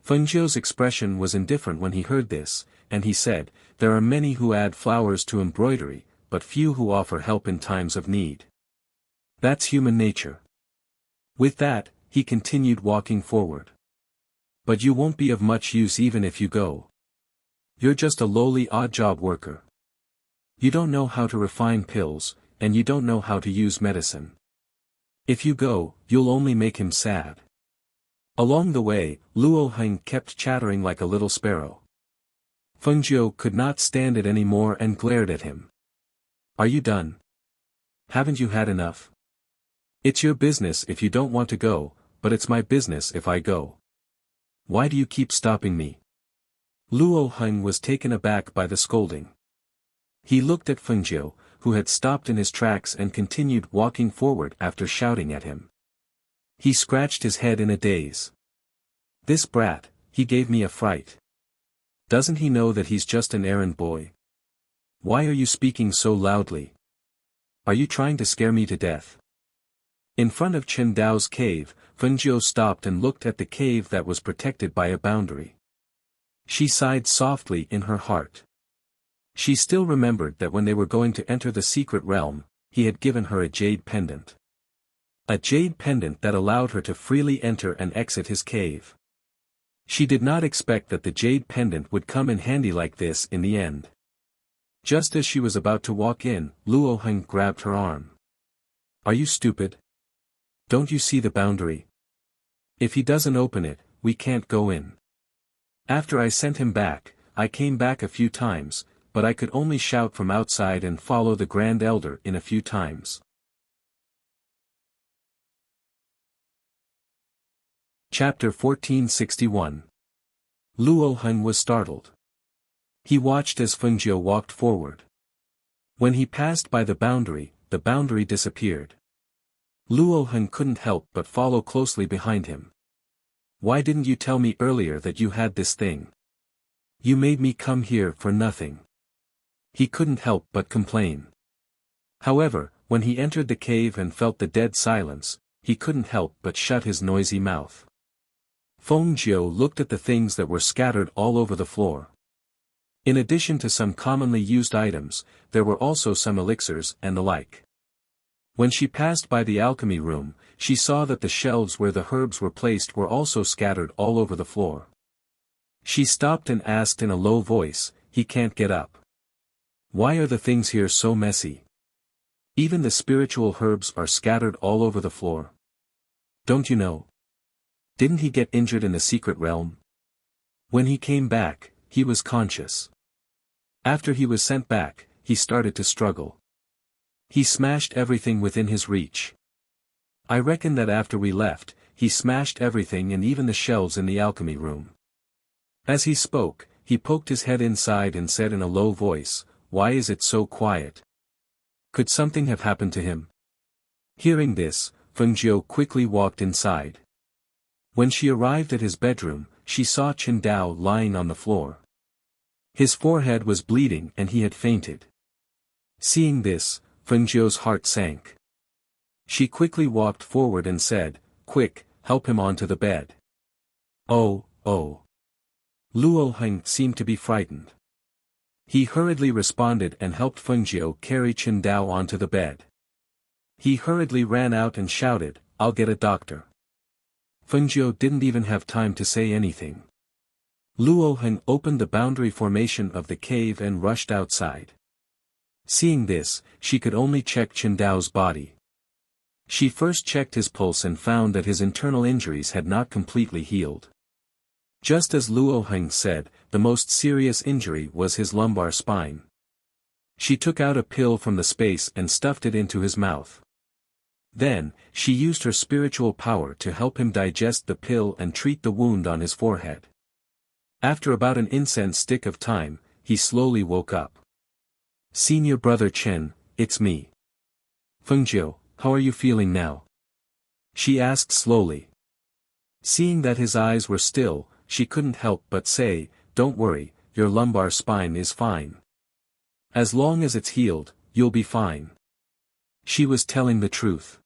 Fengjiu's expression was indifferent when he heard this, and he said, there are many who add flowers to embroidery, but few who offer help in times of need. That's human nature. With that, he continued walking forward. But you won't be of much use even if you go. You're just a lowly odd-job worker. You don't know how to refine pills, and you don't know how to use medicine. If you go, you'll only make him sad. Along the way, Luo Heng kept chattering like a little sparrow. Fengjiu could not stand it anymore and glared at him. Are you done? Haven't you had enough? It's your business if you don't want to go, but it's my business if I go. Why do you keep stopping me? Luo Heng was taken aback by the scolding. He looked at Fengjiu, who had stopped in his tracks and continued walking forward after shouting at him. He scratched his head in a daze. This brat, he gave me a fright. Doesn't he know that he's just an errand boy? Why are you speaking so loudly? Are you trying to scare me to death? In front of Chen Dao's cave, Fengjiu stopped and looked at the cave that was protected by a boundary. She sighed softly in her heart. She still remembered that when they were going to enter the secret realm, he had given her a jade pendant. A jade pendant that allowed her to freely enter and exit his cave. She did not expect that the jade pendant would come in handy like this in the end. Just as she was about to walk in, Luo Heng grabbed her arm. Are you stupid? Don't you see the boundary? If he doesn't open it, we can't go in. After I sent him back, I came back a few times, but I could only shout from outside and follow the Grand Elder in a few times. Chapter 1461. Luo Heng was startled. He watched as Fengjiu walked forward. When he passed by the boundary disappeared. Luo Heng couldn't help but follow closely behind him. Why didn't you tell me earlier that you had this thing? You made me come here for nothing. He couldn't help but complain. However, when he entered the cave and felt the dead silence, he couldn't help but shut his noisy mouth. Fengjiu looked at the things that were scattered all over the floor. In addition to some commonly used items, there were also some elixirs and the like. When she passed by the alchemy room, she saw that the shelves where the herbs were placed were also scattered all over the floor. She stopped and asked in a low voice, "He can't get up. Why are the things here so messy? Even the spiritual herbs are scattered all over the floor. Don't you know? Didn't he get injured in the secret realm? When he came back, he was conscious. After he was sent back, he started to struggle. He smashed everything within his reach. I reckon that after we left, he smashed everything and even the shelves in the alchemy room." As he spoke, he poked his head inside and said in a low voice, "Why is it so quiet? Could something have happened to him?" Hearing this, Fengjiu quickly walked inside. When she arrived at his bedroom, she saw Chen Dao lying on the floor. His forehead was bleeding and he had fainted. Seeing this, Fengjiu's heart sank. She quickly walked forward and said, "Quick, help him onto the bed." Oh. Luo Heng seemed to be frightened. He hurriedly responded and helped Fengjiu carry Chen Dao onto the bed. He hurriedly ran out and shouted, "I'll get a doctor." Fengjiu didn't even have time to say anything. Luo Heng opened the boundary formation of the cave and rushed outside. Seeing this, she could only check Chen Dao's body. She first checked his pulse and found that his internal injuries had not completely healed. Just as Luo Heng said, the most serious injury was his lumbar spine. She took out a pill from the space and stuffed it into his mouth. Then, she used her spiritual power to help him digest the pill and treat the wound on his forehead. After about an incense stick of time, he slowly woke up. "Senior brother Chen, it's me. Fengjiu, how are you feeling now?" she asked slowly. Seeing that his eyes were still, she couldn't help but say, "Don't worry, your lumbar spine is fine. As long as it's healed, you'll be fine." She was telling the truth.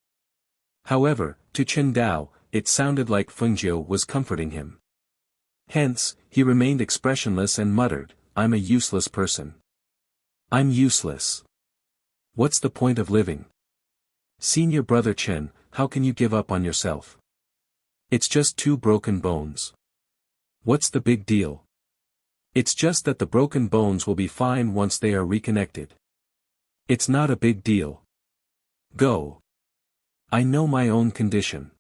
However, to Chen Dao, it sounded like Fengjiu was comforting him. Hence, he remained expressionless and muttered, "I'm a useless person. I'm useless. What's the point of living? Senior brother Chen, how can you give up on yourself? It's just 2 broken bones. What's the big deal? It's just that the broken bones will be fine once they are reconnected. It's not a big deal. Go. I know my own condition."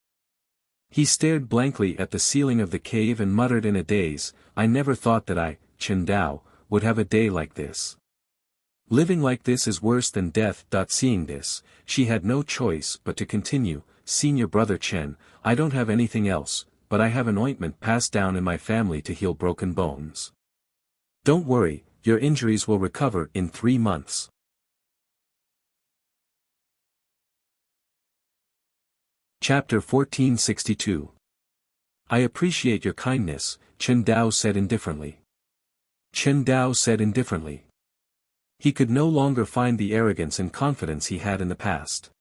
He stared blankly at the ceiling of the cave and muttered in a daze, "I never thought that I, Chen Dao, would have a day like this. Living like this is worse than death." Seeing this, she had no choice but to continue, "Senior brother Chen, I don't have anything else, but I have an ointment passed down in my family to heal broken bones. Don't worry, your injuries will recover in 3 months. Chapter 1462. I appreciate your kindness, Chen Dao said indifferently. Chen Dao said indifferently. He could no longer find the arrogance and confidence he had in the past.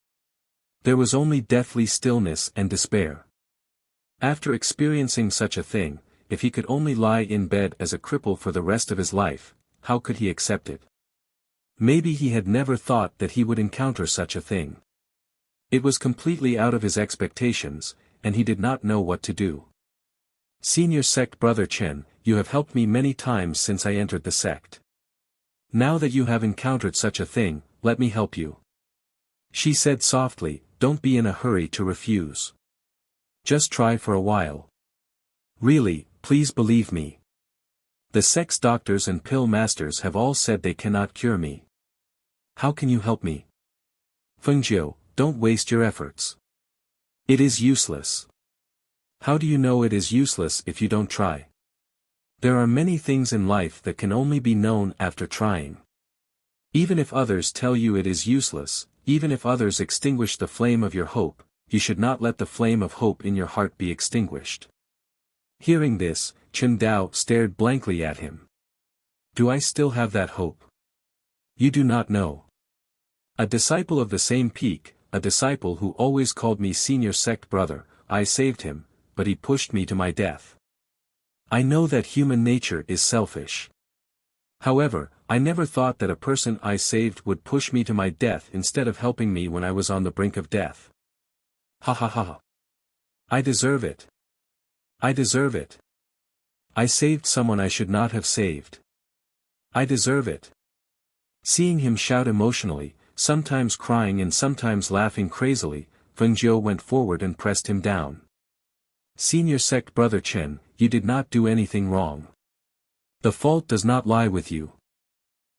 There was only deathly stillness and despair. After experiencing such a thing, if he could only lie in bed as a cripple for the rest of his life, how could he accept it? Maybe he had never thought that he would encounter such a thing. It was completely out of his expectations, and he did not know what to do. Senior sect brother Chen, you have helped me many times since I entered the sect. Now that you have encountered such a thing, let me help you. She said softly, don't be in a hurry to refuse. Just try for a while. Really, please believe me. The sect's doctors and pill masters have all said they cannot cure me. How can you help me? Fengjiu, don't waste your efforts. It is useless. How do you know it is useless if you don't try? There are many things in life that can only be known after trying. Even if others tell you it is useless, even if others extinguish the flame of your hope, you should not let the flame of hope in your heart be extinguished. Hearing this, Chen Dao stared blankly at him. Do I still have that hope? You do not know. A disciple of the same peak, a disciple who always called me senior sect brother, I saved him, but he pushed me to my death. I know that human nature is selfish. However, I never thought that a person I saved would push me to my death instead of helping me when I was on the brink of death. Ha ha ha. I deserve it. I deserve it. I saved someone I should not have saved. I deserve it. Seeing him shout emotionally, sometimes crying and sometimes laughing crazily, Fengjiu went forward and pressed him down. Senior sect brother Chen, you did not do anything wrong. The fault does not lie with you.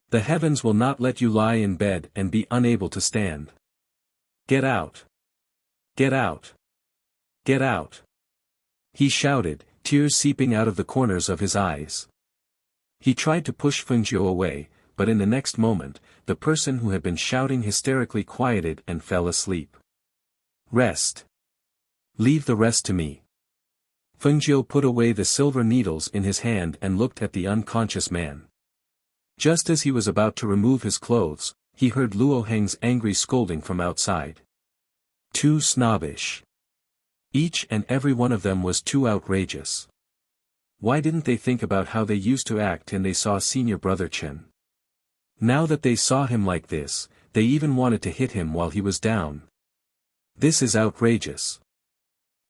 The heavens will not let you lie in bed and be unable to stand. Get out. Get out. Get out. He shouted, tears seeping out of the corners of his eyes. He tried to push Fengjiu away, but in the next moment, the person who had been shouting hysterically quieted and fell asleep. Rest. Leave the rest to me. Fengjiu put away the silver needles in his hand and looked at the unconscious man. Just as he was about to remove his clothes, he heard Luo Heng's angry scolding from outside. Too snobbish. Each and every one of them was too outrageous. Why didn't they think about how they used to act when they saw senior brother Chen? Now that they saw him like this, they even wanted to hit him while he was down. This is outrageous.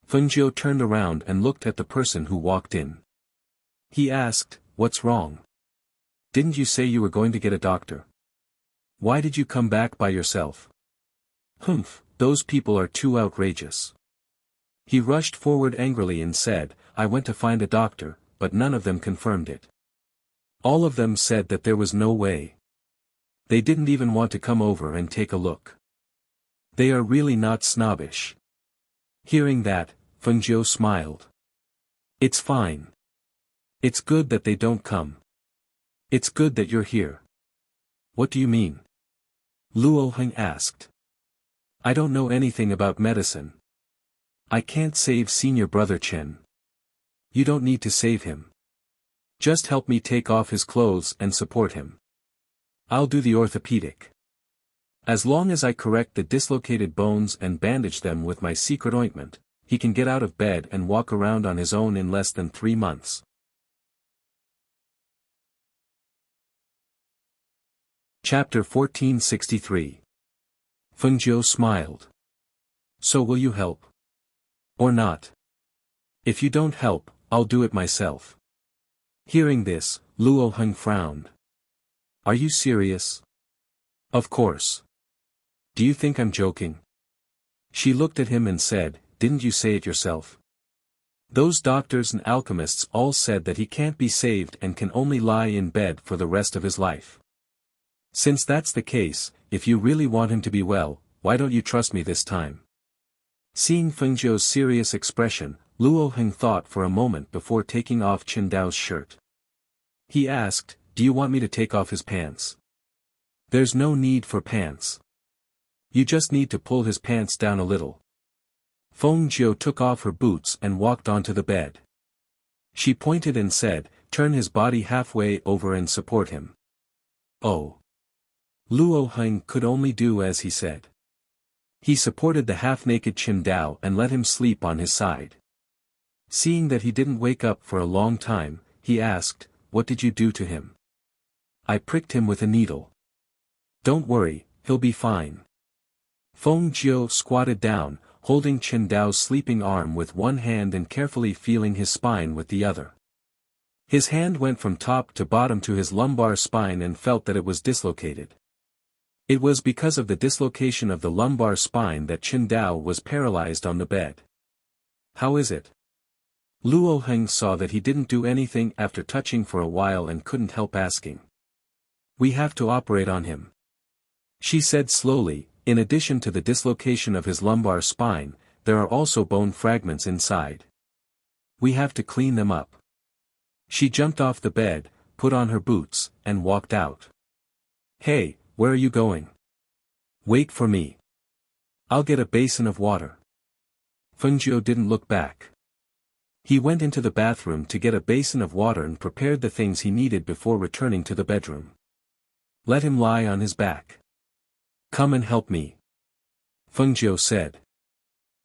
Fengjiu turned around and looked at the person who walked in. He asked, what's wrong? Didn't you say you were going to get a doctor? Why did you come back by yourself? Humph, those people are too outrageous. He rushed forward angrily and said, I went to find a doctor, but none of them confirmed it. All of them said that there was no way. They didn't even want to come over and take a look. They are really not snobbish. Hearing that, Fengjiu smiled. It's fine. It's good that they don't come. It's good that you're here. What do you mean? Luo Heng asked. I don't know anything about medicine. I can't save senior brother Chen. You don't need to save him. Just help me take off his clothes and support him. I'll do the orthopedic. As long as I correct the dislocated bones and bandage them with my secret ointment, he can get out of bed and walk around on his own in less than 3 months. Chapter 1463. Fengjiu smiled. So will you help? Or not? If you don't help, I'll do it myself. Hearing this, Luo Heng frowned. Are you serious? Of course. Do you think I'm joking? She looked at him and said, didn't you say it yourself? Those doctors and alchemists all said that he can't be saved and can only lie in bed for the rest of his life. Since that's the case, if you really want him to be well, why don't you trust me this time? Seeing Fengjiu's serious expression, Luo Heng thought for a moment before taking off Chen Dao's shirt. He asked, do you want me to take off his pants? There's no need for pants. You just need to pull his pants down a little. Feng Jiu took off her boots and walked onto the bed. She pointed and said, turn his body halfway over and support him. Oh. Luo Heng could only do as he said. He supported the half-naked Qin Dao and let him sleep on his side. Seeing that he didn't wake up for a long time, he asked, what did you do to him? I pricked him with a needle. Don't worry, he'll be fine. Feng Jiu squatted down, holding Qin Dao's sleeping arm with one hand and carefully feeling his spine with the other. His hand went from top to bottom to his lumbar spine and felt that it was dislocated. It was because of the dislocation of the lumbar spine that Qin Dao was paralyzed on the bed. How is it? Luo Heng saw that he didn't do anything after touching for a while and couldn't help asking. We have to operate on him. She said slowly, in addition to the dislocation of his lumbar spine, there are also bone fragments inside. We have to clean them up. She jumped off the bed, put on her boots, and walked out. Hey, where are you going? Wait for me. I'll get a basin of water. Feng Jiu didn't look back. He went into the bathroom to get a basin of water and prepared the things he needed before returning to the bedroom. Let him lie on his back. Come and help me. Feng Jiu said.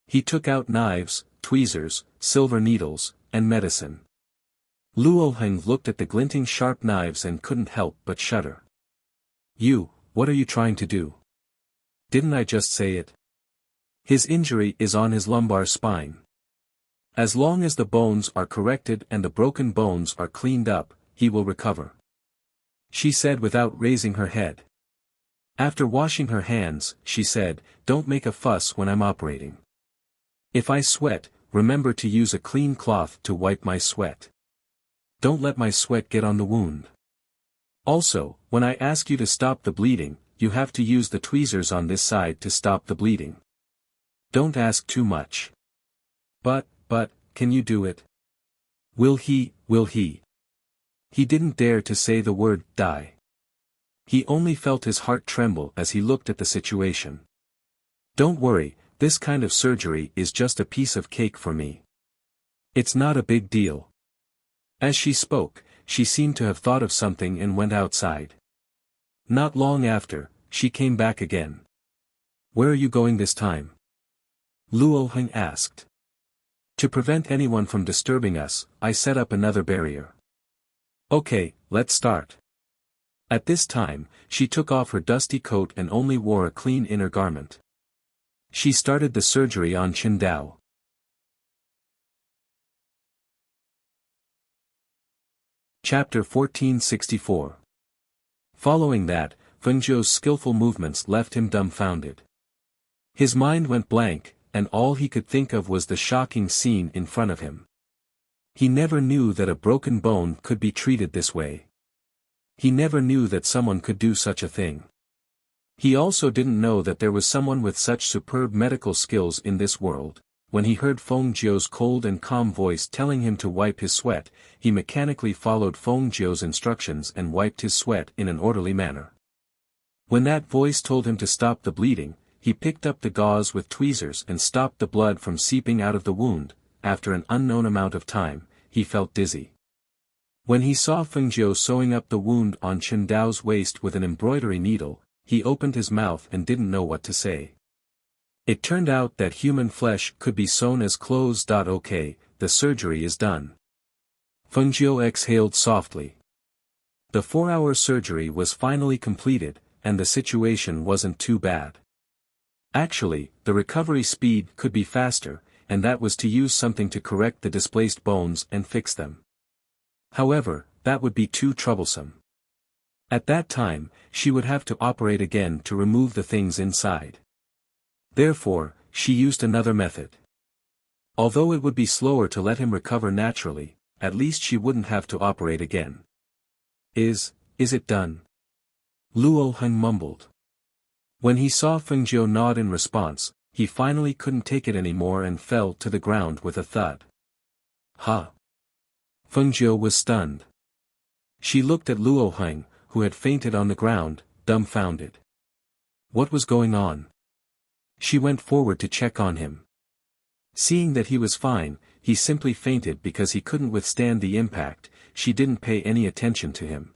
He took out knives, tweezers, silver needles, and medicine. Luo Heng looked at the glinting sharp knives and couldn't help but shudder. You, what are you trying to do? Didn't I just say it? His injury is on his lumbar spine. As long as the bones are corrected and the broken bones are cleaned up, he will recover. She said without raising her head. After washing her hands, she said, don't make a fuss when I'm operating. If I sweat, remember to use a clean cloth to wipe my sweat. Don't let my sweat get on the wound. Also, when I ask you to stop the bleeding, you have to use the tweezers on this side to stop the bleeding. Don't ask too much. But, can you do it? Will he? He didn't dare to say the word, die. He only felt his heart tremble as he looked at the situation. Don't worry, this kind of surgery is just a piece of cake for me. It's not a big deal. As she spoke, she seemed to have thought of something and went outside. Not long after, she came back again. Where are you going this time? Luo Heng asked. To prevent anyone from disturbing us, I set up another barrier. Okay, let's start. At this time, she took off her dusty coat and only wore a clean inner garment. She started the surgery on Qin Dao. Chapter 1464. Following that, Feng Jiu's skillful movements left him dumbfounded. His mind went blank, and all he could think of was the shocking scene in front of him. He never knew that a broken bone could be treated this way. He never knew that someone could do such a thing. He also didn't know that there was someone with such superb medical skills in this world. When he heard Feng Jiu's cold and calm voice telling him to wipe his sweat, he mechanically followed Feng Jiu's instructions and wiped his sweat in an orderly manner. When that voice told him to stop the bleeding, he picked up the gauze with tweezers and stopped the blood from seeping out of the wound. After an unknown amount of time, he felt dizzy. When he saw Feng Jiu sewing up the wound on Qin Dao's waist with an embroidery needle, he opened his mouth and didn't know what to say. It turned out that human flesh could be sewn as clothes. Okay, the surgery is done. Feng Jiu exhaled softly. The 4-hour surgery was finally completed, and the situation wasn't too bad. Actually, the recovery speed could be faster, and that was to use something to correct the displaced bones and fix them. However, that would be too troublesome. At that time, she would have to operate again to remove the things inside. Therefore, she used another method. Although it would be slower to let him recover naturally, at least she wouldn't have to operate again. Is it done? Luo Heng mumbled. When he saw Feng Jiu nod in response, he finally couldn't take it anymore and fell to the ground with a thud. Feng Jiu was stunned. She looked at Luo Heng, who had fainted on the ground, dumbfounded. What was going on? She went forward to check on him. Seeing that he was fine, he simply fainted because he couldn't withstand the impact. She didn't pay any attention to him.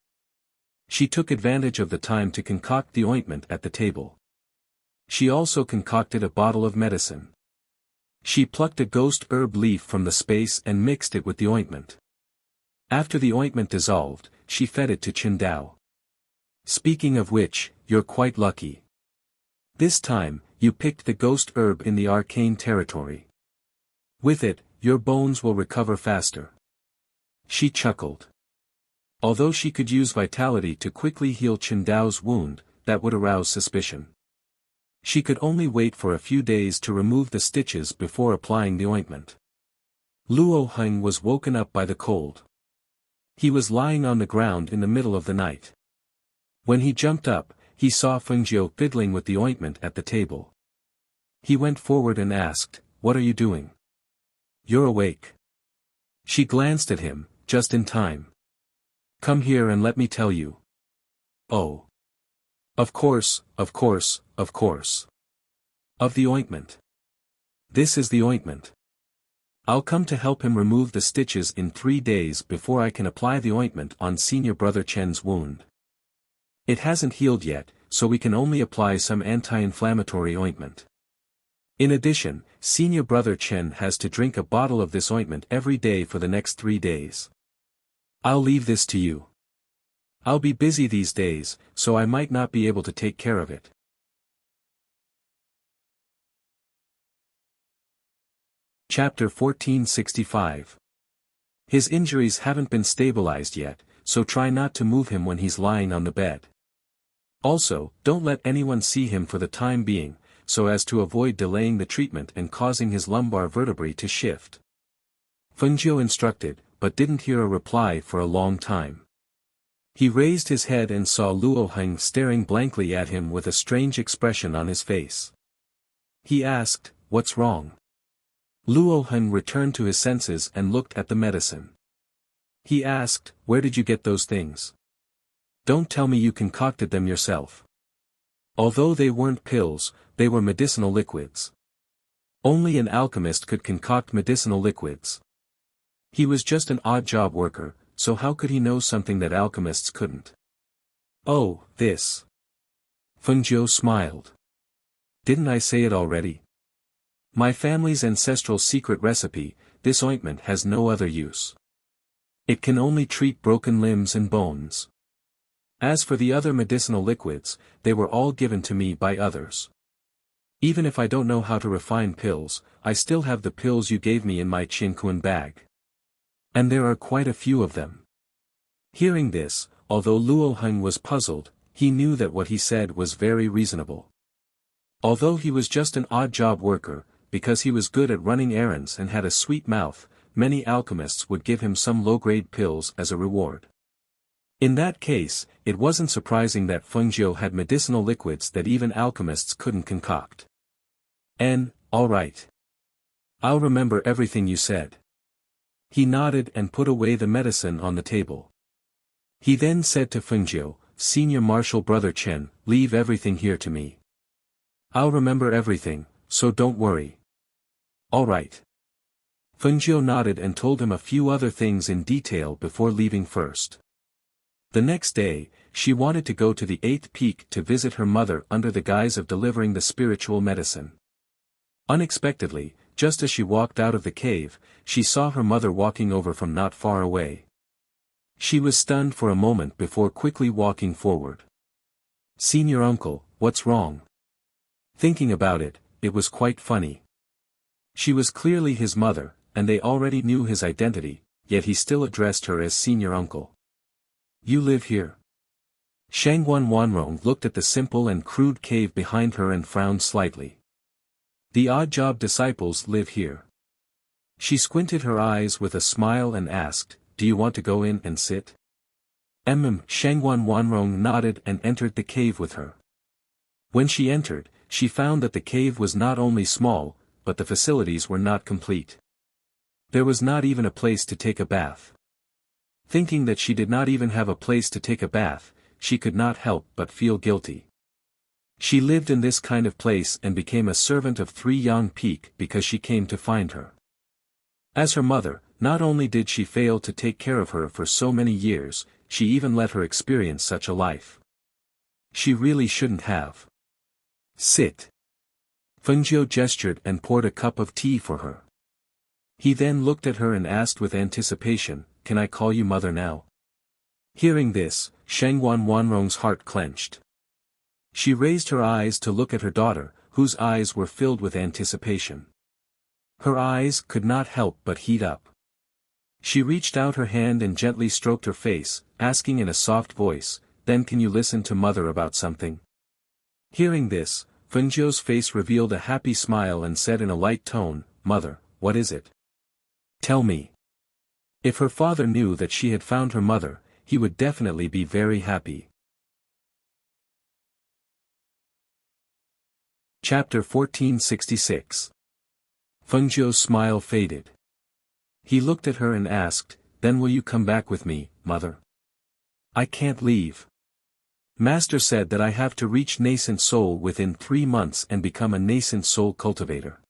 She took advantage of the time to concoct the ointment at the table. She also concocted a bottle of medicine. She plucked a ghost herb leaf from the space and mixed it with the ointment. After the ointment dissolved, she fed it to Qingdao. Speaking of which, you're quite lucky. This time, you picked the ghost herb in the arcane territory. With it, your bones will recover faster. She chuckled. Although she could use vitality to quickly heal Qingdao's wound, that would arouse suspicion. She could only wait for a few days to remove the stitches before applying the ointment. Luo Heng was woken up by the cold. He was lying on the ground in the middle of the night. When he jumped up, he saw Fengjiu fiddling with the ointment at the table. He went forward and asked, "What are you doing? You're awake." She glanced at him, just in time. "Come here and let me tell you." "Oh. Of course, of course, of course. Of the ointment. This is the ointment. I'll come to help him remove the stitches in 3 days before I can apply the ointment on senior brother Chen's wound. It hasn't healed yet, so we can only apply some anti-inflammatory ointment. In addition, senior brother Chen has to drink a bottle of this ointment every day for the next 3 days. I'll leave this to you. I'll be busy these days, so I might not be able to take care of it." Chapter 1465. His injuries haven't been stabilized yet, so try not to move him when he's lying on the bed. Also, don't let anyone see him for the time being, so as to avoid delaying the treatment and causing his lumbar vertebrae to shift. Fengjiu instructed, but didn't hear a reply for a long time. He raised his head and saw Luo Heng staring blankly at him with a strange expression on his face. He asked, "What's wrong?" Luo Heng returned to his senses and looked at the medicine. He asked, "Where did you get those things? Don't tell me you concocted them yourself." Although they weren't pills, they were medicinal liquids. Only an alchemist could concoct medicinal liquids. He was just an odd job worker, so how could he know something that alchemists couldn't? "Oh, this." Fengjiu smiled. "Didn't I say it already? My family's ancestral secret recipe, this ointment has no other use. It can only treat broken limbs and bones. As for the other medicinal liquids, they were all given to me by others. Even if I don't know how to refine pills, I still have the pills you gave me in my Qinkuan bag. And there are quite a few of them." Hearing this, although Luo Heng was puzzled, he knew that what he said was very reasonable. Although he was just an odd job worker, because he was good at running errands and had a sweet mouth, many alchemists would give him some low-grade pills as a reward. In that case, it wasn't surprising that Fengjiu had medicinal liquids that even alchemists couldn't concoct. All right. I'll remember everything you said." He nodded and put away the medicine on the table. He then said to Fengjiu, "Senior Marshal Brother Chen, leave everything here to me. I'll remember everything, so don't worry." "All right." Fengjiu nodded and told him a few other things in detail before leaving first. The next day, she wanted to go to the 8th peak to visit her mother under the guise of delivering the spiritual medicine. Unexpectedly, just as she walked out of the cave, she saw her mother walking over from not far away. She was stunned for a moment before quickly walking forward. "Senior uncle, what's wrong?" Thinking about it, it was quite funny. She was clearly his mother, and they already knew his identity, yet he still addressed her as senior uncle. "You live here?" Shangguan Wanrong looked at the simple and crude cave behind her and frowned slightly. "The odd job disciples live here." She squinted her eyes with a smile and asked, "Do you want to go in and sit?" Shangguan Wanrong nodded and entered the cave with her. When she entered, she found that the cave was not only small, but the facilities were not complete. There was not even a place to take a bath. Thinking that she did not even have a place to take a bath, she could not help but feel guilty. She lived in this kind of place and became a servant of 3 Yang Peak because she came to find her. As her mother, not only did she fail to take care of her for so many years, she even let her experience such a life. She really shouldn't have. Sit. Fengjiu gestured and poured a cup of tea for her. He then looked at her and asked with anticipation, "Can I call you mother now?" Hearing this, Shangguan Wanrong's heart clenched. She raised her eyes to look at her daughter, whose eyes were filled with anticipation. Her eyes could not help but heat up. She reached out her hand and gently stroked her face, asking in a soft voice, "Then can you listen to mother about something?" Hearing this, Fengjiu's face revealed a happy smile and said in a light tone, "Mother, what is it? Tell me." If her father knew that she had found her mother, he would definitely be very happy. Chapter 1466. Fengjiu's smile faded. He looked at her and asked, "Then will you come back with me, mother?" "I can't leave. Master said that I have to reach nascent soul within 3 months and become a nascent soul cultivator.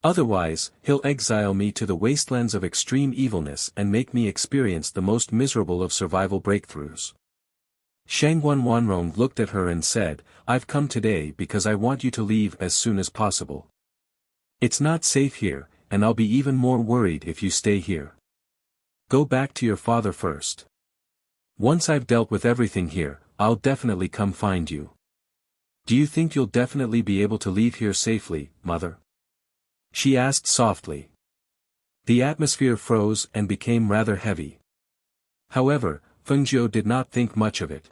Otherwise, he'll exile me to the wastelands of extreme evilness and make me experience the most miserable of survival breakthroughs." Shangguan Wanrong looked at her and said, "I've come today because I want you to leave as soon as possible. It's not safe here, and I'll be even more worried if you stay here. Go back to your father first. Once I've dealt with everything here, I'll definitely come find you." "Do you think you'll definitely be able to leave here safely, mother?" she asked softly. The atmosphere froze and became rather heavy. However, Fengjiu did not think much of it.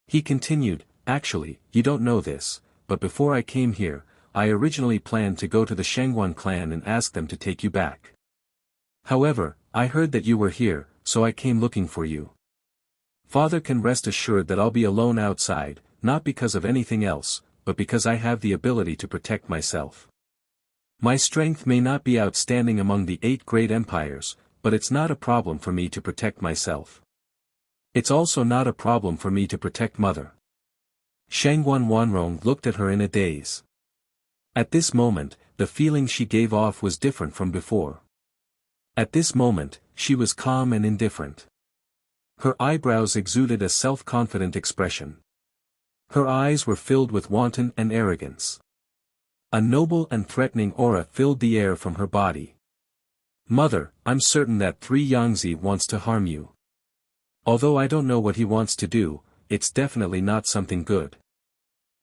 He continued, "Actually, you don't know this, but before I came here, I originally planned to go to the Shangguan clan and ask them to take you back. However, I heard that you were here, so I came looking for you. Father can rest assured that I'll be alone outside, not because of anything else, but because I have the ability to protect myself. My strength may not be outstanding among the 8 great empires, but it's not a problem for me to protect myself. It's also not a problem for me to protect mother." Shangguan Wanrong looked at her in a daze. At this moment, the feeling she gave off was different from before. At this moment, she was calm and indifferent. Her eyebrows exuded a self-confident expression. Her eyes were filled with wanton and arrogance. A noble and threatening aura filled the air from her body. "Mother, I'm certain that 3 Yangzi wants to harm you. Although I don't know what he wants to do, it's definitely not something good.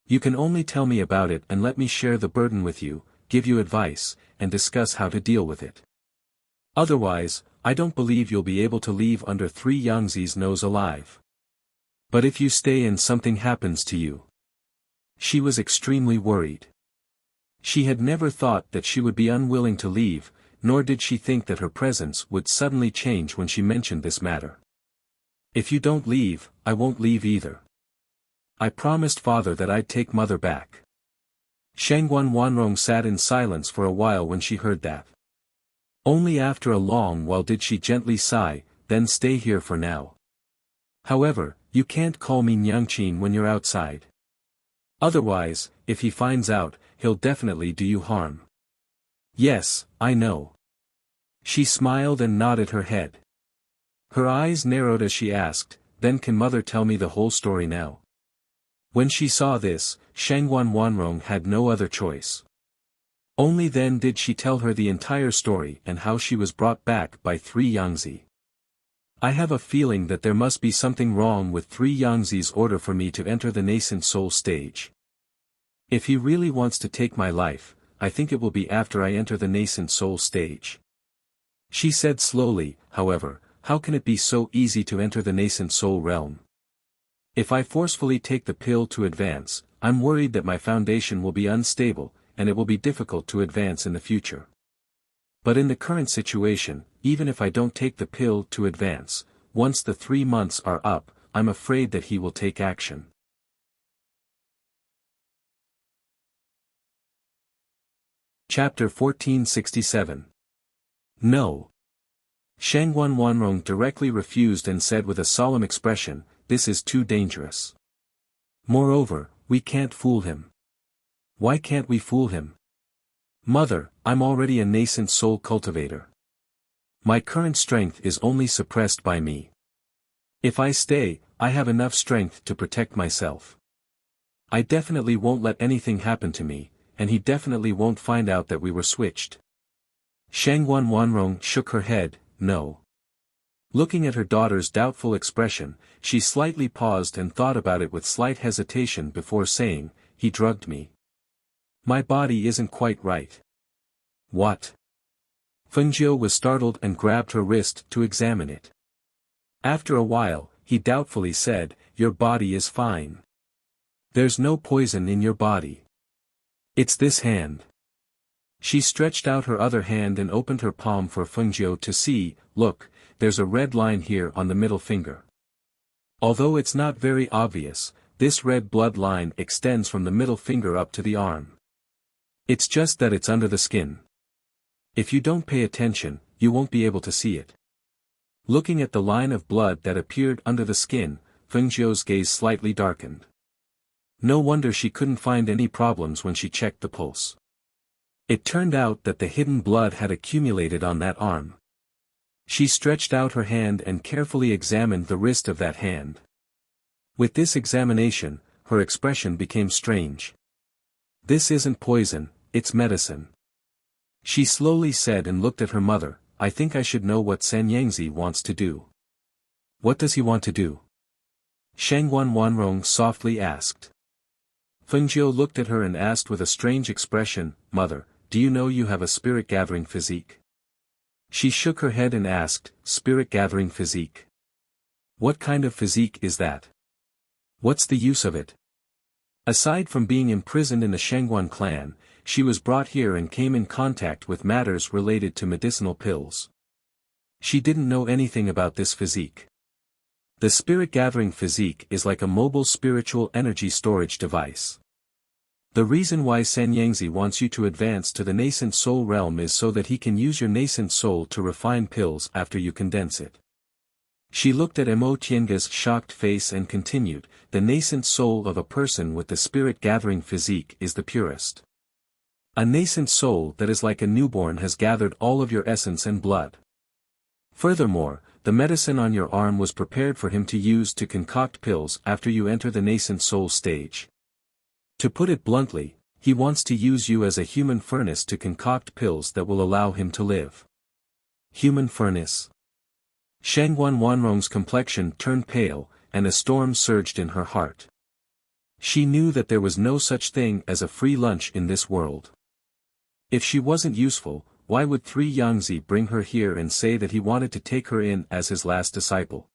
You can only tell me about it and let me share the burden with you, give you advice, and discuss how to deal with it. Otherwise, I don't believe you'll be able to leave under 3 Yangzi's nose alive. But if you stay and something happens to you." She was extremely worried. She had never thought that she would be unwilling to leave, nor did she think that her presence would suddenly change when she mentioned this matter. "If you don't leave, I won't leave either. I promised father that I'd take mother back." Shangguan Wanrong sat in silence for a while when she heard that. Only after a long while did she gently sigh, "Then stay here for now. However, you can't call me Nyangqin when you're outside. Otherwise, if he finds out, he'll definitely do you harm." "Yes, I know." She smiled and nodded her head. Her eyes narrowed as she asked, "Then can mother tell me the whole story now?" When she saw this, Shangguan Wanrong had no other choice. Only then did she tell her the entire story and how she was brought back by 3 Yangzi. "I have a feeling that there must be something wrong with 3 Yangzi's order for me to enter the nascent soul stage. If he really wants to take my life, I think it will be after I enter the nascent soul stage." She said slowly, "However, how can it be so easy to enter the nascent soul realm? If I forcefully take the pill to advance, I'm worried that my foundation will be unstable, and it will be difficult to advance in the future. But in the current situation, even if I don't take the pill to advance, once the 3 months are up, I'm afraid that he will take action." Chapter 1467. No. Shangguan Wanrong directly refused and said with a solemn expression, "This is too dangerous. Moreover, we can't fool him." "Why can't we fool him?" "Mother, I'm already a nascent soul cultivator. My current strength is only suppressed by me. If I stay, I have enough strength to protect myself. I definitely won't let anything happen to me, and he definitely won't find out that we were switched." Shangguan Wanrong shook her head, "No." Looking at her daughter's doubtful expression, she slightly paused and thought about it with slight hesitation before saying, "He drugged me. My body isn't quite right." "What?" Fengjiu was startled and grabbed her wrist to examine it. After a while, he doubtfully said, "Your body is fine. There's no poison in your body. It's this hand." She stretched out her other hand and opened her palm for Fengjiu to see. "Look, there's a red line here on the middle finger. Although it's not very obvious, this red blood line extends from the middle finger up to the arm. It's just that it's under the skin. If you don't pay attention, you won't be able to see it." Looking at the line of blood that appeared under the skin, Fengjiu's gaze slightly darkened. No wonder she couldn't find any problems when she checked the pulse. It turned out that the hidden blood had accumulated on that arm. She stretched out her hand and carefully examined the wrist of that hand. With this examination, her expression became strange. "This isn't poison, it's medicine," she slowly said and looked at her mother. "I think I should know what Sanyangzi wants to do." "What does he want to do?" Shangguan Wanrong softly asked. Fengjiu looked at her and asked with a strange expression, "Mother, do you know you have a spirit-gathering physique?" She shook her head and asked, "Spirit-gathering physique? What kind of physique is that? What's the use of it?" Aside from being imprisoned in the Shangguan clan, she was brought here and came in contact with matters related to medicinal pills. She didn't know anything about this physique. The spirit-gathering physique is like a mobile spiritual energy storage device. The reason why Sanyangzi wants you to advance to the nascent soul realm is so that he can use your nascent soul to refine pills after you condense it. She looked at Mo Tianga's shocked face and continued, "The nascent soul of a person with the spirit-gathering physique is the purest. A nascent soul that is like a newborn has gathered all of your essence and blood. Furthermore, the medicine on your arm was prepared for him to use to concoct pills after you enter the nascent soul stage. To put it bluntly, he wants to use you as a human furnace to concoct pills that will allow him to live." Human furnace? Shangguan Wanrong's complexion turned pale, and a storm surged in her heart. She knew that there was no such thing as a free lunch in this world. If she wasn't useful, why would 3 Yangzi bring her here and say that he wanted to take her in as his last disciple?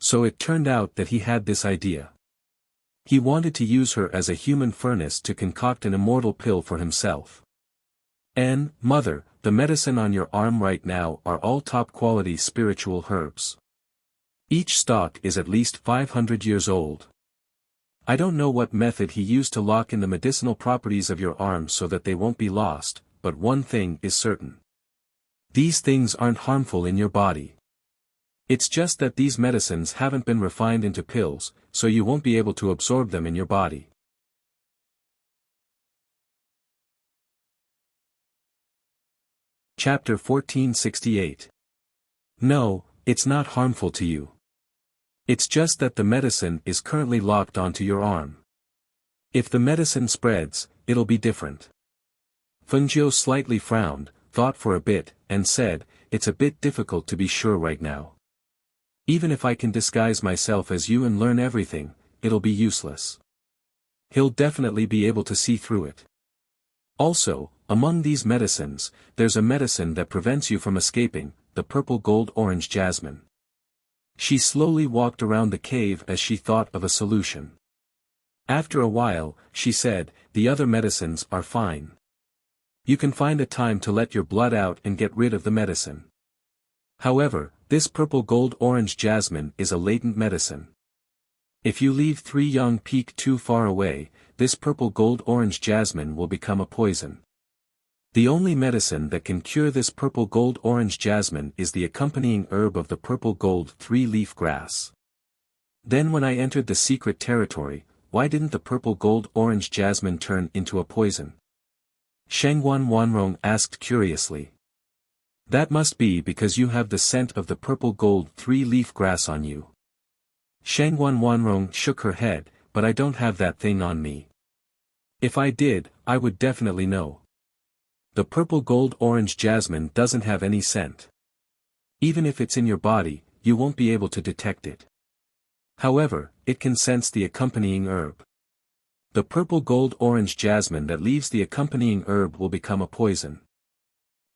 So it turned out that he had this idea. He wanted to use her as a human furnace to concoct an immortal pill for himself. "And, mother, the medicine on your arm right now are all top-quality spiritual herbs. Each stalk is at least 500 years old. I don't know what method he used to lock in the medicinal properties of your arms so that they won't be lost, but one thing is certain. These things aren't harmful in your body. It's just that these medicines haven't been refined into pills, so you won't be able to absorb them in your body." Chapter 1468. No, it's not harmful to you. It's just that the medicine is currently locked onto your arm. If the medicine spreads, it'll be different. Fengjiu slightly frowned, thought for a bit, and said, "It's a bit difficult to be sure right now. Even if I can disguise myself as you and learn everything, it'll be useless. He'll definitely be able to see through it. Also, among these medicines, there's a medicine that prevents you from escaping, the purple gold orange jasmine." She slowly walked around the cave as she thought of a solution. After a while, she said, "The other medicines are fine. You can find a time to let your blood out and get rid of the medicine. However, this purple gold orange jasmine is a latent medicine. If you leave 3 Young Peak too far away, this purple gold orange jasmine will become a poison. The only medicine that can cure this purple gold orange jasmine is the accompanying herb of the purple gold three-leaf grass. Then when I entered the secret territory, why didn't the purple gold orange jasmine turn into a poison? Shangguan Wanrong asked curiously. That must be because you have the scent of the purple gold three-leaf grass on you. Shangguan Wanrong shook her head, but I don't have that thing on me. If I did, I would definitely know. The purple gold orange jasmine doesn't have any scent. Even if it's in your body, you won't be able to detect it. However, it can sense the accompanying herb. The purple gold orange jasmine that leaves the accompanying herb will become a poison.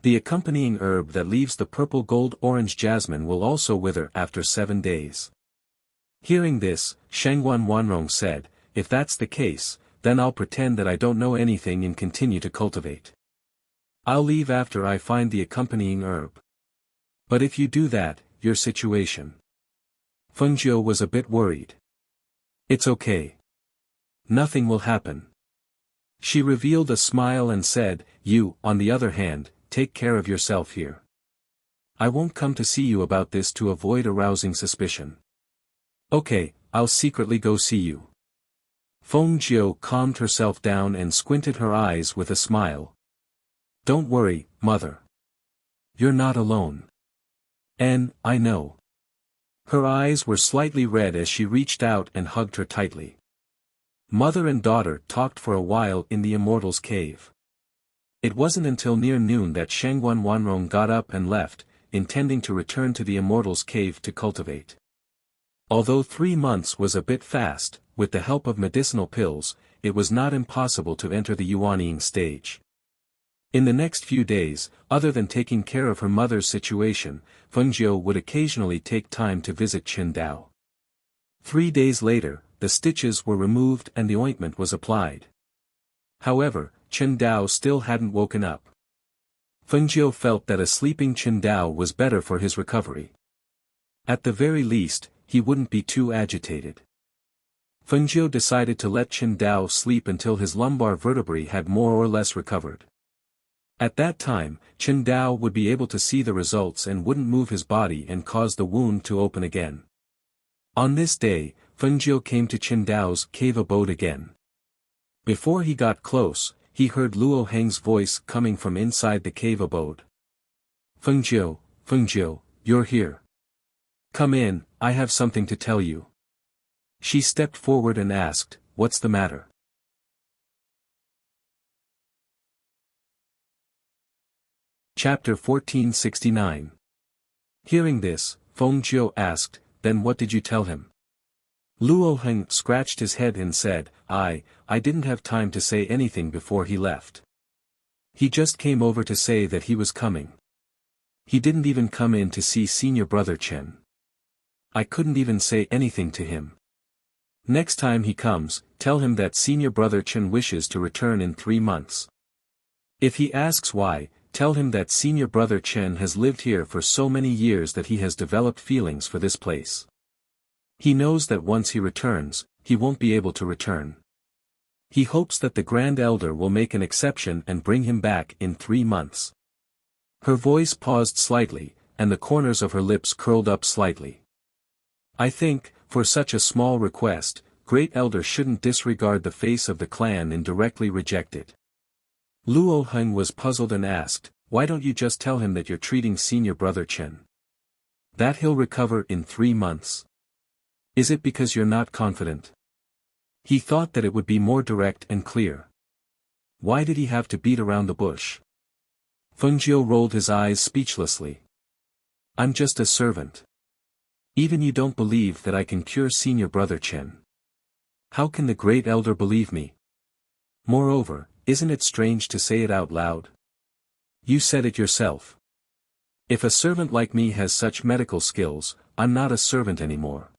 The accompanying herb that leaves the purple gold orange jasmine will also wither after 7 days. Hearing this, Shangguan Wanrong said, if that's the case, then I'll pretend that I don't know anything and continue to cultivate. I'll leave after I find the accompanying herb. But if you do that, your situation. Fengjiu was a bit worried. It's okay. Nothing will happen. She revealed a smile and said, you, on the other hand, take care of yourself here. I won't come to see you about this to avoid arousing suspicion. Okay, I'll secretly go see you. Fengjiu calmed herself down and squinted her eyes with a smile. Don't worry, mother. You're not alone. I know. Her eyes were slightly red as she reached out and hugged her tightly. Mother and daughter talked for a while in the Immortal's cave. It wasn't until near noon that Shangguan Wanrong got up and left, intending to return to the Immortal's cave to cultivate. Although 3 months was a bit fast, with the help of medicinal pills, it was not impossible to enter the Yuanying stage. In the next few days, other than taking care of her mother's situation, Fengjiu would occasionally take time to visit Qingdao. 3 days later, the stitches were removed and the ointment was applied. However, Qingdao still hadn't woken up. Fengjiu felt that a sleeping Qingdao was better for his recovery. At the very least, he wouldn't be too agitated. Fengjiu decided to let Qingdao sleep until his lumbar vertebrae had more or less recovered. At that time, Qingdao would be able to see the results and wouldn't move his body and cause the wound to open again. On this day, Fengjiu came to Qingdao's cave abode again. Before he got close, he heard Luo Heng's voice coming from inside the cave abode. Fengjiu, you're here. Come in, I have something to tell you. She stepped forward and asked, what's the matter? Chapter 1469. Hearing this, Fengjiu asked, then what did you tell him? Luo Heng scratched his head and said, I didn't have time to say anything before he left. He just came over to say that he was coming. He didn't even come in to see senior brother Chen. I couldn't even say anything to him. Next time he comes, tell him that senior brother Chen wishes to return in 3 months. If he asks why, tell him that senior brother Chen has lived here for so many years that he has developed feelings for this place. He knows that once he returns, he won't be able to return. He hopes that the Grand Elder will make an exception and bring him back in 3 months. Her voice paused slightly, and the corners of her lips curled up slightly. I think, for such a small request, Great Elder shouldn't disregard the face of the clan and directly reject it. Luo Heng was puzzled and asked, why don't you just tell him that you're treating senior brother Chen? That he'll recover in 3 months. Is it because you're not confident? He thought that it would be more direct and clear. Why did he have to beat around the bush? Fengjiu rolled his eyes speechlessly. I'm just a servant. Even you don't believe that I can cure senior brother Chen. How can the Great Elder believe me? Moreover, isn't it strange to say it out loud? You said it yourself. If a servant like me has such medical skills, I'm not a servant anymore.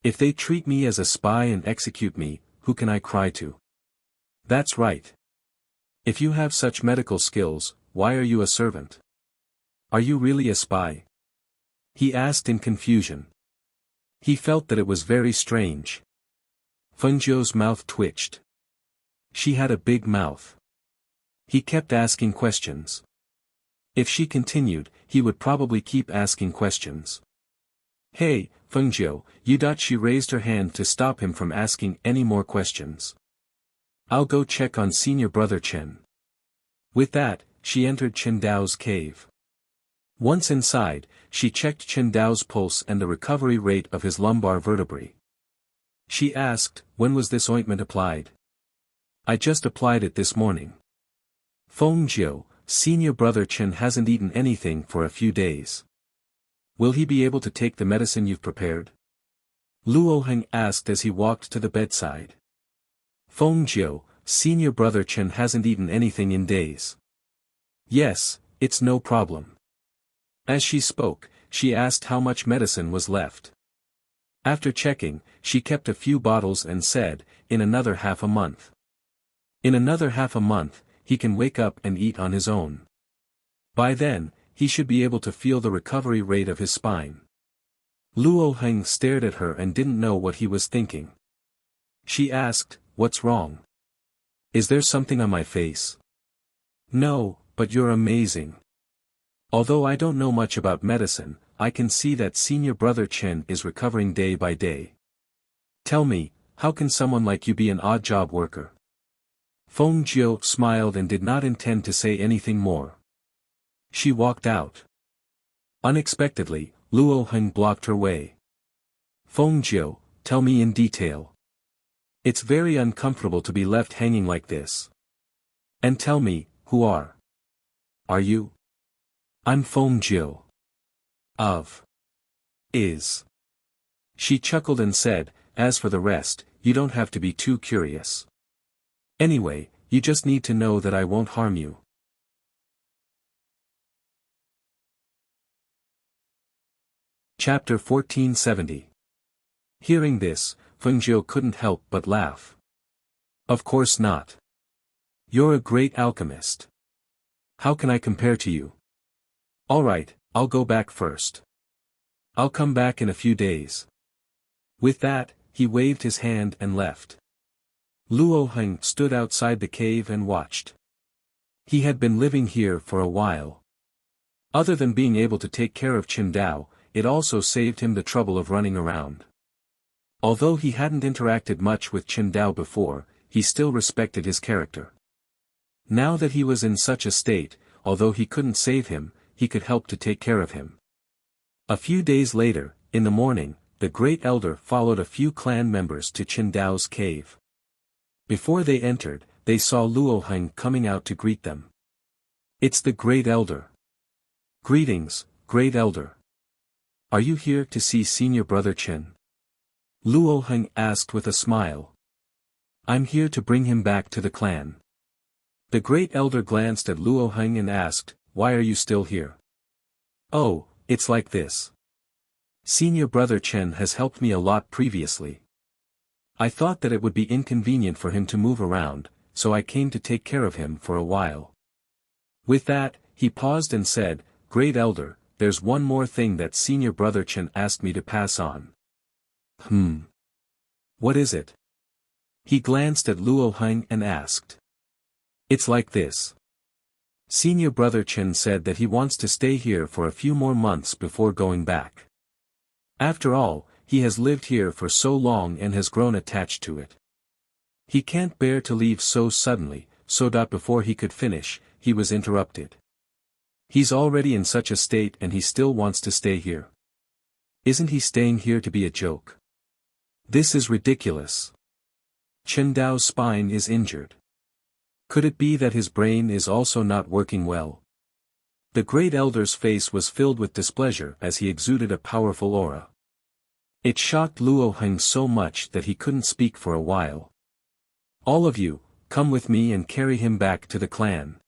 If they treat me as a spy and execute me, who can I cry to? That's right. If you have such medical skills, why are you a servant? Are you really a spy? He asked in confusion. He felt that it was very strange. Fengjiu's mouth twitched. She had a big mouth. He kept asking questions. If she continued, he would probably keep asking questions. Hey, Fengjiu, you. She raised her hand to stop him from asking any more questions. I'll go check on senior brother Chen. With that, she entered Chen Dao's cave. Once inside, she checked Chen Dao's pulse and the recovery rate of his lumbar vertebrae. She asked, when was this ointment applied? I just applied it this morning. Fengjiu, senior brother Chen hasn't eaten anything for a few days. Will he be able to take the medicine you've prepared? Luo Heng asked as he walked to the bedside. Fengjiu, senior brother Chen hasn't eaten anything in days. Yes, it's no problem. As she spoke, she asked how much medicine was left. After checking, she kept a few bottles and said, in another half a month. In another half a month, he can wake up and eat on his own. By then, he should be able to feel the recovery rate of his spine. Luo Heng stared at her and didn't know what he was thinking. She asked, what's wrong? Is there something on my face? No, but you're amazing. Although I don't know much about medicine, I can see that senior brother Chen is recovering day by day. Tell me, how can someone like you be an odd job worker? Fengjiu smiled and did not intend to say anything more. She walked out. Unexpectedly, Luo Heng blocked her way. Fengjiu, tell me in detail. It's very uncomfortable to be left hanging like this. And tell me, who are you? I'm Fengjiu. Is. She chuckled and said, as for the rest, you don't have to be too curious. Anyway, you just need to know that I won't harm you. Chapter 1470. Hearing this, Fengjiu couldn't help but laugh. Of course not. You're a great alchemist. How can I compare to you? Alright, I'll go back first. I'll come back in a few days. With that, he waved his hand and left. Luo Heng stood outside the cave and watched. He had been living here for a while. Other than being able to take care of Chen Dao, it also saved him the trouble of running around. Although he hadn't interacted much with Chen Dao before, he still respected his character. Now that he was in such a state, although he couldn't save him, he could help to take care of him. A few days later, in the morning, the Great Elder followed a few clan members to Chen Dao's cave. Before they entered, they saw Luo Heng coming out to greet them. It's the Great Elder. Greetings, Great Elder. Are you here to see senior brother Chen? Luo Heng asked with a smile. I'm here to bring him back to the clan. The Great Elder glanced at Luo Heng and asked, why are you still here? Oh, it's like this. Senior brother Chen has helped me a lot previously. I thought that it would be inconvenient for him to move around, so I came to take care of him for a while. With that, he paused and said, Great Elder, there's one more thing that senior brother Chen asked me to pass on. What is it? He glanced at Luo Heng and asked. It's like this. Senior brother Chen said that he wants to stay here for a few more months before going back. After all, he has lived here for so long and has grown attached to it. He can't bear to leave so suddenly, so that before he could finish, he was interrupted. He's already in such a state and he still wants to stay here. Isn't he staying here to be a joke? This is ridiculous. Chen Dao's spine is injured. Could it be that his brain is also not working well? The Great Elder's face was filled with displeasure as he exuded a powerful aura. It shocked Luo Heng so much that he couldn't speak for a while. All of you, come with me and carry him back to the clan.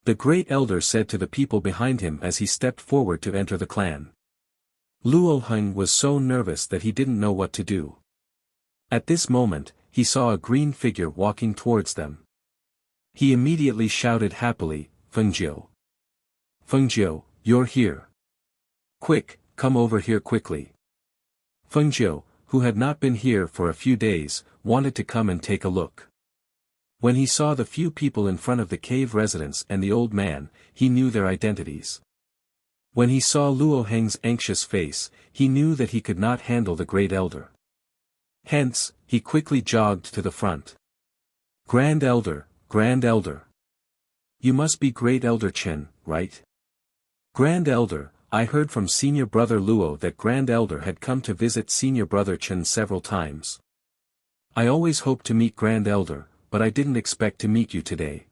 The Great Elder said to the people behind him as he stepped forward to enter the clan. Luo Heng was so nervous that he didn't know what to do. At this moment, he saw a green figure walking towards them. He immediately shouted happily, Fengjiu. Fengjiu, you're here. Quick, come over here quickly. Fengjiu, who had not been here for a few days, wanted to come and take a look. When he saw the few people in front of the cave residence and the old man, he knew their identities. When he saw Luo Heng's anxious face, he knew that he could not handle the Great Elder. Hence, he quickly jogged to the front. Grand Elder, Grand Elder. You must be Great Elder Chen, right? Grand Elder, I heard from Senior Brother Luo that Grand Elder had come to visit Senior Brother Chen several times. I always hoped to meet Grand Elder, but I didn't expect to meet you today.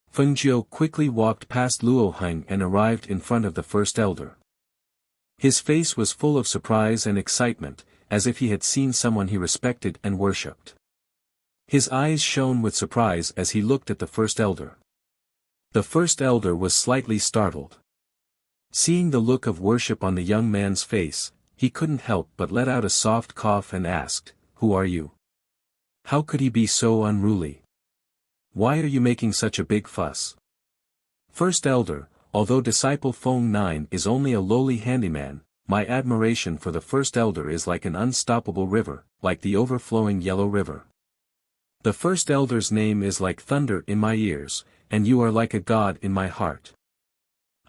Feng Jiu quickly walked past Luo Heng and arrived in front of the First Elder. His face was full of surprise and excitement, as if he had seen someone he respected and worshipped. His eyes shone with surprise as he looked at the First Elder. The First Elder was slightly startled. Seeing the look of worship on the young man's face, he couldn't help but let out a soft cough and asked, "Who are you? How could he be so unruly? Why are you making such a big fuss?" First Elder, although disciple Feng 9 is only a lowly handyman, my admiration for the First Elder is like an unstoppable river, like the overflowing Yellow River. The First Elder's name is like thunder in my ears, and you are like a god in my heart.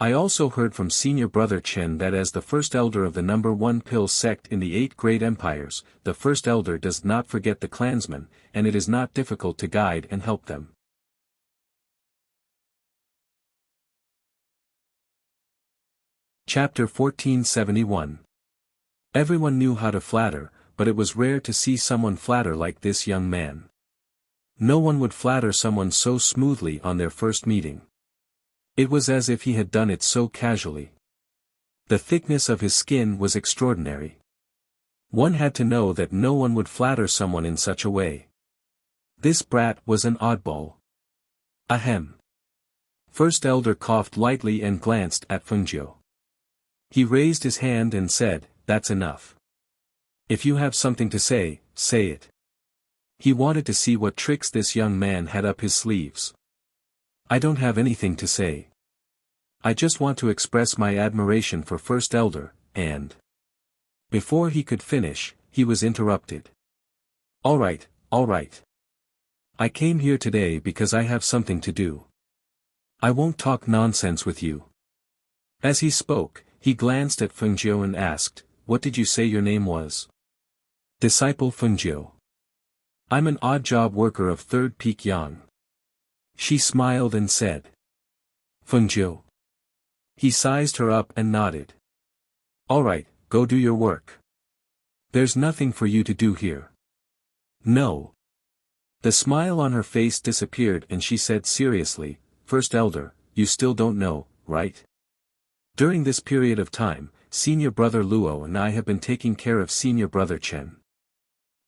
I also heard from Senior Brother Chen that as the First Elder of the No. 1 Pill sect in the 8 Great Empires, the First Elder does not forget the clansmen, and it is not difficult to guide and help them. Chapter 1471. Everyone knew how to flatter, but it was rare to see someone flatter like this young man. No one would flatter someone so smoothly on their first meeting. It was as if he had done it so casually. The thickness of his skin was extraordinary. One had to know that no one would flatter someone in such a way. This brat was an oddball. Ahem. First Elder coughed lightly and glanced at Feng Jiu. He raised his hand and said, "That's enough. If you have something to say, say it." He wanted to see what tricks this young man had up his sleeves. "I don't have anything to say. I just want to express my admiration for First Elder, and..." Before he could finish, he was interrupted. All right. I came here today because I have something to do. I won't talk nonsense with you." As he spoke, he glanced at Feng Jiu and asked, "What did you say your name was?" "Disciple Feng Jiu. I'm an odd job worker of 3rd Peak Yang." She smiled and said, "Feng Jiu." He sized her up and nodded. "All right, go do your work. There's nothing for you to do here." "No." The smile on her face disappeared and she said seriously, "First Elder, you still don't know, right? During this period of time, Senior Brother Luo and I have been taking care of Senior Brother Chen.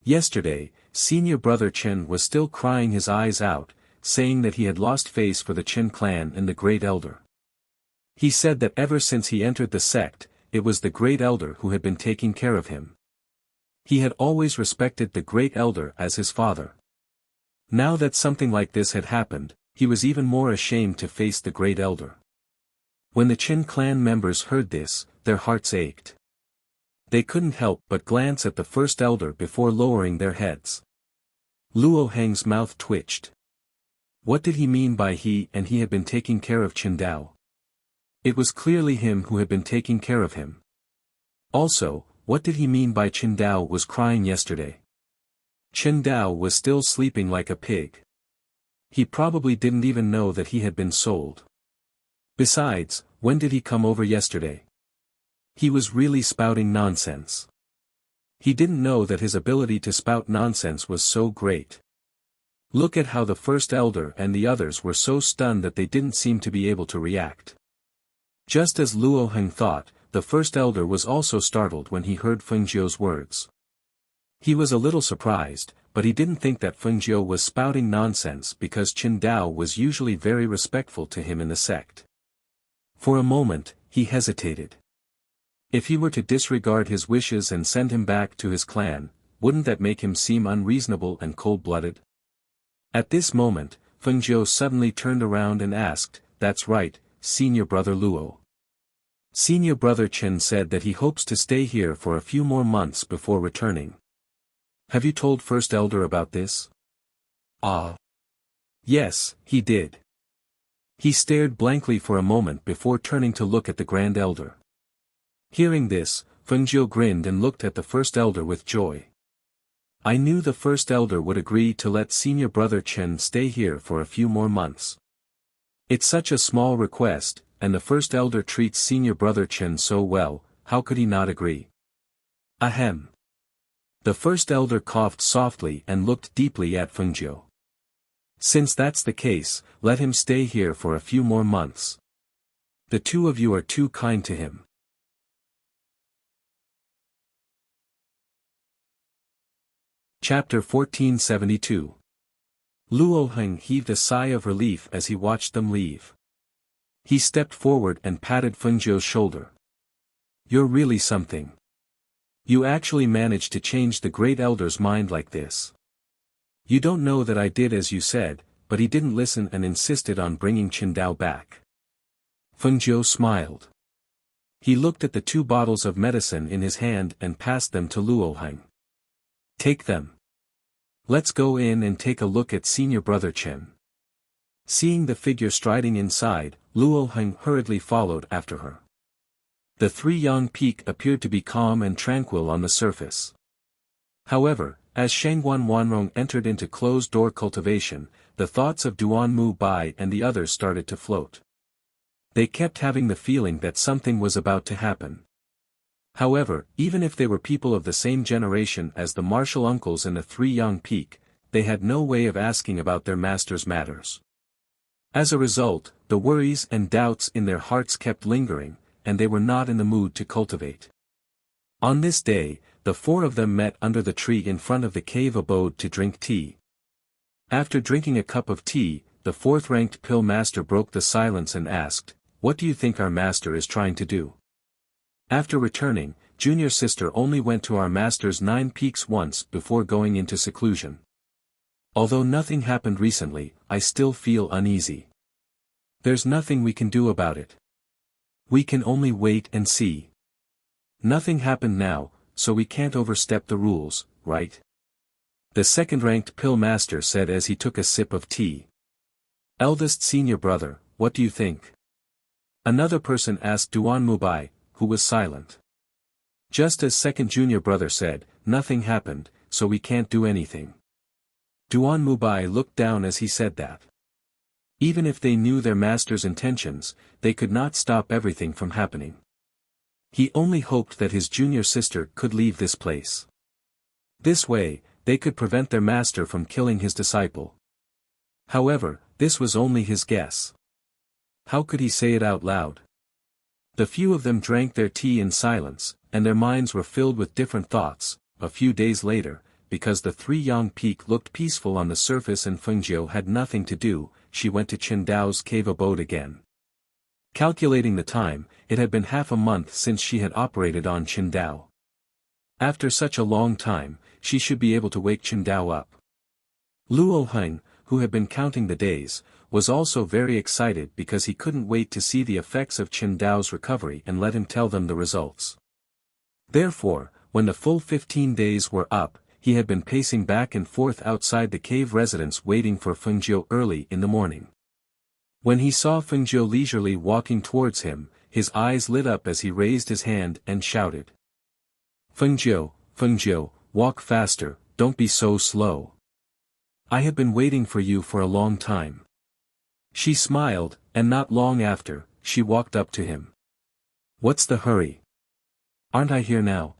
Yesterday, Senior Brother Chen was still crying his eyes out, saying that he had lost face for the Chen clan and the Great Elder. He said that ever since he entered the sect, it was the Great Elder who had been taking care of him. He had always respected the Great Elder as his father. Now that something like this had happened, he was even more ashamed to face the Great Elder. When the Chen clan members heard this, their hearts ached. They couldn't help but glance at the First Elder before lowering their heads. Luo Heng's mouth twitched. What did he mean by he had been taking care of Chen Dao? It was clearly him who had been taking care of him. Also, what did he mean by Chen Dao was crying yesterday? Chen Dao was still sleeping like a pig. He probably didn't even know that he had been sold. Besides, when did he come over yesterday? He was really spouting nonsense. He didn't know that his ability to spout nonsense was so great. Look at how the First Elder and the others were so stunned that they didn't seem to be able to react. Just as Luo Heng thought, the First Elder was also startled when he heard Feng Jiu's words. He was a little surprised, but he didn't think that Feng Jiu was spouting nonsense because Chen Dao was usually very respectful to him in the sect. For a moment, he hesitated. If he were to disregard his wishes and send him back to his clan, wouldn't that make him seem unreasonable and cold-blooded? At this moment, Feng Jiu suddenly turned around and asked, "That's right, Senior Brother Luo. Senior Brother Chen said that he hopes to stay here for a few more months before returning. Have you told First Elder about this?" "Ah." Yes, he did. He stared blankly for a moment before turning to look at the Grand Elder. Hearing this, Fengjiu grinned and looked at the First Elder with joy. I knew the First Elder would agree to let Senior Brother Chen stay here for a few more months. It's such a small request, and the First Elder treats Senior Brother Chen so well, how could he not agree? Ahem. The First Elder coughed softly and looked deeply at Fengjiu. Since that's the case, let him stay here for a few more months. The two of you are too kind to him. Chapter 1472. Luo Heng heaved a sigh of relief as he watched them leave. He stepped forward and patted Fengjiu's shoulder. You're really something. You actually managed to change the Great Elder's mind like this. You don't know that I did as you said, but he didn't listen and insisted on bringing Qingdao back. Fengjiu smiled. He looked at the 2 bottles of medicine in his hand and passed them to Luo Heng. Take them. Let's go in and take a look at Senior Brother Chen. Seeing the figure striding inside, Luo Heng hurriedly followed after her. The 3 young peak appeared to be calm and tranquil on the surface. However, as Shangguan Wanrong entered into closed-door cultivation, the thoughts of Duan Mu Bai and the others started to float. They kept having the feeling that something was about to happen. However, even if they were people of the same generation as the martial uncles and the 3 young peak, they had no way of asking about their master's matters. As a result, the worries and doubts in their hearts kept lingering, and they were not in the mood to cultivate. On this day, the 4 of them met under the tree in front of the cave abode to drink tea. After drinking a cup of tea, the 4th-ranked pill master broke the silence and asked, "What do you think our master is trying to do?" After returning, junior sister only went to our master's 9 peaks once before going into seclusion. Although nothing happened recently, I still feel uneasy. There's nothing we can do about it. We can only wait and see. Nothing happened now, so we can't overstep the rules, right? The 2nd-ranked pill master said as he took a sip of tea. Eldest senior brother, what do you think? Another person asked Duan Mubai, who was silent. Just as 2nd junior brother said, nothing happened, so we can't do anything. Duan Mubai looked down as he said that. Even if they knew their master's intentions, they could not stop everything from happening. He only hoped that his junior sister could leave this place. This way, they could prevent their master from killing his disciple. However, this was only his guess. How could he say it out loud? The few of them drank their tea in silence, and their minds were filled with different thoughts. A few days later, because the 3 young peak looked peaceful on the surface and Fengjiu had nothing to do, she went to Qingdao's cave abode again. Calculating the time, it had been half a month since she had operated on Qingdao. After such a long time, she should be able to wake Qingdao up. Luo Heng, who had been counting the days, was also very excited because he couldn't wait to see the effects of Qingdao's recovery and let him tell them the results. Therefore, when the full 15 days were up, he had been pacing back and forth outside the cave residence waiting for Fengjiu early in the morning. When he saw Fengjiu leisurely walking towards him, his eyes lit up as he raised his hand and shouted. Fengjiu, Fengjiu, walk faster, don't be so slow. I have been waiting for you for a long time. She smiled, and not long after, she walked up to him. What's the hurry? Aren't I here now?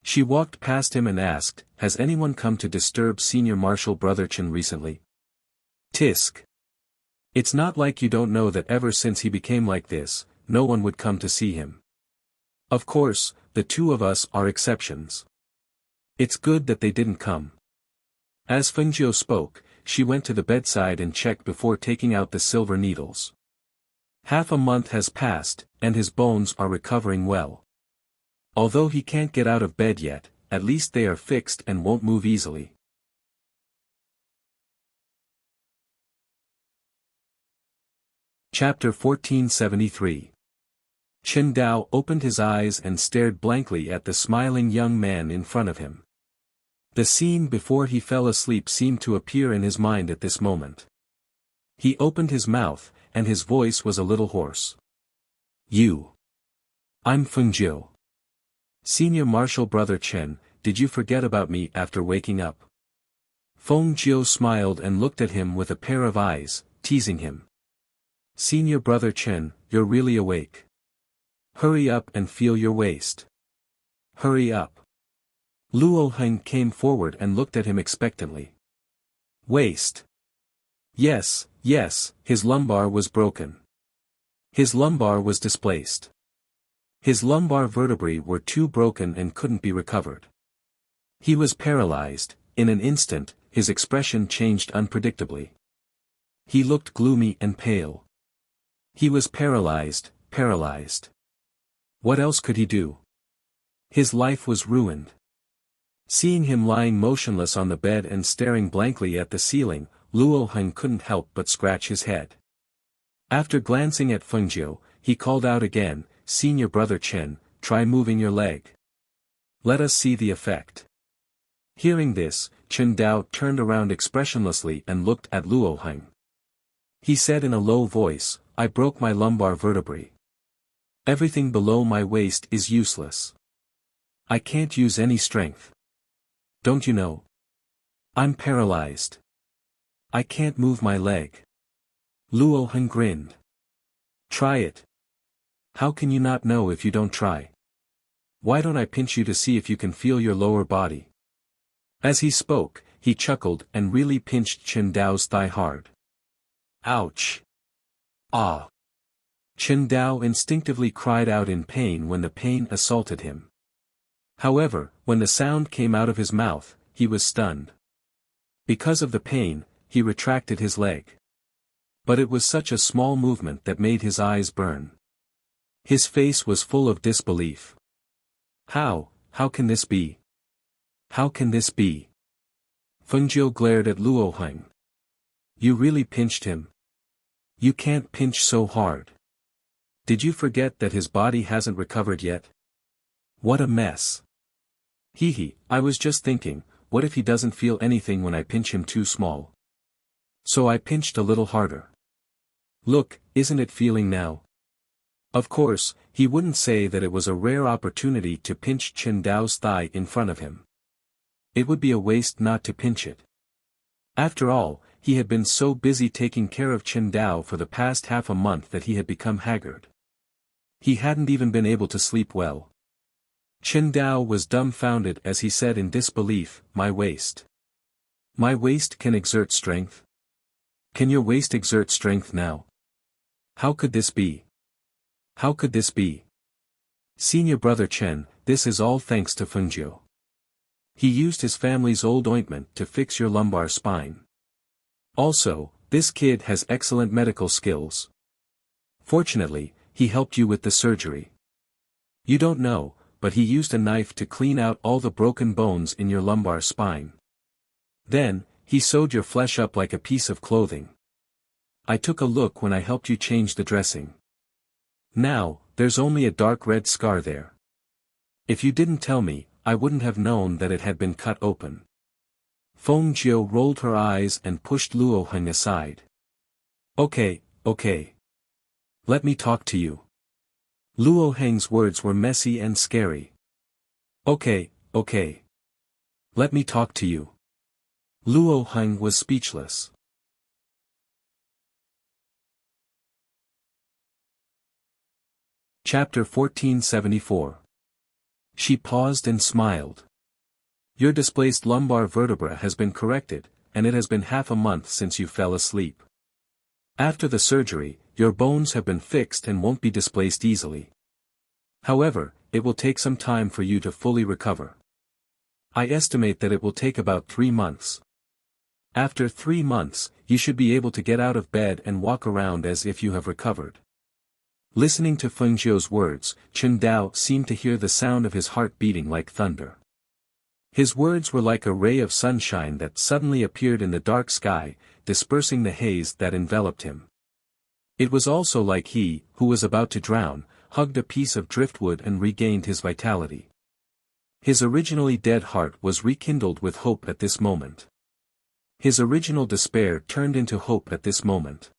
She walked past him and asked, has anyone come to disturb Senior Marshal Brother Chen recently? Tisk. It's not like you don't know that ever since he became like this, no one would come to see him. Of course, the 2 of us are exceptions. It's good that they didn't come. As Fengjiu spoke, she went to the bedside and checked before taking out the silver needles. Half a month has passed, and his bones are recovering well. Although he can't get out of bed yet, at least they are fixed and won't move easily. Chapter 1473. Qingdao opened his eyes and stared blankly at the smiling young man in front of him. The scene before he fell asleep seemed to appear in his mind at this moment. He opened his mouth, and his voice was a little hoarse. I'm Fengjiu. Senior Marshal Brother Chen, did you forget about me after waking up? Fengjiu smiled and looked at him with a pair of eyes, teasing him. Senior Brother Chen, you're really awake. Hurry up and feel your waist. Hurry up. Luo Heng came forward and looked at him expectantly. Waist. Yes, his lumbar was broken. His lumbar was displaced. His lumbar vertebrae were too broken and couldn't be recovered. He was paralyzed. In an instant, his expression changed unpredictably. He looked gloomy and pale. He was paralyzed. What else could he do? His life was ruined. Seeing him lying motionless on the bed and staring blankly at the ceiling, Luo Heng couldn't help but scratch his head. After glancing at Fengjiu, he called out again, Senior Brother Chen, try moving your leg. Let us see the effect. Hearing this, Chen Dao turned around expressionlessly and looked at Luo Heng. He said in a low voice, I broke my lumbar vertebrae. Everything below my waist is useless. I can't use any strength. Don't you know? I'm paralyzed. I can't move my leg. Luo Heng grinned. Try it. How can you not know if you don't try? Why don't I pinch you to see if you can feel your lower body? As he spoke, he chuckled and really pinched Chen Dao's thigh hard. Ouch! Ah! Chen Dao instinctively cried out in pain when the pain assaulted him. However, when the sound came out of his mouth, he was stunned. Because of the pain, he retracted his leg. But it was such a small movement that made his eyes burn. His face was full of disbelief. How can this be? How can this be? Fengjiu glared at Luo Heng. You really pinched him? You can't pinch so hard. Did you forget that his body hasn't recovered yet? What a mess. I was just thinking, what if he doesn't feel anything when I pinch him too small? So I pinched a little harder. Look, isn't it feeling now? Of course, he wouldn't say that it was a rare opportunity to pinch Chen Dao's thigh in front of him. It would be a waste not to pinch it. After all, he had been so busy taking care of Chen Dao for the past half a month that he had become haggard. He hadn't even been able to sleep well. Chen Dao was dumbfounded as he said in disbelief, My waist. My waist can exert strength? Can your waist exert strength now? How could this be? How could this be? Senior Brother Chen, this is all thanks to Fengjiu. He used his family's old ointment to fix your lumbar spine. Also, this kid has excellent medical skills. Fortunately, he helped you with the surgery. You don't know, but he used a knife to clean out all the broken bones in your lumbar spine. Then, he sewed your flesh up like a piece of clothing. I took a look when I helped you change the dressing. Now, there's only a dark red scar there. If you didn't tell me, I wouldn't have known that it had been cut open. Fengjiu rolled her eyes and pushed Luo Heng aside. Okay. Let me talk to you. Luo Heng's words were messy and scary. Okay. Let me talk to you. Luo Heng was speechless. Chapter 1474. She paused and smiled. Your displaced lumbar vertebra has been corrected, and it has been half a month since you fell asleep. After the surgery, your bones have been fixed and won't be displaced easily. However, it will take some time for you to fully recover. I estimate that it will take about 3 months. After 3 months, you should be able to get out of bed and walk around as if you have recovered. Listening to Fengjiu's words, Chen Dao seemed to hear the sound of his heart beating like thunder. His words were like a ray of sunshine that suddenly appeared in the dark sky, dispersing the haze that enveloped him. It was also like he, who was about to drown, hugged a piece of driftwood and regained his vitality. His originally dead heart was rekindled with hope at this moment. His original despair turned into hope at this moment.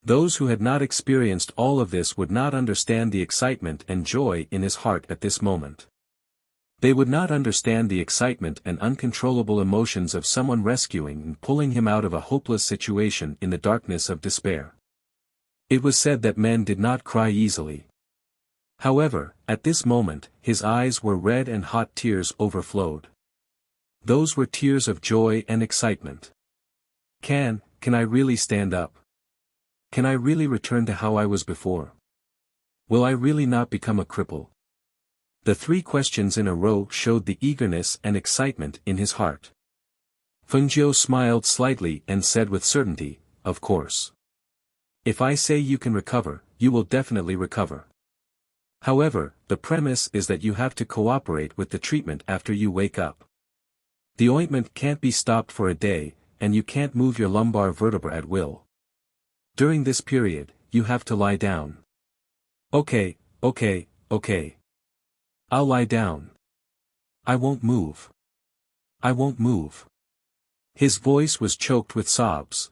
Those who had not experienced all of this would not understand the excitement and joy in his heart at this moment. They would not understand the excitement and uncontrollable emotions of someone rescuing and pulling him out of a hopeless situation in the darkness of despair. It was said that men did not cry easily. However, at this moment, his eyes were red and hot tears overflowed. Those were tears of joy and excitement. Can I really stand up? Can I really return to how I was before? Will I really not become a cripple? The three questions in a row showed the eagerness and excitement in his heart. Fengjiu smiled slightly and said with certainty, "Of course. If I say you can recover, you will definitely recover. However, the premise is that you have to cooperate with the treatment after you wake up. The ointment can't be stopped for a day, and you can't move your lumbar vertebra at will. During this period, you have to lie down." Okay. I'll lie down. I won't move. I won't move. His voice was choked with sobs.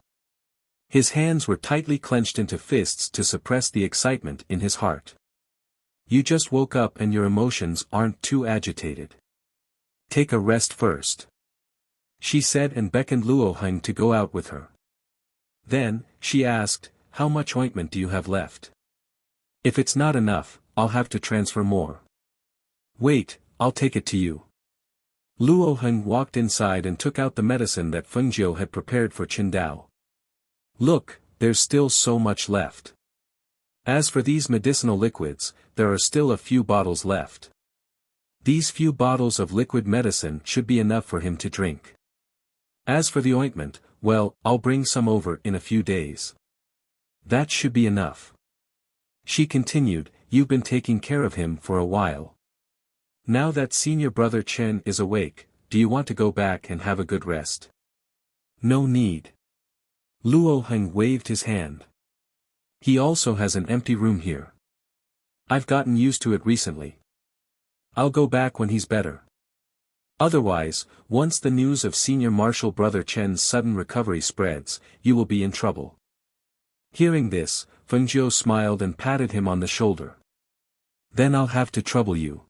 His hands were tightly clenched into fists to suppress the excitement in his heart. You just woke up and your emotions aren't too agitated. Take a rest first. She said and beckoned Luo Heng to go out with her. Then, she asked, "How much ointment do you have left? If it's not enough, I'll have to transfer more." "Wait, I'll take it to you." Luo Heng walked inside and took out the medicine that Fengjiu had prepared for Qindao. "Look, there's still so much left. As for these medicinal liquids, there are still a few bottles left. These few bottles of liquid medicine should be enough for him to drink. As for the ointment, well, I'll bring some over in a few days. That should be enough." She continued, "You've been taking care of him for a while. Now that senior brother Chen is awake, do you want to go back and have a good rest?" "No need." Luo Heng waved his hand. "He also has an empty room here. I've gotten used to it recently. I'll go back when he's better. Otherwise, once the news of senior martial brother Chen's sudden recovery spreads, you will be in trouble." Hearing this, Fengjiu smiled and patted him on the shoulder. "Then I'll have to trouble you.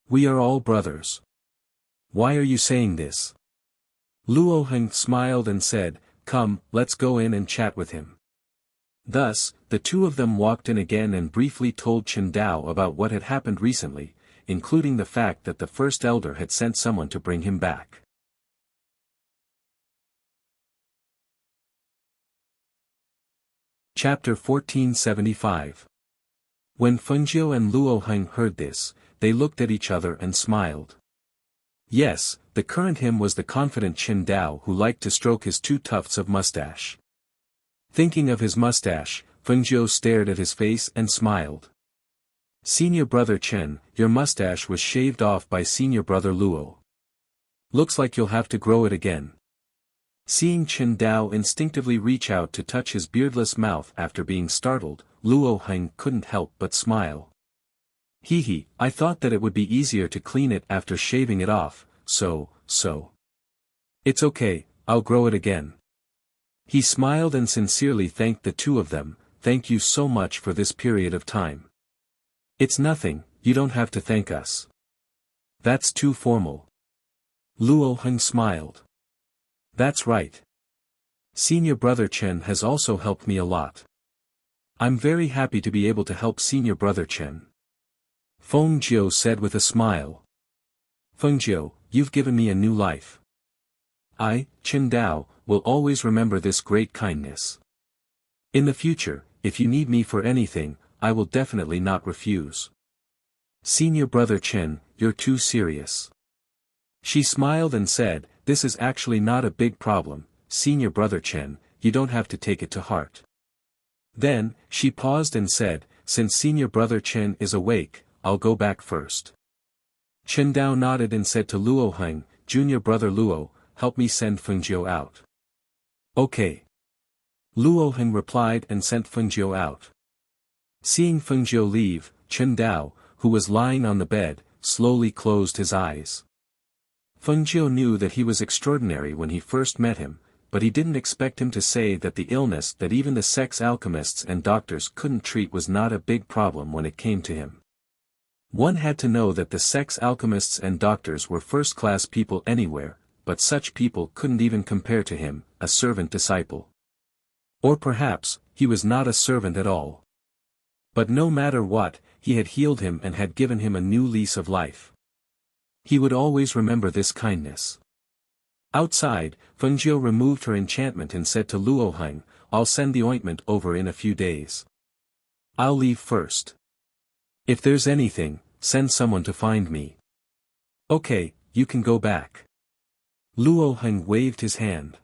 We are all brothers. Why are you saying this?" Luo Heng smiled and said, "Come, let's go in and chat with him." Thus, the two of them walked in again and briefly told Qindao about what had happened recently, including the fact that the first elder had sent someone to bring him back. Chapter 1475. When Fengjiu and Luo Heng heard this, they looked at each other and smiled. Yes, the current him was the confident Qindao who liked to stroke his two tufts of mustache. Thinking of his mustache, Fengjiu stared at his face and smiled. "Senior brother Chen, your mustache was shaved off by senior brother Luo. Looks like you'll have to grow it again." Seeing Qindao instinctively reach out to touch his beardless mouth after being startled, Luo Heng couldn't help but smile. "Hee, I thought that it would be easier to clean it after shaving it off, so. It's okay, I'll grow it again." He smiled and sincerely thanked the two of them, "Thank you so much for this period of time." "It's nothing, you don't have to thank us. That's too formal." Luo Heng smiled. "That's right. Senior brother Chen has also helped me a lot. I'm very happy to be able to help senior brother Chen." Fengjiu said with a smile. "Fengjiu, you've given me a new life. I, Qindao, will always remember this great kindness. In the future, if you need me for anything, I will definitely not refuse. Senior brother Chen, you're too serious." She smiled and said, "This is actually not a big problem, senior brother Chen, you don't have to take it to heart." Then, she paused and said, "Since senior brother Chen is awake, I'll go back first." Qindao nodded and said to Luo Heng, "Junior brother Luo, help me send Fengjiu out." "Okay." Luo Heng replied and sent Fengjiu out. Seeing Fengjiu leave, Qindao, who was lying on the bed, slowly closed his eyes. Feng Jiu knew that he was extraordinary when he first met him, but he didn't expect him to say that the illness that even the sex alchemists and doctors couldn't treat was not a big problem when it came to him. One had to know that the sex alchemists and doctors were first-class people anywhere, but such people couldn't even compare to him, a servant disciple. Or perhaps, he was not a servant at all. But no matter what, he had healed him and had given him a new lease of life. He would always remember this kindness. Outside, Feng Jiu removed her enchantment and said to Luo Heng, "I'll send the ointment over in a few days. I'll leave first. If there's anything, send someone to find me." "Okay, you can go back." Luo Heng waved his hand.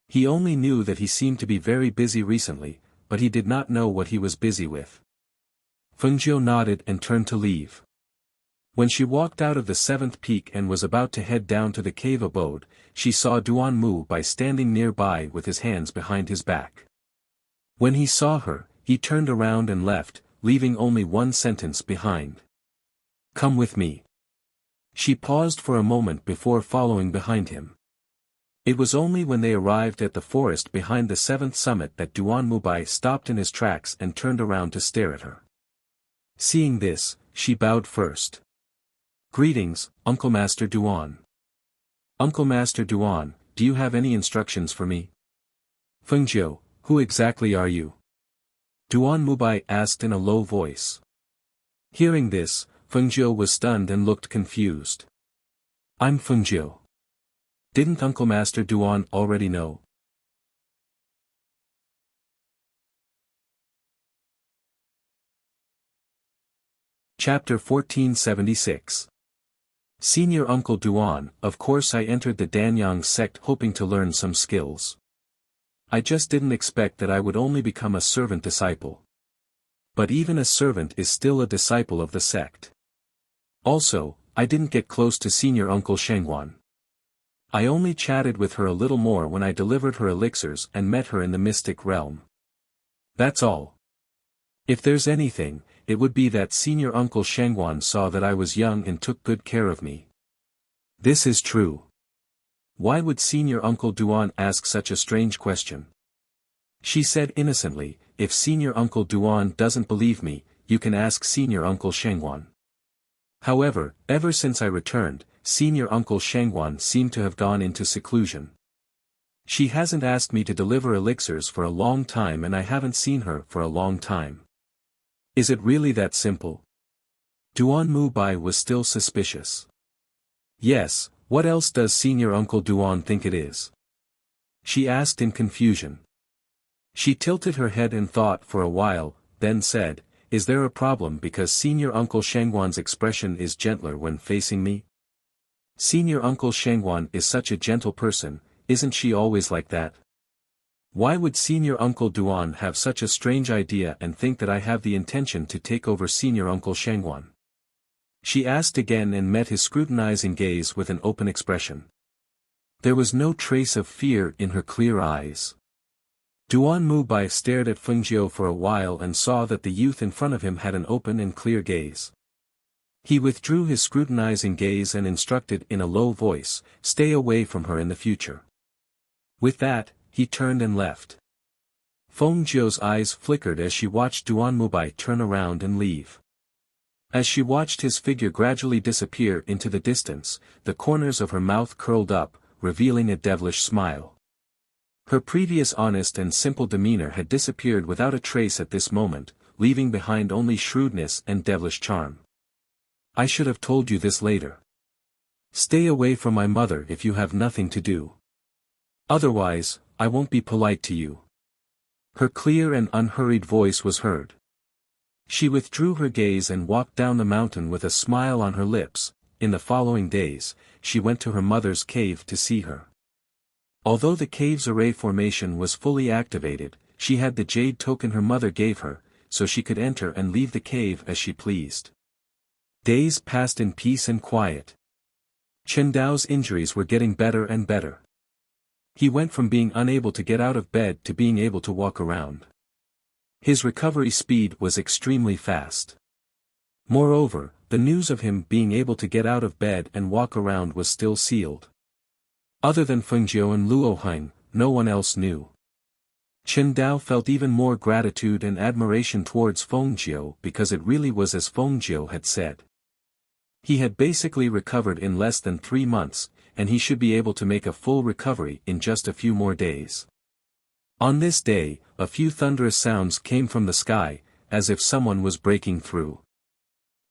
He only knew that he seemed to be very busy recently, but he did not know what he was busy with. Feng Jiu nodded and turned to leave. When she walked out of the 7th peak and was about to head down to the cave abode, she saw Duan Mu Bai standing nearby with his hands behind his back. When he saw her, he turned around and left, leaving only one sentence behind. "Come with me." She paused for a moment before following behind him. It was only when they arrived at the forest behind the 7th summit that Duan Mu Bai stopped in his tracks and turned around to stare at her. Seeing this, she bowed first. "Greetings, Uncle Master Duan." "Uncle Master Duan, do you have any instructions for me?" "Feng Jiu, who exactly are you?" Duan Mu Bai asked in a low voice. Hearing this, Feng Jiu was stunned and looked confused. "I'm Feng Jiu." Didn't Uncle Master Duan already know? Chapter 1476. Senior Uncle Duan, of course I entered the Danyang sect hoping to learn some skills. I just didn't expect that I would only become a servant disciple. But even a servant is still a disciple of the sect. Also, I didn't get close to Senior Uncle Shengwan. I only chatted with her a little more when I delivered her elixirs and met her in the mystic realm. That's all. If there's anything, it would be that Senior Uncle Shengwan saw that I was young and took good care of me. This is true. Why would Senior Uncle Duan ask such a strange question? She said innocently, "If Senior Uncle Duan doesn't believe me, you can ask Senior Uncle Shengwan." However, ever since I returned, Senior Uncle Shengwan seemed to have gone into seclusion. She hasn't asked me to deliver elixirs for a long time and I haven't seen her for a long time. Is it really that simple? Duan Mu Bai was still suspicious. Yes, what else does Senior Uncle Duan think it is? She asked in confusion. She tilted her head and thought for a while, then said, "Is there a problem because Senior Uncle Shengwan's expression is gentler when facing me? Senior Uncle Shengwan is such a gentle person, isn't she always like that? Why would Senior Uncle Duan have such a strange idea and think that I have the intention to take over Senior Uncle Shengwan?" She asked again and met his scrutinizing gaze with an open expression. There was no trace of fear in her clear eyes. Duan Mu Bai stared at Feng Jiu for a while and saw that the youth in front of him had an open and clear gaze. He withdrew his scrutinizing gaze and instructed in a low voice, "Stay away from her in the future." With that, he turned and left. Feng Jiu's eyes flickered as she watched Duan Mu Bai turn around and leave. As she watched his figure gradually disappear into the distance, the corners of her mouth curled up, revealing a devilish smile. Her previous honest and simple demeanor had disappeared without a trace at this moment, leaving behind only shrewdness and devilish charm. "I should have told you this later. Stay away from my mother if you have nothing to do. Otherwise, I won't be polite to you." Her clear and unhurried voice was heard. She withdrew her gaze and walked down the mountain with a smile on her lips. In the following days, she went to her mother's cave to see her. Although the cave's array formation was fully activated, she had the jade token her mother gave her, so she could enter and leave the cave as she pleased. Days passed in peace and quiet. Chen Dao's injuries were getting better and better. He went from being unable to get out of bed to being able to walk around. His recovery speed was extremely fast. Moreover, the news of him being able to get out of bed and walk around was still sealed. Other than Fengjiu and Luoheng, no one else knew. Chen Dao felt even more gratitude and admiration towards Fengjiu because it really was as Fengjiu had said. He had basically recovered in less than 3 months, and he should be able to make a full recovery in just a few more days. On this day, a few thunderous sounds came from the sky, as if someone was breaking through.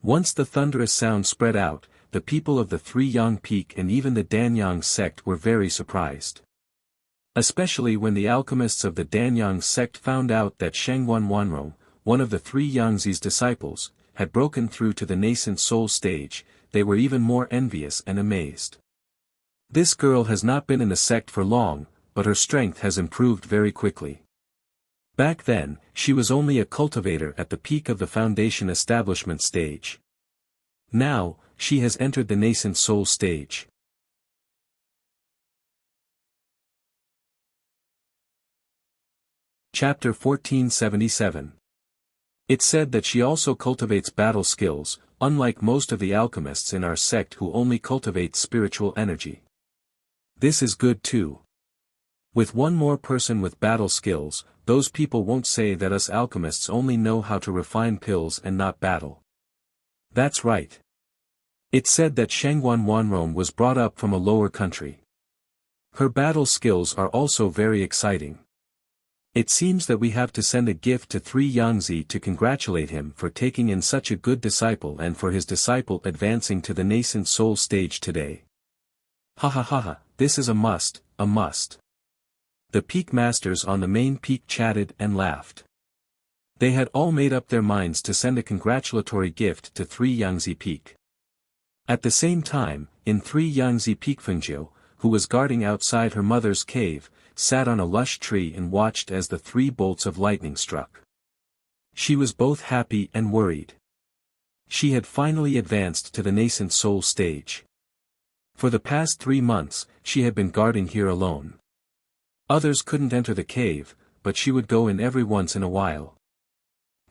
Once the thunderous sound spread out, the people of the Three Yang Peak and even the Danyang sect were very surprised. Especially when the alchemists of the Danyang sect found out that Shangguan Wanrong, one of the Three Yangzi's disciples, had broken through to the nascent soul stage, they were even more envious and amazed. This girl has not been in the sect for long, but her strength has improved very quickly. Back then, she was only a cultivator at the peak of the foundation establishment stage. Now, she has entered the nascent soul stage. Chapter 1477. It said that she also cultivates battle skills, unlike most of the alchemists in our sect who only cultivate spiritual energy. This is good too. With one more person with battle skills, those people won't say that us alchemists only know how to refine pills and not battle. That's right. It said that Shangguan Wanrong was brought up from a lower country. Her battle skills are also very exciting. It seems that we have to send a gift to Three Yangzi to congratulate him for taking in such a good disciple and for his disciple advancing to the nascent soul stage today. Ha ha ha ha, this is a must, a must. The peak masters on the main peak chatted and laughed. They had all made up their minds to send a congratulatory gift to Three Yangzi Peak. At the same time, in Three Yangzi Peak Fengjiu, who was guarding outside her mother's cave, sat on a lush tree and watched as the 3 bolts of lightning struck. She was both happy and worried. She had finally advanced to the nascent soul stage. For the past 3 months, she had been guarding here alone. Others couldn't enter the cave, but she would go in every once in a while.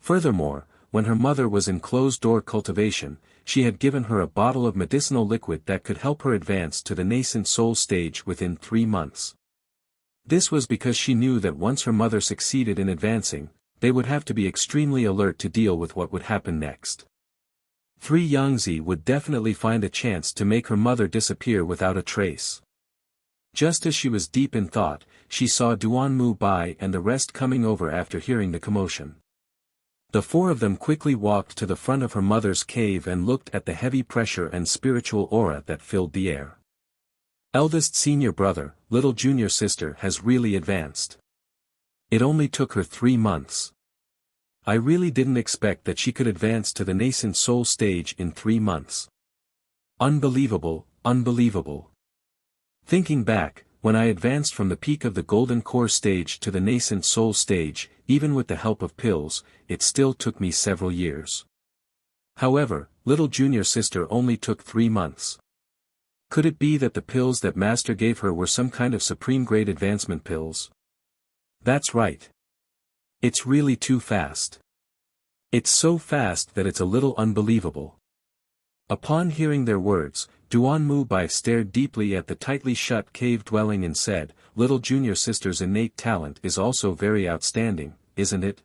Furthermore, when her mother was in closed-door cultivation, she had given her a bottle of medicinal liquid that could help her advance to the nascent soul stage within 3 months. This was because she knew that once her mother succeeded in advancing, they would have to be extremely alert to deal with what would happen next. Three Yangzi would definitely find a chance to make her mother disappear without a trace. Just as she was deep in thought, she saw Duanmu Bai and the rest coming over after hearing the commotion. The 4 of them quickly walked to the front of her mother's cave and looked at the heavy pressure and spiritual aura that filled the air. Eldest senior brother, little junior sister has really advanced. It only took her 3 months. I really didn't expect that she could advance to the nascent soul stage in 3 months. Unbelievable, unbelievable. Thinking back, when I advanced from the peak of the golden core stage to the nascent soul stage, even with the help of pills, it still took me several years. However, little junior sister only took 3 months. Could it be that the pills that Master gave her were some kind of supreme grade advancement pills? That's right. It's really too fast. It's so fast that it's a little unbelievable. Upon hearing their words, Duanmu Bai stared deeply at the tightly shut cave dwelling and said, "Little junior sister's innate talent is also very outstanding, isn't it?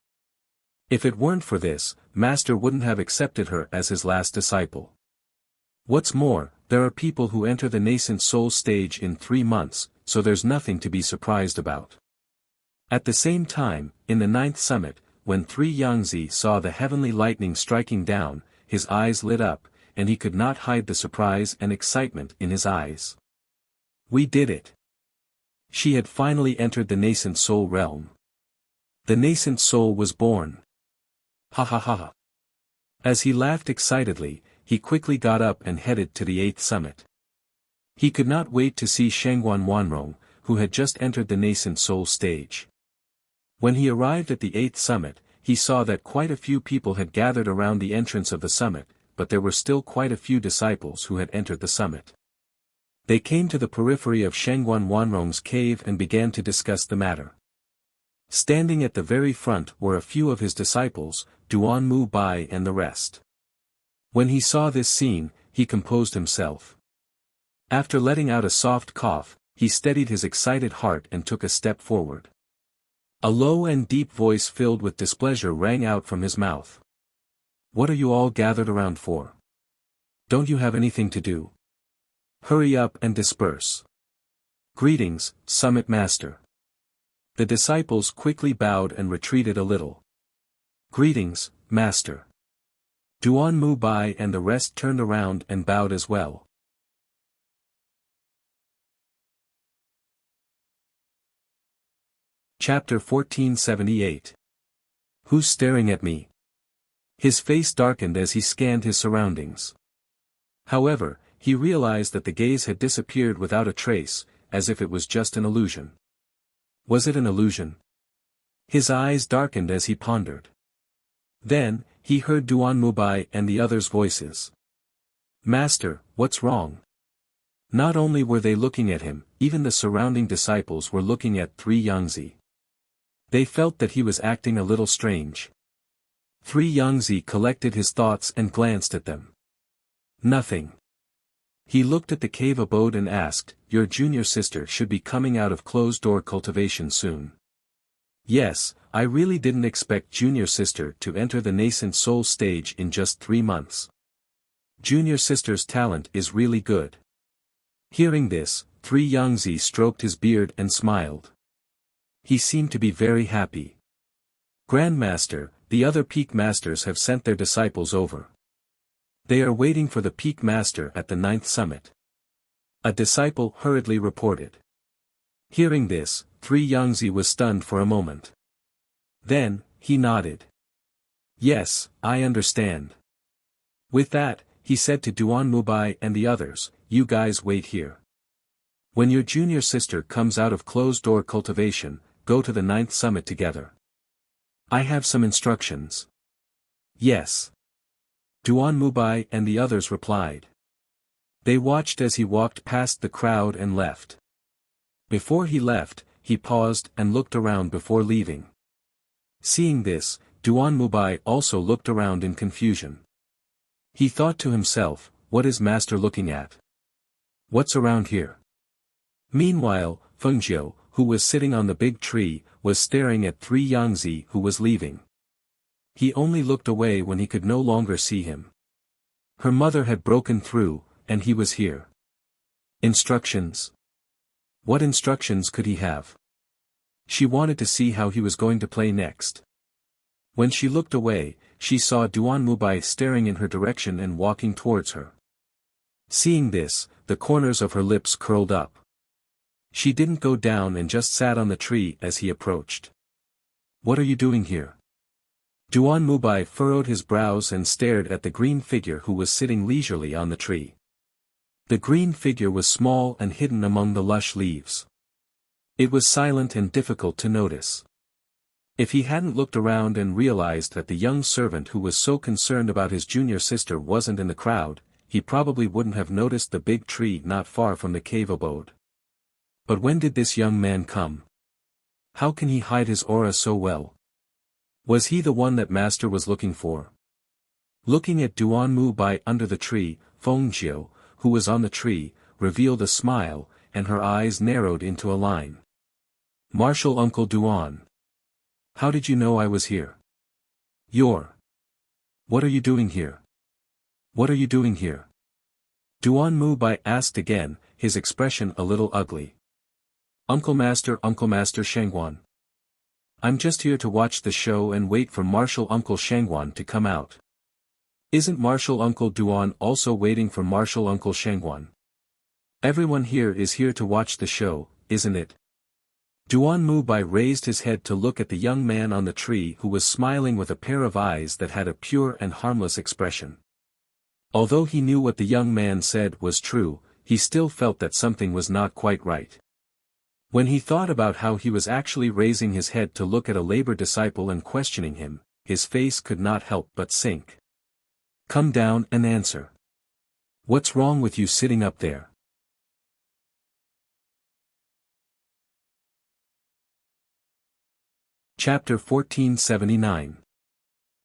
If it weren't for this, Master wouldn't have accepted her as his last disciple. What's more, there are people who enter the nascent soul stage in 3 months, so there's nothing to be surprised about." At the same time, in the 9th summit, when Three Yangzi saw the heavenly lightning striking down, his eyes lit up, and he could not hide the surprise and excitement in his eyes. We did it. She had finally entered the nascent soul realm. The nascent soul was born. Ha ha ha ha. As he laughed excitedly, he quickly got up and headed to the 8th summit. He could not wait to see Shangguan Wanrong, who had just entered the nascent soul stage. When he arrived at the 8th summit, he saw that quite a few people had gathered around the entrance of the summit, but there were still quite a few disciples who had entered the summit. They came to the periphery of Shangguan Wanrong's cave and began to discuss the matter. Standing at the very front were a few of his disciples, Duanmu Bai and the rest. When he saw this scene, he composed himself. After letting out a soft cough, he steadied his excited heart and took a step forward. A low and deep voice filled with displeasure rang out from his mouth. "What are you all gathered around for? Don't you have anything to do? Hurry up and disperse. Greetings, Summit Master." The disciples quickly bowed and retreated a little. "Greetings, Master." Duan Mubai and the rest turned around and bowed as well. Chapter 1478. Who's staring at me? His face darkened as he scanned his surroundings. However, he realized that the gaze had disappeared without a trace, as if it was just an illusion. Was it an illusion? His eyes darkened as he pondered. Then, he heard Duan Mubai and the others' voices. "Master, what's wrong?" Not only were they looking at him, even the surrounding disciples were looking at 3 Yangzi. They felt that he was acting a little strange. 3 Yangzi collected his thoughts and glanced at them. Nothing. He looked at the cave abode and asked, "Your junior sister should be coming out of closed-door cultivation soon." "Yes, I really didn't expect junior sister to enter the nascent soul stage in just 3 months. Junior sister's talent is really good." Hearing this, 3 Yangzi stroked his beard and smiled. He seemed to be very happy. "Grandmaster, the other peak masters have sent their disciples over. They are waiting for the peak master at the 9th summit." A disciple hurriedly reported. Hearing this, 3 Yangzi was stunned for a moment. Then, he nodded. "Yes, I understand." With that, he said to Duan Mubai and the others, "You guys wait here. When your junior sister comes out of closed-door cultivation, go to the 9th summit together. I have some instructions." "Yes." Duan Mubai and the others replied. They watched as he walked past the crowd and left. Before he left, he paused and looked around before leaving. Seeing this, Duan Mubai also looked around in confusion. He thought to himself, "What is Master looking at? What's around here?" Meanwhile, Fengjiu, who was sitting on the big tree, was staring at 3 Yangzi who was leaving. He only looked away when he could no longer see him. Her mother had broken through, and he was here. Instructions? What instructions could he have? She wanted to see how he was going to play next. When she looked away, she saw Duan Mubai staring in her direction and walking towards her. Seeing this, the corners of her lips curled up. She didn't go down and just sat on the tree as he approached. "What are you doing here?" Duan Mubai furrowed his brows and stared at the green figure who was sitting leisurely on the tree. The green figure was small and hidden among the lush leaves. It was silent and difficult to notice. If he hadn't looked around and realized that the young servant who was so concerned about his junior sister wasn't in the crowd, he probably wouldn't have noticed the big tree not far from the cave abode. But when did this young man come? How can he hide his aura so well? Was he the one that Master was looking for? Looking at Duan Mubai under the tree, Fengjiu, who was on the tree, revealed a smile, and her eyes narrowed into a line. "Martial Uncle Duan. How did you know I was here? What are you doing here? What are you doing here?" Duan Mubai asked again, his expression a little ugly. Uncle Master Shangguan. I'm just here to watch the show and wait for Martial Uncle Shangguan to come out. Isn't Martial Uncle Duan also waiting for Martial Uncle Shangguan? Everyone here is here to watch the show, isn't it? Duan Mubai raised his head to look at the young man on the tree who was smiling with a pair of eyes that had a pure and harmless expression. Although he knew what the young man said was true, he still felt that something was not quite right. When he thought about how he was actually raising his head to look at a labor disciple and questioning him, his face could not help but sink. "Come down and answer. What's wrong with you sitting up there?" Chapter 1479.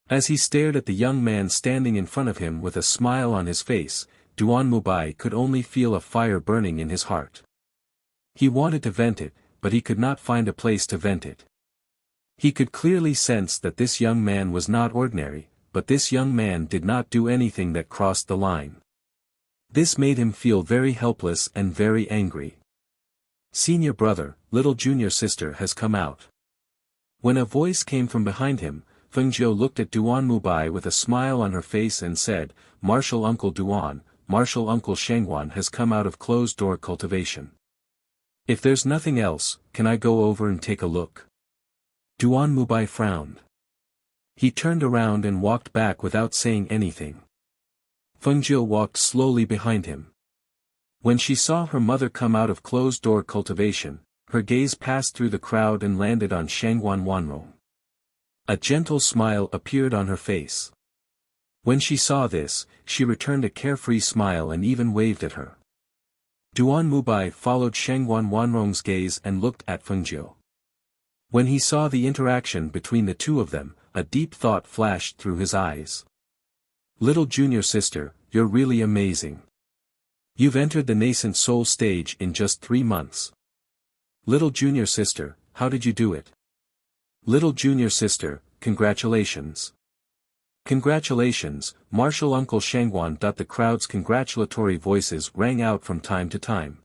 As he stared at the young man standing in front of him with a smile on his face, Duan Mubai could only feel a fire burning in his heart. He wanted to vent it, but he could not find a place to vent it. He could clearly sense that this young man was not ordinary, but this young man did not do anything that crossed the line. This made him feel very helpless and very angry. "Senior brother, little junior sister has come out." When a voice came from behind him, Fengjiu looked at Duan Mubai with a smile on her face and said, "Martial Uncle Duan, Martial Uncle Shangguan has come out of closed-door cultivation. If there's nothing else, can I go over and take a look?" Duan Mubai frowned. He turned around and walked back without saying anything. Fengjiu walked slowly behind him. When she saw her mother come out of closed-door cultivation, her gaze passed through the crowd and landed on Shangguan Wanrong. A gentle smile appeared on her face. When she saw this, she returned a carefree smile and even waved at her. Duan Mubai followed Shangguan Wanrong's gaze and looked at Fengjiu. When he saw the interaction between the two of them, a deep thought flashed through his eyes. "Little junior sister, you're really amazing. You've entered the nascent soul stage in just 3 months. Little junior sister, how did you do it? Little junior sister, congratulations." "Congratulations, Martial Uncle Shangguan." The crowd's congratulatory voices rang out from time to time.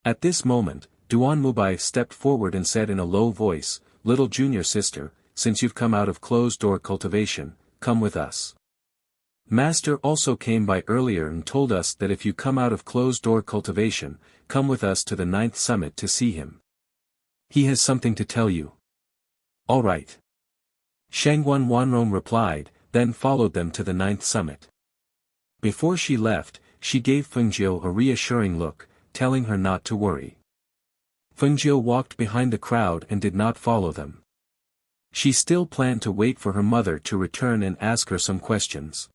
At this moment, Duan Mubai stepped forward and said in a low voice, "Little junior sister, since you've come out of closed-door cultivation, come with us. Master also came by earlier and told us that if you come out of closed-door cultivation, come with us to the 9th summit to see him. He has something to tell you." "All right." Shangguan Wanrong replied, then followed them to the 9th summit. Before she left, she gave Fengjiu a reassuring look, telling her not to worry. Fengjiu walked behind the crowd and did not follow them. She still planned to wait for her mother to return and ask her some questions.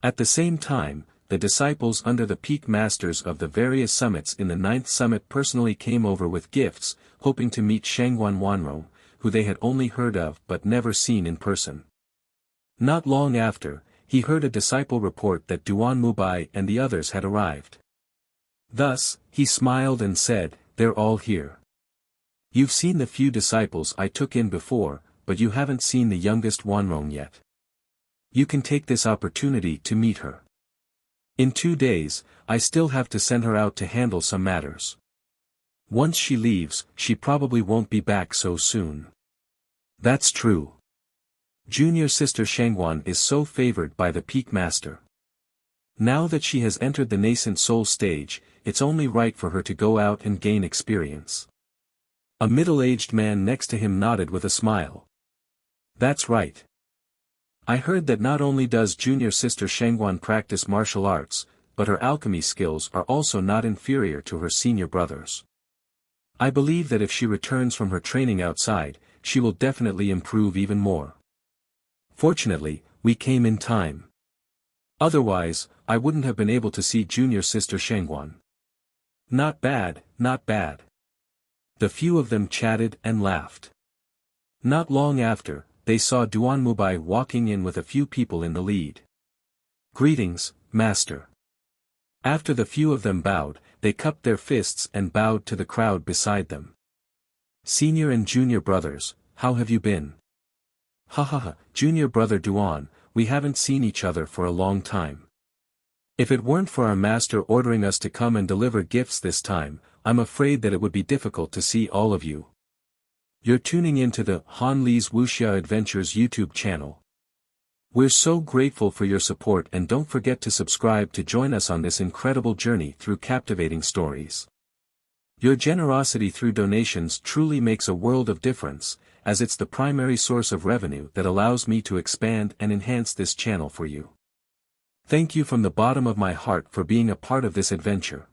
At the same time, the disciples under the peak masters of the various summits in the 9th summit personally came over with gifts, hoping to meet Shangguan Wanrong, who they had only heard of but never seen in person. Not long after, he heard a disciple report that Duan Mubai and the others had arrived. Thus, he smiled and said, "They're all here. You've seen the few disciples I took in before, but you haven't seen the youngest Wanrong yet. You can take this opportunity to meet her. In 2 days, I still have to send her out to handle some matters. Once she leaves, she probably won't be back so soon." "That's true. Junior sister Shangguan is so favored by the peak master. Now that she has entered the nascent soul stage, it's only right for her to go out and gain experience." A middle-aged man next to him nodded with a smile. "That's right. I heard that not only does junior sister Shangguan practice martial arts, but her alchemy skills are also not inferior to her senior brothers. I believe that if she returns from her training outside, she will definitely improve even more. Fortunately, we came in time. Otherwise, I wouldn't have been able to see junior sister Shangguan." "Not bad, not bad." The few of them chatted and laughed. Not long after, they saw Duan Mubai walking in with a few people in the lead. "Greetings, master." After the few of them bowed, they cupped their fists and bowed to the crowd beside them. "Senior and junior brothers, how have you been?" "Ha ha ha, junior brother Duan, we haven't seen each other for a long time. If it weren't for our master ordering us to come and deliver gifts this time, I'm afraid that it would be difficult to see all of you. You're tuning into the Han Li's Wuxia Adventures YouTube channel. We're so grateful for your support, and don't forget to subscribe to join us on this incredible journey through captivating stories. Your generosity through donations truly makes a world of difference, as it's the primary source of revenue that allows me to expand and enhance this channel for you. Thank you from the bottom of my heart for being a part of this adventure.